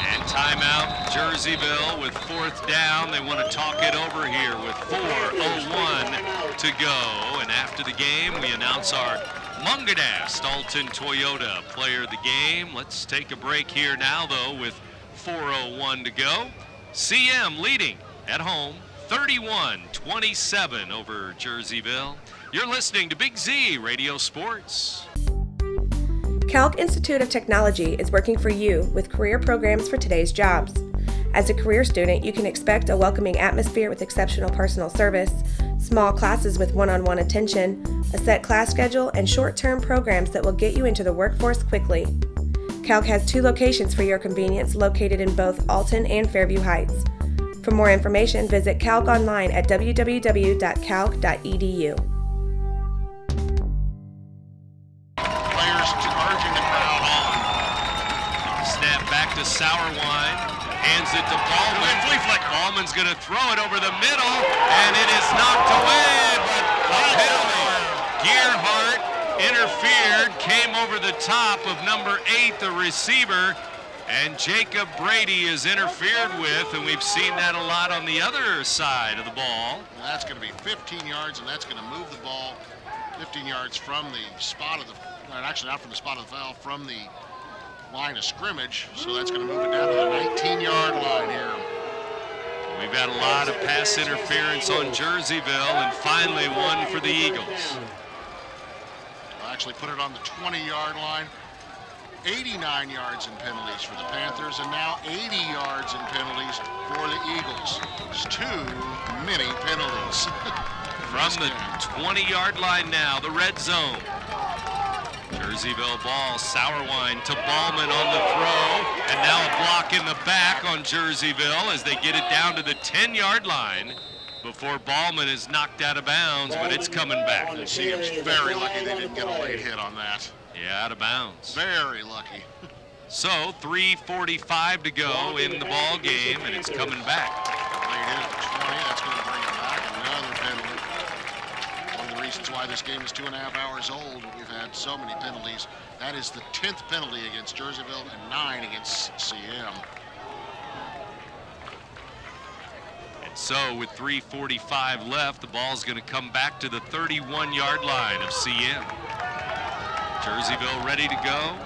And timeout, Jerseyville with 4th down. They want to talk it over here with 4:01 to go. And after the game, we announce our Mungadas Dalton Toyota player of the game. Let's take a break here now, though, with 4:01 to go. CM leading at home, 31-27 over Jerseyville. You're listening to Big Z Radio Sports. Calc Institute of Technology is working for you with career programs for today's jobs. As a career student, you can expect a welcoming atmosphere with exceptional personal service, small classes with one-on-one attention, a set class schedule, and short-term programs that will get you into the workforce quickly. Calc has 2 locations for your convenience located in both Alton and Fairview Heights. For more information, visit Calc online at www.calc.edu. Players urging the crowd on. Snap back to Sauerwein. Hands it to Ballman. Ballman's going to throw it over the middle, and it is knocked away, but a penalty. Gearhart interfered, came over the top of number 8, the receiver, and Jacob Brady is interfered with, and we've seen that a lot on the other side of the ball. Well, that's going to be 15 yards, and that's going to move the ball 15 yards from the spot of the, actually not from the spot of the foul, from the line of scrimmage, so that's going to move it down to the 19-yard line here. We've had a lot of pass interference on Jerseyville, and finally one for the Eagles. I'll actually put it on the 20-yard line. 89 yards in penalties for the Panthers, and now 80 yards in penalties for the Eagles. It's too many penalties. From the 20-yard line now, the red zone. Jerseyville ball, Sauerwein to Ballman on the throw, and now a block in the back on Jerseyville as they get it down to the 10-yard line before Ballman is knocked out of bounds, but it's coming back. CM's very lucky they didn't get a late hit on that. Yeah, out of bounds. Very lucky. So 3:45 to go in the ball game, and it's coming back. Late hit at the 20, that's going to bring it back. Another penalty. One of the reasons why this game is 2.5 hours old, we've had so many penalties. That is the 10th penalty against Jerseyville and 9 against CM. And so with 3:45 left, the ball's going to come back to the 31-yard line of CM. Jerseyville ready to go.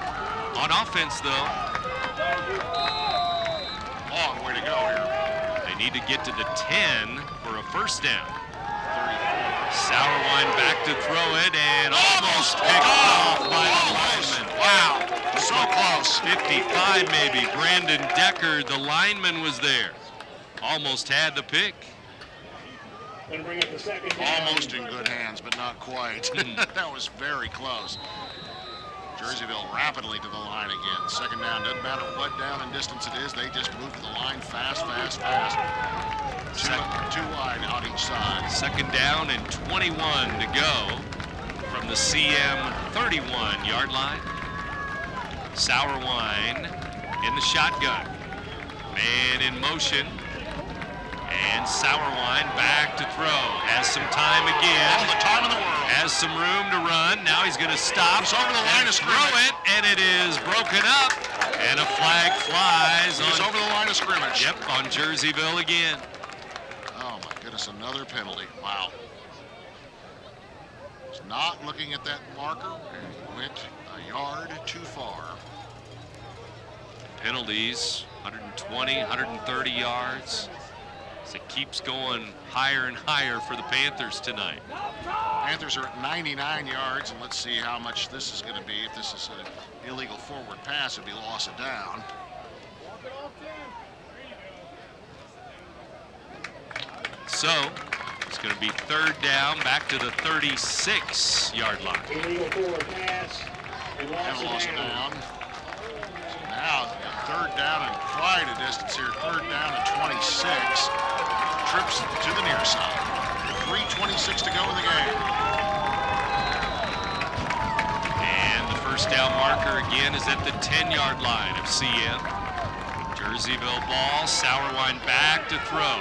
On offense, though. Long way to go here. They need to get to the 10 for a first down. 34. Sauerwein back to throw it and almost picked off by the lineman. Wow, so close. 55 maybe. Brandon Decker, the lineman, was there. Almost had the pick. Almost in good hands, but not quite. That was very close. Jerseyville rapidly to the line again. Second down, doesn't matter what down and distance it is, they just move to the line fast. Two wide on each side. Second down and 21 to go from the CM 31-yard line. Sauerwein in the shotgun. Man in motion. And Sauerwein back to throw. Has some time again. All the time in the world. Has some room to run. Now he's going to stop. It's over the line of scrimmage. Throw it, and it is broken up. And a flag flies. He's over the line of scrimmage. Yep, on Jerseyville again. Oh my goodness, another penalty. Wow. He's not looking at that marker and went a yard too far. Penalties, 120, 130 yards. As it keeps going higher and higher for the Panthers tonight. Panthers are at 99 yards, and let's see how much this is going to be. If this is an illegal forward pass, it'd be loss of down. So it's going to be third down, back to the 36-yard line. Illegal forward pass and loss of down. So now third down and quite a distance here. Third down and 26. Trips to the near side. 3:26 to go in the game. And the first down marker again is at the 10-yard line of CM. Jerseyville ball, Sauerwein back to throw.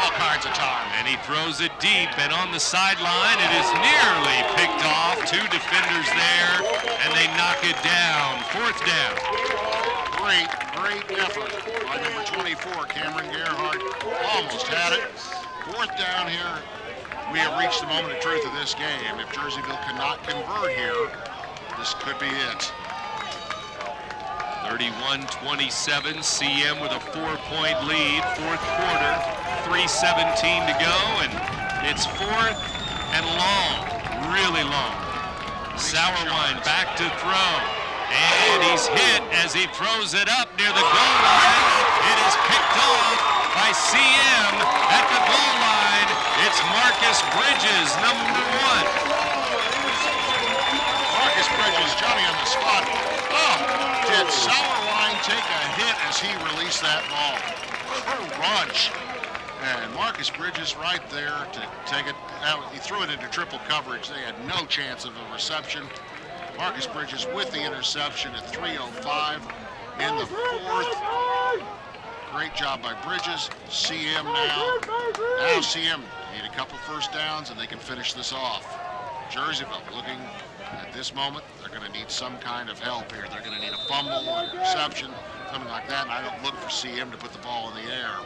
All kinds of time. And he throws it deep, and on the sideline it is nearly picked off. Two defenders there, and they knock it down. Fourth down. Great effort by number 24, Cameron Gerhardt. Almost had it. Fourth down here. We have reached the moment of truth of this game. If Jerseyville cannot convert here, this could be it. 31-27, CM with a 4-point lead, fourth quarter, 3:17 to go, and it's fourth and long, really long. Sauerwein back to throw, and he's hit as he throws it up near the goal line. It is picked off by CM at the goal line. It's Marcus Bridges, number 1. Marcus Bridges, Johnny on the spot. Did Sauerwein take a hit as he released that ball? Crunch. And Marcus Bridges right there to take it out. He threw it into triple coverage. They had no chance of a reception. Marcus Bridges with the interception at 3:05 in the fourth. Great job by Bridges. CM now. Now CM need a couple first downs and they can finish this off. Jerseyville looking at this moment, they're going to need some kind of help here. They're going to need a fumble, an interception, something like that, and I don't look for CM to put the ball in the air.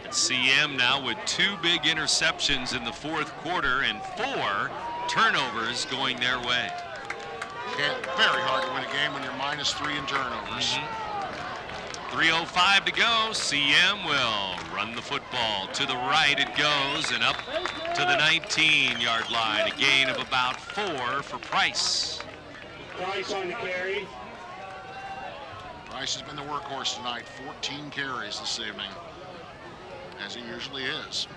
And CM now with 2 big interceptions in the fourth quarter and 4 turnovers going their way. Very hard to win a game when you're -3 in turnovers. 3:05 to go. CM will run the football. To the right it goes and up to the 19-yard line. A gain of about 4 for Price. Price on the carry. Price has been the workhorse tonight. 14 carries this evening, as he usually is.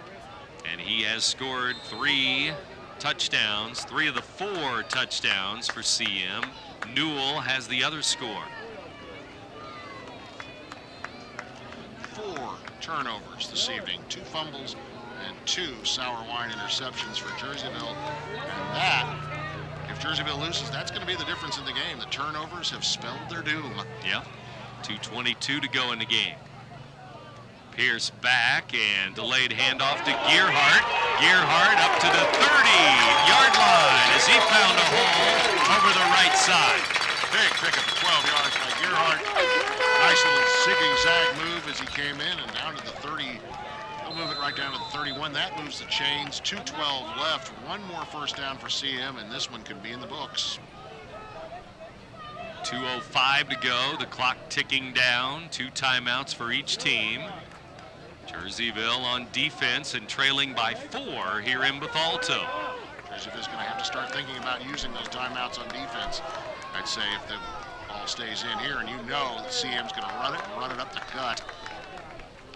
And he has scored 3 touchdowns, 3 of the 4 touchdowns for CM. Newell has the other score. 4 turnovers this evening, 2 fumbles and 2 Sauerwein interceptions for Jerseyville. And that, if Jerseyville loses, that's going to be the difference in the game. The turnovers have spelled their doom. Yep, 2:22 to go in the game. Pierce back and delayed handoff to Gerhardt. Gerhardt up to the 30-yard line as he found a hole over the right side. Big pickup of 12 yards by Gerhardt. Nice little zig-zag move as he came in and down to the 30. They'll move it right down to the 31. That moves the chains. 2:12 left. 1 more first down for CM, and this one can be in the books. 2:05 to go. The clock ticking down. 2 timeouts for each team. Jerseyville on defense and trailing by 4 here in Bethalto. Jerseyville's going to have to start thinking about using those timeouts on defense. I'd say if the ball stays in here, and you know the CM's going to run it up the gut.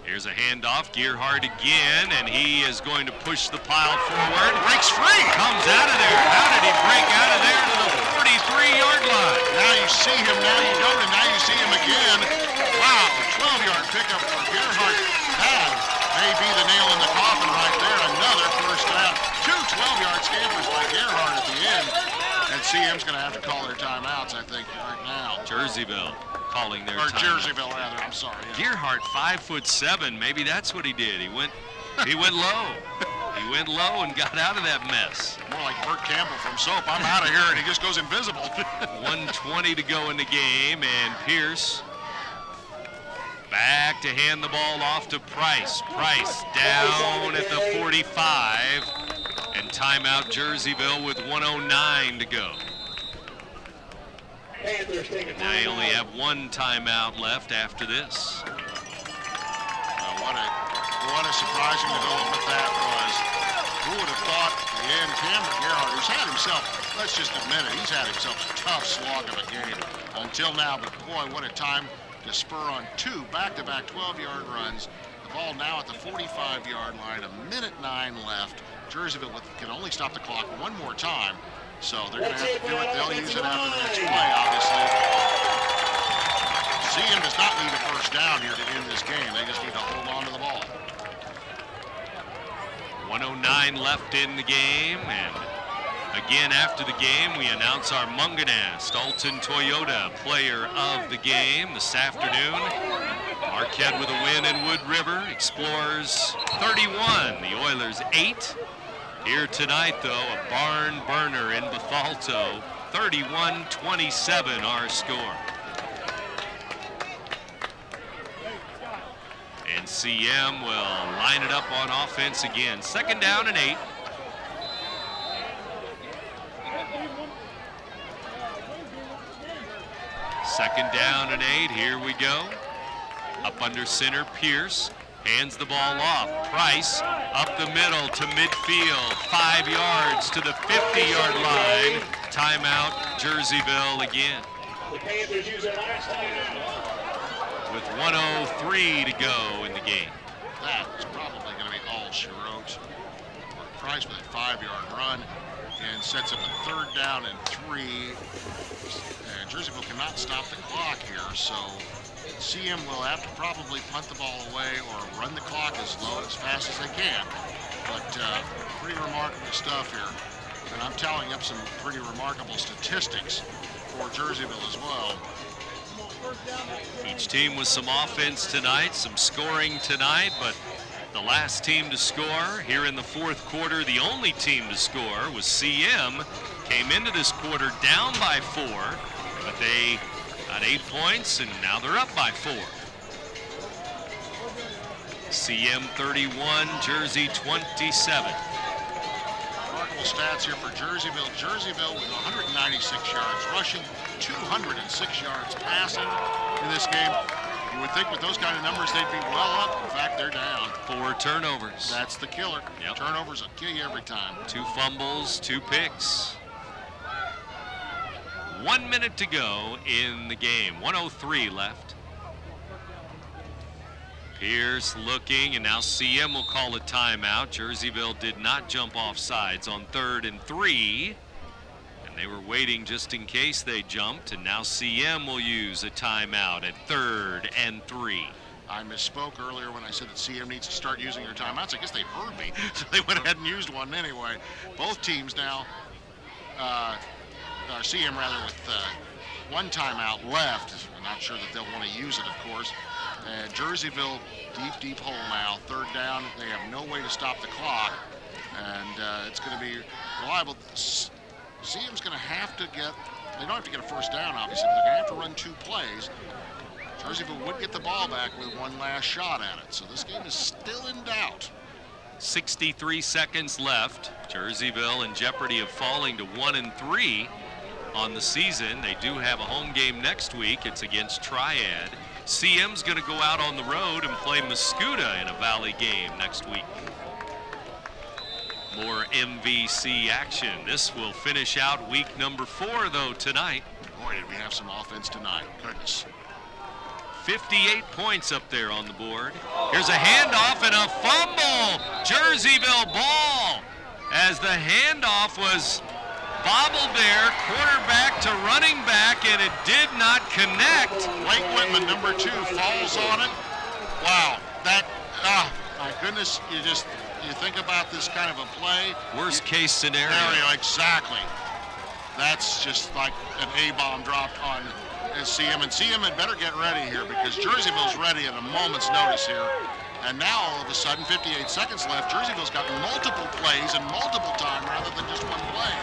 Here's a handoff, Gearhart again, and he is going to push the pile forward. Breaks free! Comes out of there. How did he break out of there to the 43-yard line? Now you see him, now you don't, and now you see him again. Wow, 12-yard pickup for Gearhart. That may be the nail in the coffin right there. Another first down. 2 12-yard scampers by Gearhart at the end. And CM's going to have to call their timeouts, I think, right now. Jerseyville calling their timeout. Jerseyville, rather. I'm sorry. Yeah. Gearhart, 5'7". Maybe that's what he did. He went low. He went low and got out of that mess. More like Burt Campbell from Soap. I'm out of here, and he just goes invisible. 1:20 to go in the game, and Pierce back to hand the ball off to Price. Price down at the 45, and timeout Jerseyville with 1:09 to go. They only have 1 timeout left after this. What a surprising development that was. Who would have thought the end Cameron Gearhart, who's had himself, let's just admit it, he's had himself a tough slog of a game until now, but boy, what a time to spur on 2 back-to-back 12-yard runs. The ball now at the 45-yard line, 1:09 left. Jerseyville can only stop the clock 1 more time, so they're going to have to do it. They'll use it after the next play, obviously. CM does not need a first down here to end this game. They just need to hold on to the ball. 1:09 left in the game, and again after the game we announce our Munganast Alton Toyota player of the game this afternoon. Marquette with a win in Wood River. Explorers 31, the Oilers 8. Here tonight though, a barn burner in Bethalto, 31-27 our score. And CM will line it up on offense again. 2nd down and 8. Second down and 8. Here we go. Up under center, Pierce hands the ball off. Price up the middle to midfield. 5 yards to the 50-yard line. Timeout, Jerseyville again. The Panthers use their last timeout. With 1:03 to go in the game. That is probably going to be all she wrote. Price with a 5-yard run and sets up a 3rd down and 3. And Jerseyville cannot stop the clock here, so CM will have to probably punt the ball away or run the clock as fast as they can. But pretty remarkable stuff here. And I'm tallying up some pretty remarkable statistics for Jerseyville as well. Each team with some offense tonight, some scoring tonight, but the last team to score here in the 4th quarter, the only team to score was CM. Came into this quarter down by 4, but they got 8 points and now they're up by 4. CM 31, Jersey 27. Remarkable stats here for Jerseyville. Jerseyville with 196 yards rushing, 206 yards passing in this game. You would think with those kind of numbers they'd be well up. In fact, they're down. 4 turnovers. That's the killer. Yep. Turnovers will kill you every time. 2 fumbles, 2 picks. 1 minute to go in the game. 1:03 left. Pierce looking, and now CM will call a timeout. Jerseyville did not jump off sides on 3rd and 3. And they were waiting just in case they jumped, and now CM will use a timeout at 3rd and 3. I misspoke earlier when I said that CM needs to start using their timeouts. I guess they heard me, so they went ahead and used one anyway. Both teams now, or CM rather, with 1 timeout left. I'm not sure that they'll want to use it, of course. Jerseyville, deep hole now. 3rd down. They have no way to stop the clock, and it's going to be reliable. CM's going to have to get, they don't have to get a first down, obviously, but they're going to have to run 2 plays. Jerseyville would get the ball back with 1 last shot at it, so this game is still in doubt. 63 seconds left. Jerseyville in jeopardy of falling to 1-3 on the season. They do have a home game next week. It's against Triad. CM's going to go out on the road and play Mascoutah in a Valley game next week. More MVC action. This will finish out week number 4, though, tonight. Boy, did we have some offense tonight. Goodness. 58 points up there on the board. Here's a handoff and a fumble. Jerseyville ball. As the handoff was bobbled there, quarterback to running back, and it did not connect. Blake Whitman, number 2, falls on it. Wow, that, my goodness, you think about this kind of a play. Worst case scenario. Exactly. That's just like an A-bomb dropped on CM, and CM had better get ready here because Jerseyville's ready at a moment's notice here. And now all of a sudden, 58 seconds left, Jerseyville's got multiple plays and multiple time rather than just one play.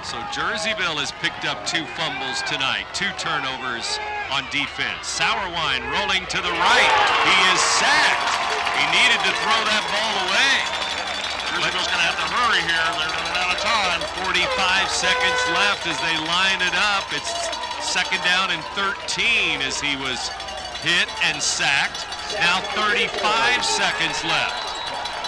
So Jerseyville has picked up 2 fumbles tonight, 2 turnovers on defense. Sauerwein rolling to the right. He is sacked. He needed to throw that ball away. Jerseyville's going to have to hurry here. They're running out of time. 45 seconds left as they line it up. It's 2nd down and 13 as he was hit and sacked. Now 35 seconds left.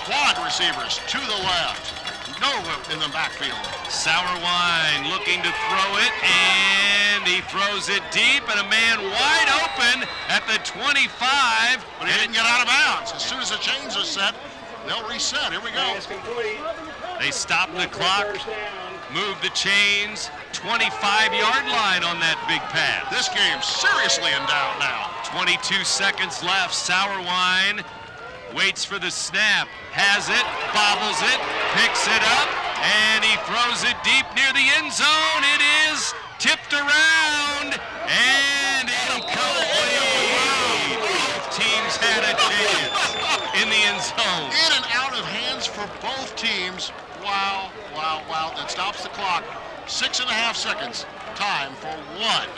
Quad receivers to the left. No room in the backfield. Sauerwein looking to throw it, and he throws it deep, and a man wide open at the 25. But he didn't get out of bounds. As soon as the chains are set, they'll reset. Here we go. They stop the clock, move the chains, 25-yard line on that big pass. This game's seriously in doubt now. 22 seconds left. Sauerwein waits for the snap, has it, bobbles it, picks it up, and he throws it deep near the end zone. It is tipped around and incomplete. Both teams had a chance in the end zone. In and out of hands for both teams. Wow, wow, wow. That stops the clock. 6.5 seconds. Time for one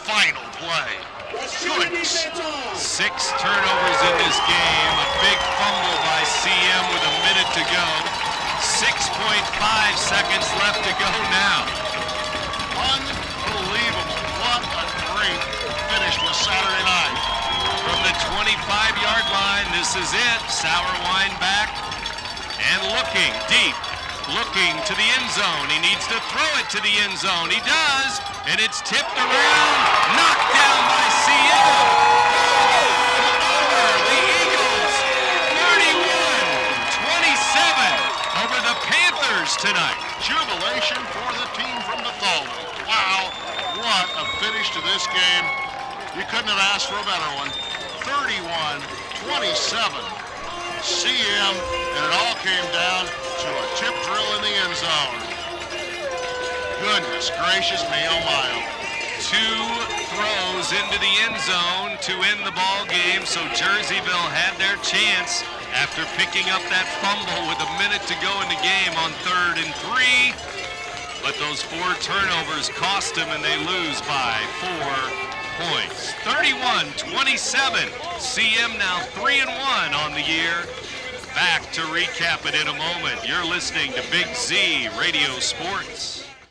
final play. Goodness. 6 turnovers in this game. A big fumble by CM with a minute to go. 6.5 seconds left to go now. Unbelievable. What a great finish to Saturday night. From the 25-yard line, this is it. Sauerwein back and looking deep. Looking to the end zone. He needs to throw it to the end zone. He does, and it's tipped around, knocked down by CM. Over the Eagles, 31-27 over the Panthers tonight. Jubilation for the team from Bethalto. Wow, what a finish to this game. You couldn't have asked for a better one. 31-27. CM, and it all came down to a tip drill in the end zone. Goodness gracious me, oh my. 2 throws into the end zone to end the ball game, so Jerseyville had their chance after picking up that fumble with a minute to go in the game on 3rd and 3. But those 4 turnovers cost them, and they lose by 4 points. 31-27. CM now 3-1 on the year. Back to recap it in a moment. You're listening to Big Z Radio Sports.